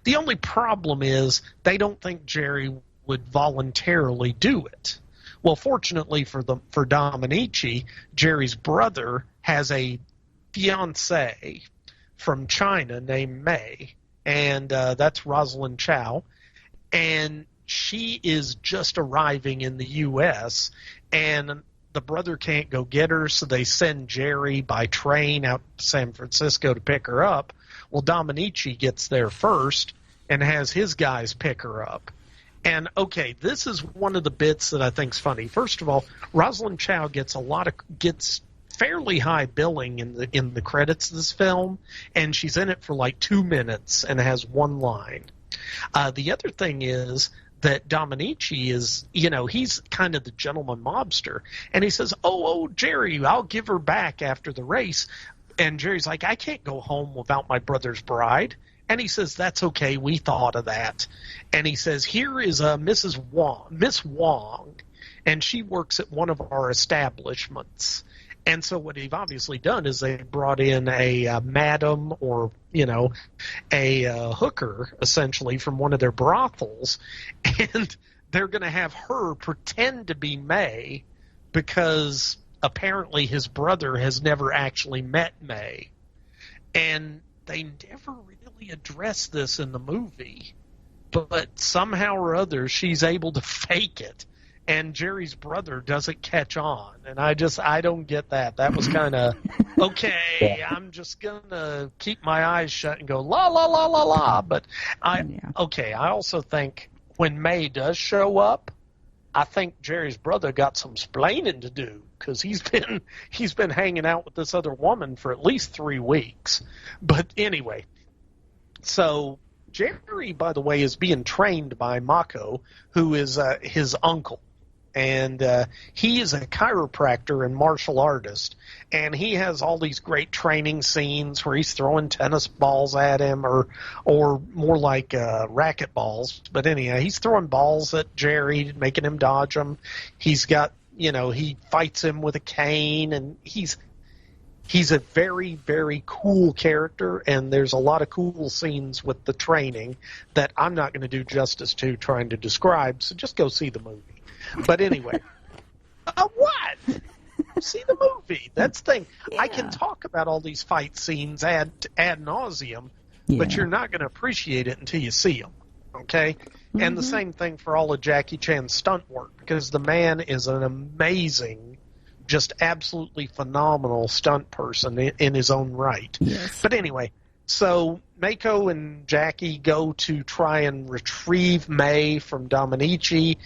The only problem is they don't think Jerry would voluntarily do it. Well, fortunately for Dominici, Jerry's brother has a fiancée from China named May, and that's Rosalind Chow, and she is just arriving in the U.S., and the brother can't go get her, so they send Jerry by train out to San Francisco to pick her up. Well, Dominici gets there first and has his guys pick her up. And, okay, this is one of the bits that I think's funny. First of all, Rosalind Chow gets fairly high billing in the credits of this film, and she's in it for like 2 minutes and has one line. The other thing is that Dominici is, he's kind of the gentleman mobster. And he says, oh, Jerry, I'll give her back after the race. And Jerry's like, I can't go home without my brother's bride. And he says, that's okay, we thought of that. And he says, here is Miss Wong, and she works at one of our establishments. And so what they've obviously done is they brought in a madam or, a hooker, essentially, from one of their brothels. And they're going to have her pretend to be May because apparently his brother has never actually met May. And they never really address this in the movie. But somehow or other, she's able to fake it. And Jerry's brother doesn't catch on. And I don't get that. That was kind of, okay, I'm just going to keep my eyes shut and go, la, la, la, la, la. But, I also think when May does show up, I think Jerry's brother got some splaining to do because he's been hanging out with this other woman for at least 3 weeks. But anyway, so Jerry, by the way, is being trained by Mako, who is his uncle. And he is a chiropractor and martial artist. And he has all these great training scenes where he's throwing tennis balls at him or more like racket balls. But anyhow, he's throwing balls at Jerry, making him dodge them. He's got, he fights him with a cane. And he's a very, very cool character. And there's a lot of cool scenes with the training that I'm not going to do justice to trying to describe. So just go see the movie. But anyway, what? See the movie. That's the thing. Yeah. I can talk about all these fight scenes ad nauseum, but you're not going to appreciate it until you see them. Okay? Mm-hmm. And the same thing for all of Jackie Chan's stunt work, because the man is an amazing, just absolutely phenomenal stunt person in his own right. Yes. But anyway, So Mako and Jackie go to try and retrieve May from Dominici.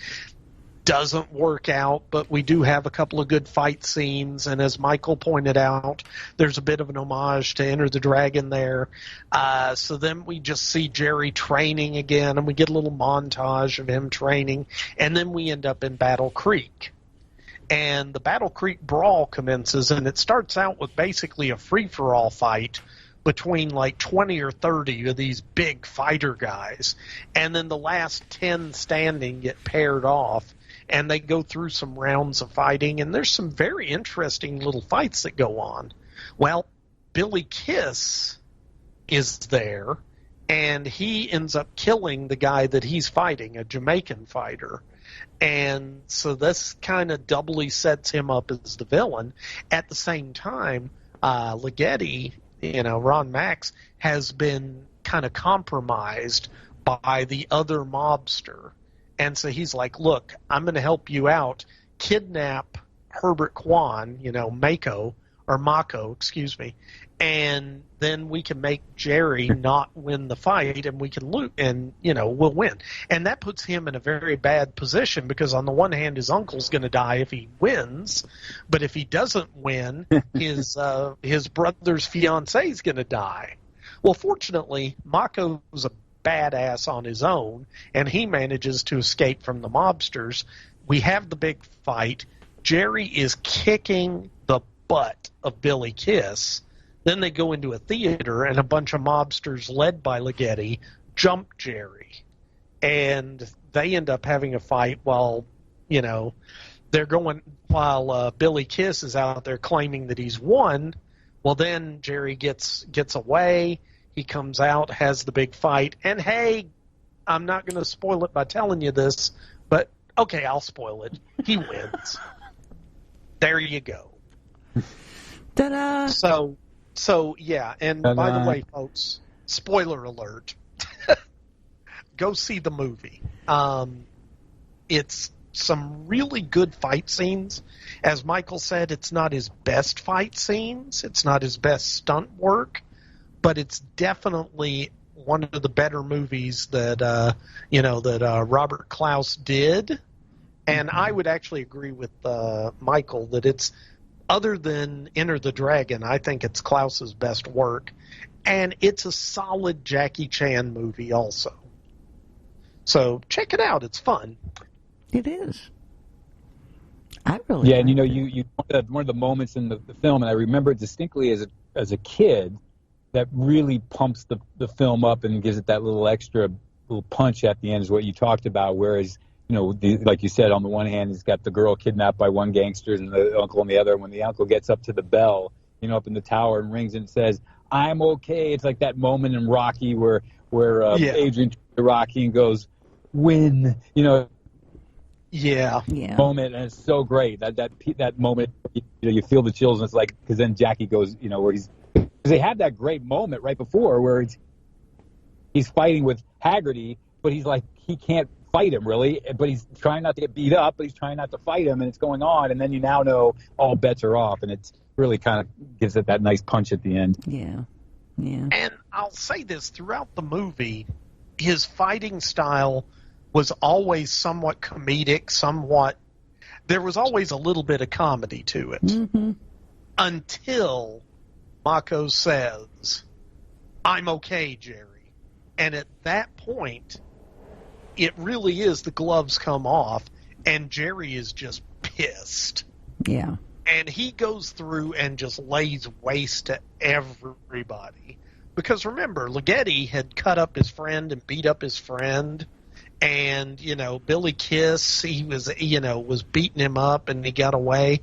Doesn't work out, but we do have a couple of good fight scenes, and as Michael pointed out, there's a bit of an homage to Enter the Dragon there. So then we just see Jerry training again, and we get a little montage of him training, and then we end up in Battle Creek. And the Battle Creek Brawl commences, and it starts out with basically a free-for-all fight between like 20 or 30 of these big fighter guys, and then the last 10 standing get paired off, and they go through some rounds of fighting, and there's some very interesting little fights that go on. Well, Billy Kiss is there, and he ends up killing the guy that he's fighting, a Jamaican fighter. And so this kind of doubly sets him up as the villain. At the same time, Ligeti, Ron Max, has been kind of compromised by the other mobster. And so he's like, look, I'm going to help you out. Kidnap Herbert Kwan, Mako, excuse me, and then we can make Jerry not win the fight, and we can loot, and, we'll win. And that puts him in a very bad position because on the one hand, his uncle's going to die if he wins, but if he doesn't win, his brother's fiancé is going to die. Well, fortunately, Mako's a badass on his own, and he manages to escape from the mobsters. We have the big fight. Jerry is kicking the butt of Billy Kiss. Then they go into a theater, and a bunch of mobsters led by Ligeti jump Jerry. And they end up having a fight while Billy Kiss is out there claiming that he's won. Well, then Jerry gets away. He comes out, has the big fight, and hey, I'm not going to spoil it by telling you this, but okay, I'll spoil it. He wins. There you go. Ta-da! So yeah, and Ta-da. By the way, folks, spoiler alert. Go see the movie. It's some really good fight scenes. As Michael said, it's not his best fight scenes. It's not his best stunt work. But it's definitely one of the better movies that Robert Clouse did, and I would actually agree with Michael that it's, other than Enter the Dragon, I think it's Clouse's best work, and it's a solid Jackie Chan movie also. So check it out; it's fun. It is. I really and you one of the moments in the film, and I remember it distinctly as a kid. That really pumps the film up and gives it that little extra little punch at the end is what you talked about. Whereas, like you said, on the one hand, he's got the girl kidnapped by one gangster and the uncle on the other. When the uncle gets up to the bell, up in the tower and rings and says, "I'm okay." It's like that moment in Rocky where Adrian turns to Rocky and goes, "Win," Yeah. Moment, and it's so great that moment. You feel the chills, and it's like because then Jackie goes, where he's. Because they had that great moment right before where he's fighting with Haggerty, but he's like, he can't fight him really, but he's trying not to get beat up, but he's trying not to fight him, and it's going on, and then you now know all bets are off, and it's really kind of gives it that nice punch at the end. Yeah. And I'll say this, throughout the movie, his fighting style was always somewhat comedic, there was always a little bit of comedy to it. Mm-hmm. Until Mako says, "I'm okay, Jerry." And at that point, it really is the gloves come off, and Jerry is just pissed. Yeah. And he goes through and just lays waste to everybody. Because remember, Ligeti had cut up his friend and beat up his friend. And, Billy Kiss, he was beating him up and he got away.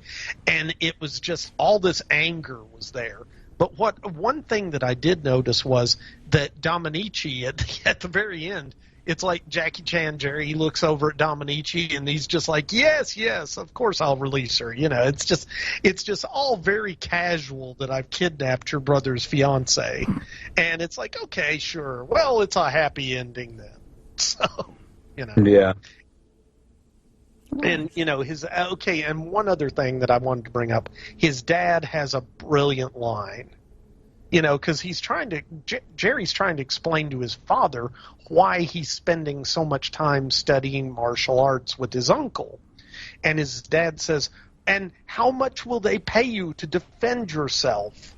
And it was just, all this anger was there. But one thing that I did notice was that Dominici, at the very end, it's like Jackie Chan, Jerry, he looks over at Dominici and he's just like, yes, of course I'll release her. It's just all very casual that I've kidnapped your brother's fiance. And it's like, okay, sure. Well, it's a happy ending then. So, Yeah. And, and one other thing that I wanted to bring up, his dad has a brilliant line. You know, because Jerry's trying to explain to his father why he's spending so much time studying martial arts with his uncle. And his dad says, and how much will they pay you to defend yourself?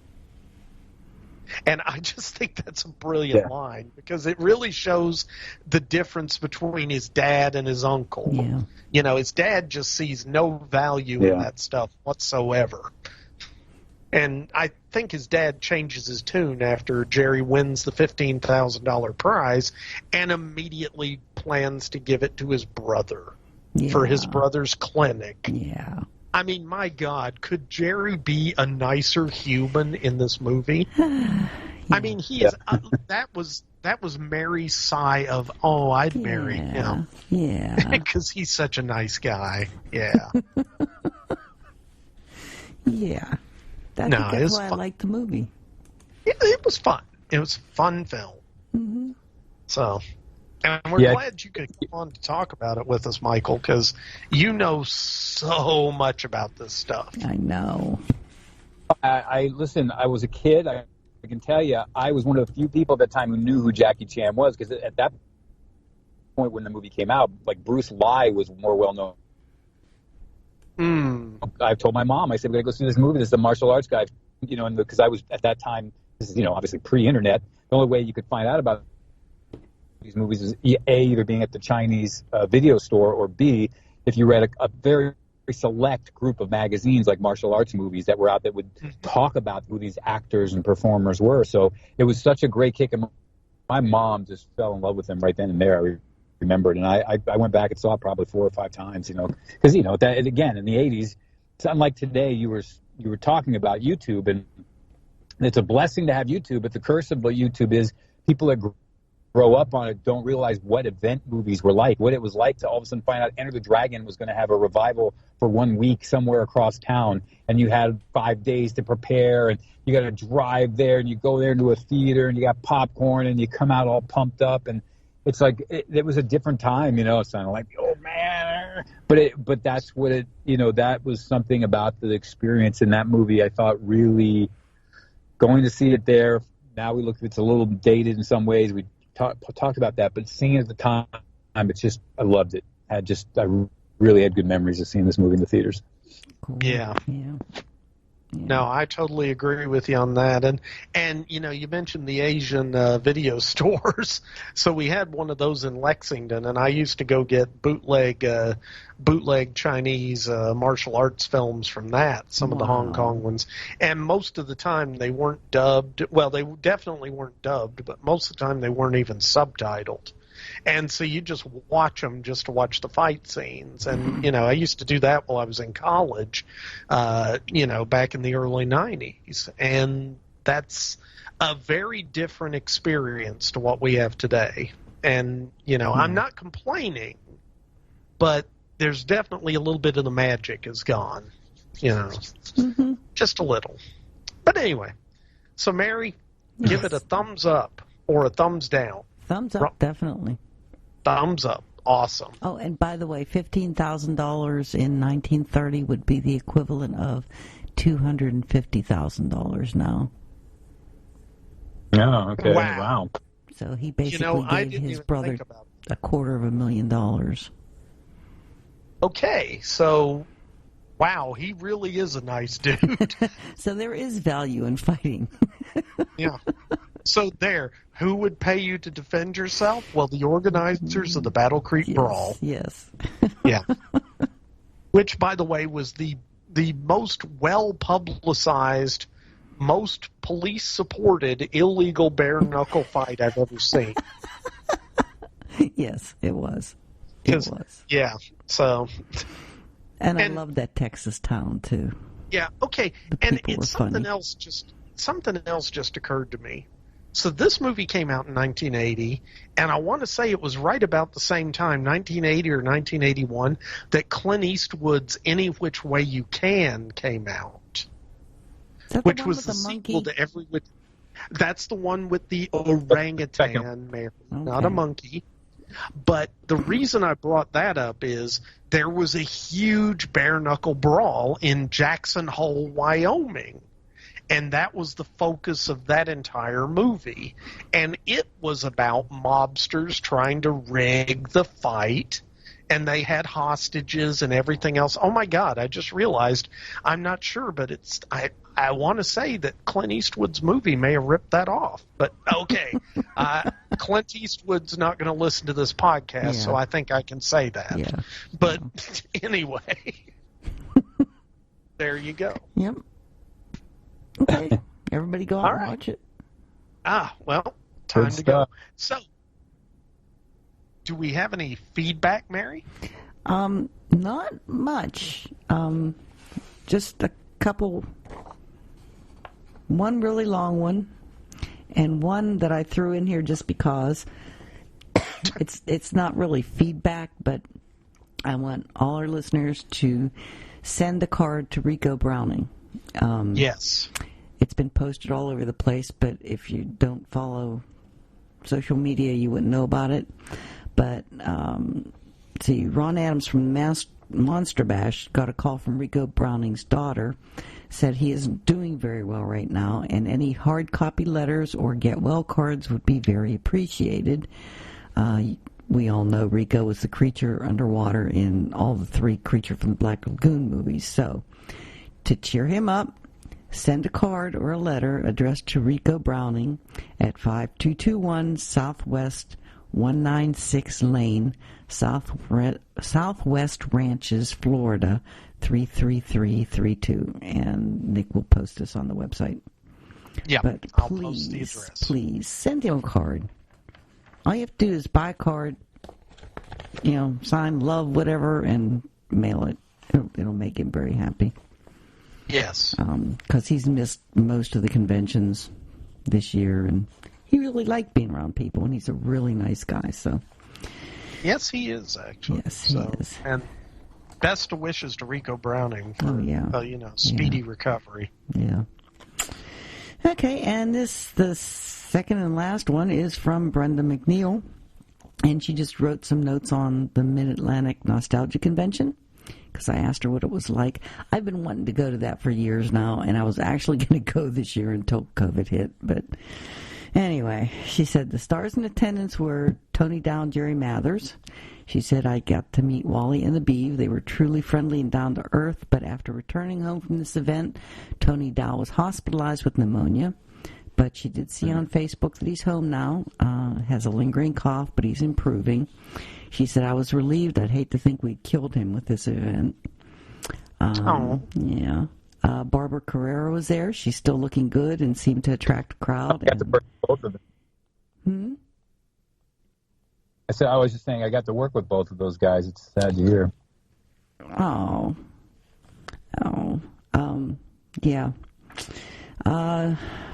And I just think that's a brilliant line, because it really shows the difference between his dad and his uncle. Yeah. You know, his dad just sees no value in that stuff whatsoever. And I think his dad changes his tune after Jerry wins the $15,000 prize and immediately plans to give it to his brother for his brother's clinic. Yeah. I mean, my God, could Jerry be a nicer human in this movie? I mean, he is. That was Mary's sigh of, oh, I'd marry him. Yeah. Because he's such a nice guy. Yeah. Yeah. That's why I liked the movie. Yeah, it was fun. It was a fun film. Mm-hmm. So, and we're glad you could come on to talk about it with us, Michael, because you know so much about this stuff. I know. I listen, I was a kid. I can tell you, I was one of the few people at that time who knew who Jackie Chan was, because at that point when the movie came out, like Bruce Lee was more well-known. I told my mom, I said, we're going to go see this movie. This is a martial arts guy, you know, because I was, at that time, this is, you know, obviously pre-internet. The only way you could find out about these movies is A, either being at the Chinese video store, or B, if you read a very select group of magazines like martial arts movies that were out that would talk about who these actors and performers were. So it was such a great kick. And my mom just fell in love with him right then and there. I remembered, and I went back and saw it probably 4 or 5 times, you know, because, you know, that, again, in the 80s, it's unlike today. You were talking about YouTube, and it's a blessing to have YouTube, but the curse of YouTube is people that grow up on it don't realize what event movies were like, what it was like to all of a sudden find out Enter the Dragon was going to have a revival for 1 week somewhere across town, and you had 5 days to prepare, and you got to drive there, and you go there to a theater, and you got popcorn, and you come out all pumped up, and it's like it was a different time, you know. It's kind of like, oh man, but that's what it, you know, that was something about the experience in that movie. I thought really going to see it there. Now we look, it's a little dated in some ways. We talked about that, but seeing it at the time, it's just, I loved it. I really had good memories of seeing this movie in the theaters. Cool. Yeah. No, I totally agree with you on that. And you know, you mentioned the Asian video stores. So we had one of those in Lexington, and I used to go get bootleg Chinese martial arts films from that, some of the Hong Kong ones. And most of the time they weren't dubbed. Well, they definitely weren't dubbed, but most of the time they weren't even subtitled. And so you just watch them just to watch the fight scenes. And, you know, I used to do that while I was in college, you know, back in the early 90s. And that's a very different experience to what we have today. And, you know, I'm not complaining, but there's definitely a little bit of the magic is gone, you know, just a little. But anyway, so Mary, give it a thumbs up or a thumbs down. Thumbs up, definitely. Thumbs up. Awesome. Oh, and by the way, $15,000 in 1930 would be the equivalent of $250,000 now. Oh, okay. Wow. So he basically gave his brother $250,000. Okay, so wow, he really is a nice dude. So there is value in fighting. Yeah. So there, who would pay you to defend yourself? Well, the organizers of the Battle Creek Brawl. Yes. Yeah. Which, by the way, was the most well-publicized, most police-supported illegal bare-knuckle fight I've ever seen. Yes, it was. It was. Yeah, so... And I love that Texas town, too. Yeah, okay. And it's something else just occurred to me. So this movie came out in 1980, and I want to say it was right about the same time, 1980 or 1981, that Clint Eastwood's Any Which Way You Can came out, which was the sequel to Every Which... That's the one with the orangutan, Mary, not a monkey. But the reason I brought that up is there was a huge bare-knuckle brawl in Jackson Hole, Wyoming. And that was the focus of that entire movie. And it was about mobsters trying to rig the fight. And they had hostages and everything else. Oh, my God, I just realized, I'm not sure, but I want to say that Clint Eastwood's movie may have ripped that off. But, okay, Clint Eastwood's not going to listen to this podcast, so I think I can say that. Yeah. But anyway, there you go. Yep. Okay, everybody go out and watch it. Well, time to go. So, do we have any feedback, Mary? Not much. Just a couple. One really long one, and one that I threw in here just because it's not really feedback, but I want all our listeners to send a card to Rico Browning. Yes. It's been posted all over the place, but if you don't follow social media, you wouldn't know about it. But, see, Ron Adams from Monster Bash got a call from Rico Browning's daughter, said he isn't doing very well right now, and any hard copy letters or get well cards would be very appreciated. We all know Rico was the creature underwater in all the 3 Creature from the Black Lagoon movies. So, to cheer him up, send a card or a letter addressed to Rico Browning at 5221 Southwest 196 Lane, Southwest Ranches, Florida 33332. And Nick will post this on the website. Yeah, but I'll post the address. Please send him a card. All you have to do is buy a card, sign love, whatever, and mail it. It'll make him very happy. Yes. Because he's missed most of the conventions this year, and he really liked being around people, and he's a really nice guy. So. Yes, he is, actually. Yes, he is. And best of wishes to Rico Browning for, speedy recovery. Yeah. Okay, and the second and last one is from Brenda McNeil, and she just wrote some notes on the Mid-Atlantic Nostalgia Convention, because I asked her what it was like. I've been wanting to go to that for years now, and I was actually going to go this year until COVID hit. But anyway, she said the stars in attendance were Tony Dow and Jerry Mathers. She said, I got to meet Wally and the Beeve. They were truly friendly and down to earth, but after returning home from this event, Tony Dow was hospitalized with pneumonia. But she did see on Facebook that he's home now, has a lingering cough, but he's improving. She said, I was relieved. I'd hate to think we'd killed him with this event. Yeah. Barbara Carrera was there. She's still looking good and seemed to attract a crowd. I got to work with both of them. I was just saying I got to work with both of those guys. It's sad to hear. Yeah.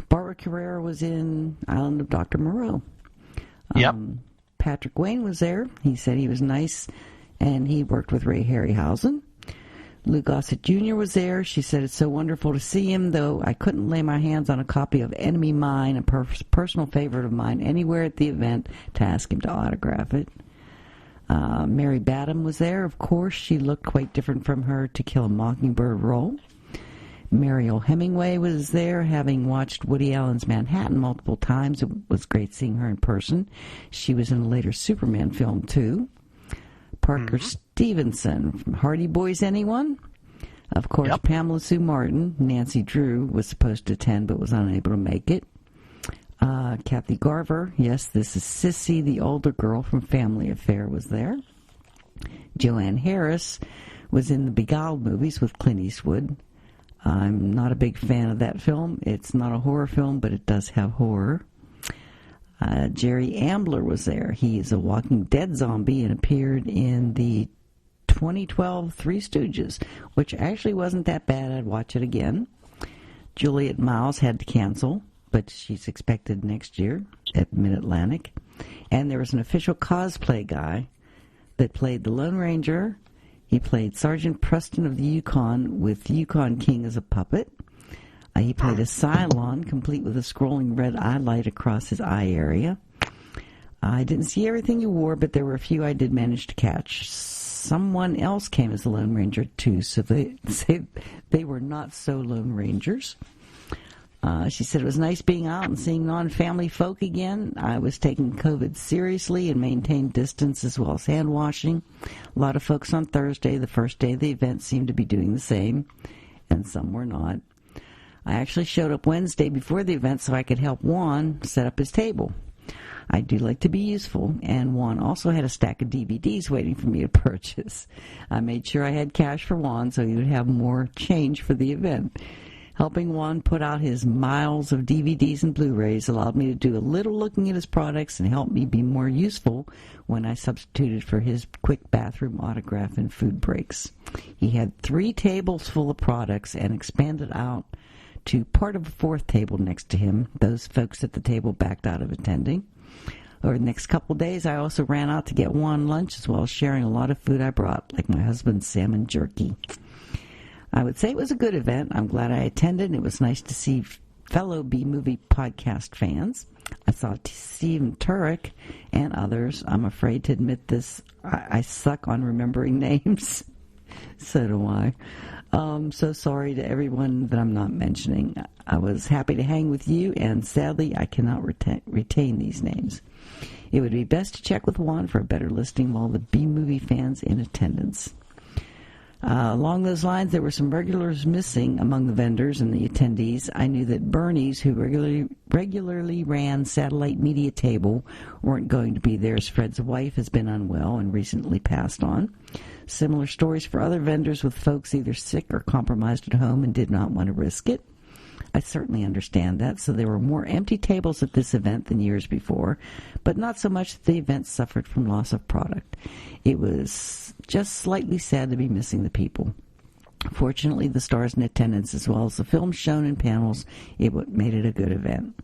Barbara Carrera was in Island of Dr. Moreau. Yep. Patrick Wayne was there. He said he was nice, and he worked with Ray Harryhausen. Lou Gossett Jr. was there. She said it's so wonderful to see him, though I couldn't lay my hands on a copy of Enemy Mine, a personal favorite of mine, anywhere at the event to ask him to autograph it. Mary Badham was there. Of course, she looked quite different from her To Kill a Mockingbird role. Mariel Hemingway was there, having watched Woody Allen's Manhattan multiple times. It was great seeing her in person. She was in a later Superman film, too. Parker Stevenson from Hardy Boys, anyone? Of course, Pamela Sue Martin. Nancy Drew was supposed to attend but was unable to make it. Kathy Garver, yes, this is Sissy, the older girl from Family Affair, was there. Joanne Harris was in the Beguiled movies with Clint Eastwood. I'm not a big fan of that film. It's not a horror film, but it does have horror. Jerry Ambler was there. He is a Walking Dead zombie and appeared in the 2012 Three Stooges, which actually wasn't that bad. I'd watch it again. Juliet Miles had to cancel, but she's expected next year at Mid-Atlantic. And there was an official cosplay guy that played the Lone Ranger. He played Sergeant Preston of the Yukon with Yukon King as a puppet. He played a Cylon, complete with a scrolling red eye light across his eye area. I didn't see everything he wore, but there were a few I did manage to catch. Someone else came as the Lone Ranger, too, so they were not so Lone Rangers. She said it was nice being out and seeing non-family folk again. I was taking COVID seriously and maintained distance as well as hand washing. A lot of folks on Thursday, the first day of the event, seemed to be doing the same, and some were not. I actually showed up Wednesday before the event so I could help Juan set up his table. I do like to be useful, and Juan also had a stack of DVDs waiting for me to purchase. I made sure I had cash for Juan so he would have more change for the event. Helping Juan put out his miles of DVDs and Blu-rays allowed me to do a little looking at his products and helped me be more useful when I substituted for his quick bathroom autograph and food breaks. He had 3 tables full of products and expanded out to part of a 4th table next to him. Those folks at the table backed out of attending. Over the next couple of days, I also ran out to get Juan lunch as well as sharing a lot of food I brought, like my husband's salmon jerky. I would say it was a good event. I'm glad I attended. It was nice to see fellow B-Movie podcast fans. I saw Stephen Turek and others. I'm afraid to admit this. I suck on remembering names. So do I. So sorry to everyone that I'm not mentioning. I was happy to hang with you, and sadly, I cannot retain these names. It would be best to check with Juan for a better listing of all the B-Movie fans in attendance. Along those lines, there were some regulars missing among the vendors and the attendees. I knew that Bernie's, who regularly ran Satellite Media Table, weren't going to be there as Fred's wife has been unwell and recently passed on. Similar stories for other vendors with folks either sick or compromised at home and did not want to risk it. I certainly understand that, so there were more empty tables at this event than years before, but not so much that the event suffered from loss of product. It was just slightly sad to be missing the people. Fortunately, the stars in attendance, as well as the films shown in panels, it made it a good event.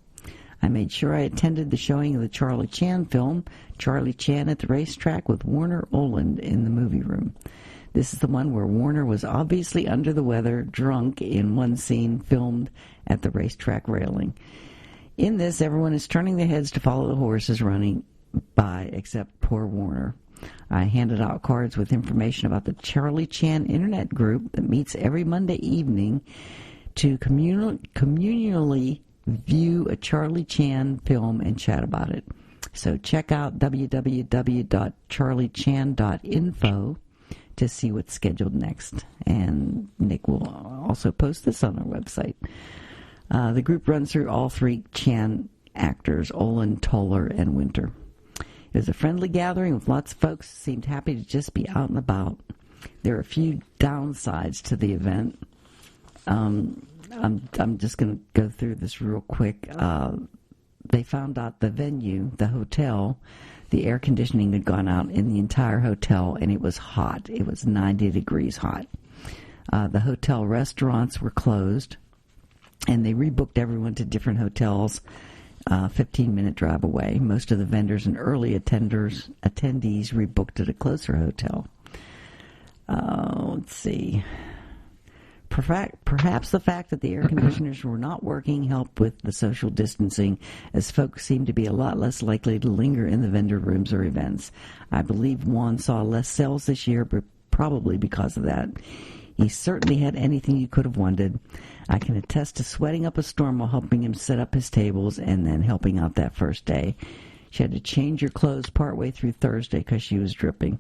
I made sure I attended the showing of the Charlie Chan film, Charlie Chan at the Racetrack, with Warner Oland in the movie room. This is the one where Warner was obviously under the weather, drunk, in one scene filmed at the racetrack railing. In this, everyone is turning their heads to follow the horses running by, except poor Warner. I handed out cards with information about the Charlie Chan Internet group that meets every Monday evening to communally view a Charlie Chan film and chat about it. So check out www.charliechan.info to see what's scheduled next. And Nick will also post this on our website. The group runs through all 3 Chan actors, Olin, Toller, and Winter. It was a friendly gathering with lots of folks who seemed happy to just be out and about. There are a few downsides to the event. I'm just going to go through this real quick. They found out the venue, the hotel, the air conditioning had gone out in the entire hotel, and it was hot. It was 90 degrees hot. The hotel restaurants were closed, and they rebooked everyone to different hotels, 15-minute drive away. Most of the vendors and early attendees rebooked at a closer hotel. Let's see. Perhaps the fact that the air conditioners were not working helped with the social distancing, as folks seemed to be a lot less likely to linger in the vendor rooms or events. I believe Juan saw less sales this year, but probably because of that. He certainly had anything you could have wanted. I can attest to sweating up a storm while helping him set up his tables and then helping out that first day. She had to change her clothes partway through Thursday because she was dripping.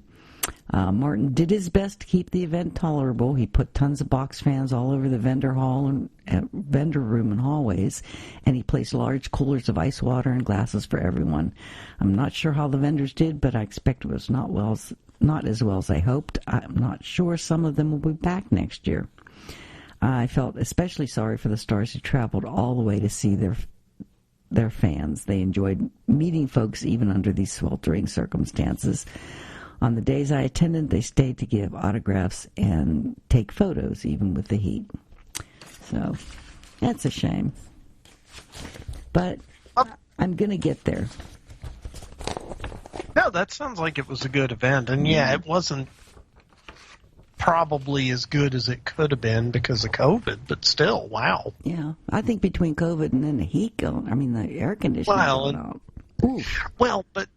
Martin did his best to keep the event tolerable. He put tons of box fans all over the vendor hall and vendor room and hallways, and he placed large coolers of ice water and glasses for everyone. I'm not sure how the vendors did, but I expect it was not as well as I hoped. I'm not sure some of them will be back next year. I felt especially sorry for the stars who traveled all the way to see their fans. They enjoyed meeting folks even under these sweltering circumstances. On the days I attended, they stayed to give autographs and take photos, even with the heat. So, that's a shame. But I'm going to get there. No, that sounds like it was a good event. And, yeah, it wasn't probably as good as it could have been because of COVID, but still, wow. Yeah, I think between COVID and then the heat the air conditioning going out. Well, but,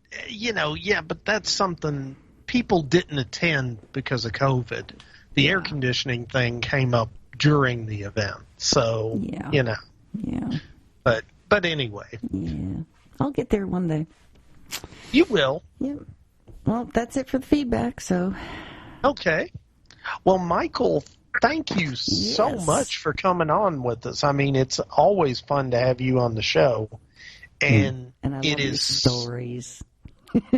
but that's something... People didn't attend because of COVID. The air conditioning thing came up during the event. So, Yeah. But anyway. Yeah. I'll get there one day. You will. Yep. Well, that's it for the feedback, so. Okay. Well, Michael, thank you so much for coming on with us. I mean, it's always fun to have you on the show. And I love it your is stories.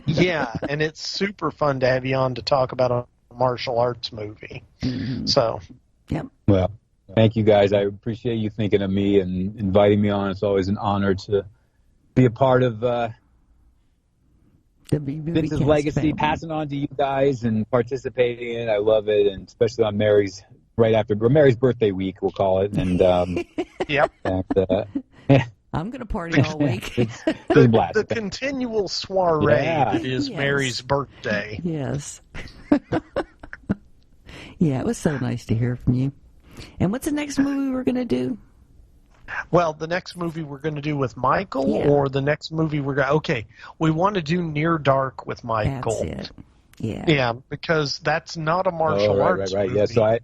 Yeah, and it's super fun to have you on to talk about a martial arts movie. Mm-hmm. So. Yep. Well, thank you guys. I appreciate you thinking of me and inviting me on. It's always an honor to be a part of Vince's legacy, family. passing on to you guys and participating in it. I love it, and especially on Mary's birthday week, we'll call it. And yep. And, I'm going to party all week. it's a blast. The continual soiree that is Yes. Mary's birthday. Yes. Yeah, it was so nice to hear from you. And what's the next movie we're going to do? Well, the next movie we're going to do with Michael, or the next movie we're going to... Okay, we want to do Near Dark with Michael. That's it. Yeah. Yeah, because that's not a martial arts right. movie. Yeah, so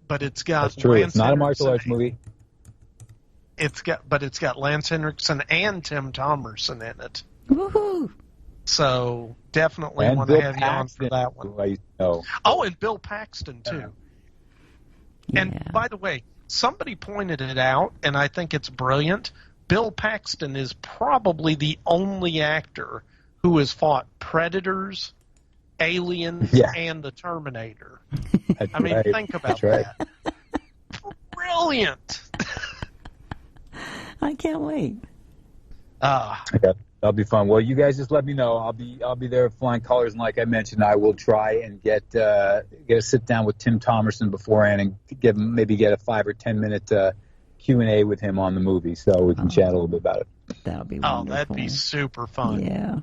but it's got... That's true. Lance It's not a martial Henriksen. arts movie. It's got Lance Henriksen and Tim Thomerson in it. Woohoo! So definitely And want Bill to have you on for Paxton, that one. who I used to know. Oh, and Bill Paxton, too. Yeah. And by the way, somebody pointed it out, and I think it's brilliant. Bill Paxton is probably the only actor who has fought Predators, Aliens, and the Terminator. That's I mean, right. think about That's right. that. Brilliant. I can't wait. Okay, that'll be fun. Well, you guys just let me know. I'll be there flying colors, and like I mentioned, I will try and get a sit down with Tim Thomerson beforehand and maybe get a 5 or 10 minute Q&A with him on the movie, so we can chat a little bit about it. That'll be wonderful. Oh, that'd be super fun. Yeah.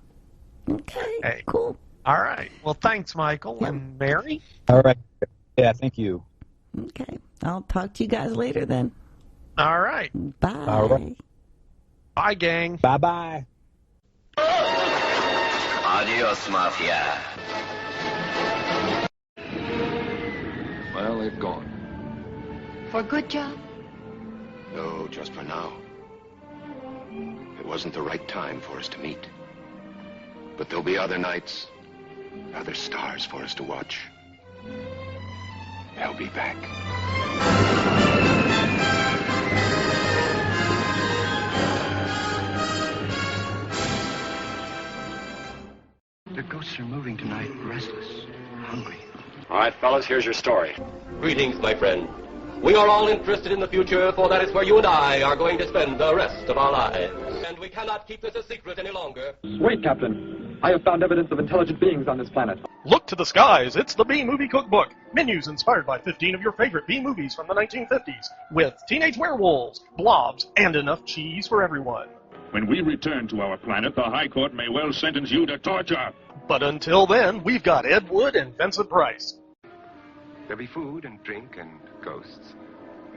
Okay. Hey. Cool. All right. Well, thanks, Michael and Mary. All right. Yeah, thank you. Okay. I'll talk to you guys later then. All right. Bye. All right. Bye, gang. Bye-bye. Adios, Mafia. Well, they've gone. For good job? No, just for now. It wasn't the right time for us to meet. But there'll be other nights, other stars for us to watch. They'll be back. The ghosts are moving tonight, restless, hungry. All right, fellas, here's your story. Greetings, my friend. We are all interested in the future, for that is where you and I are going to spend the rest of our lives. And we cannot keep this a secret any longer. Wait, Captain. I have found evidence of intelligent beings on this planet. Look to the skies. It's the B-Movie Cookbook. Menus inspired by 15 of your favorite B-movies from the 1950s, with teenage werewolves, blobs, and enough cheese for everyone. When we return to our planet, the High Court may well sentence you to torture. But until then, we've got Ed Wood and Vincent Price. There'll be food and drink and ghosts,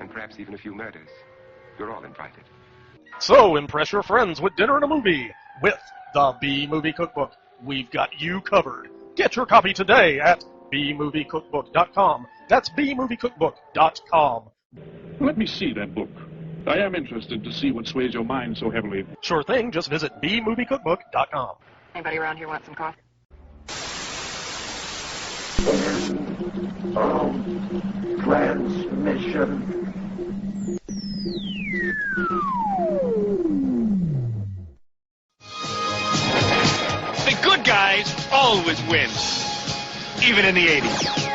and perhaps even a few murders. You're all invited. So impress your friends with dinner and a movie with the B-Movie Cookbook. We've got you covered. Get your copy today at bmoviecookbook.com. That's bmoviecookbook.com. Let me see that book. I am interested to see what sways your mind so heavily. Sure thing. Just visit bmoviecookbook.com. Anybody around here want some coffee? Transmission. The good guys always win, even in the 80s.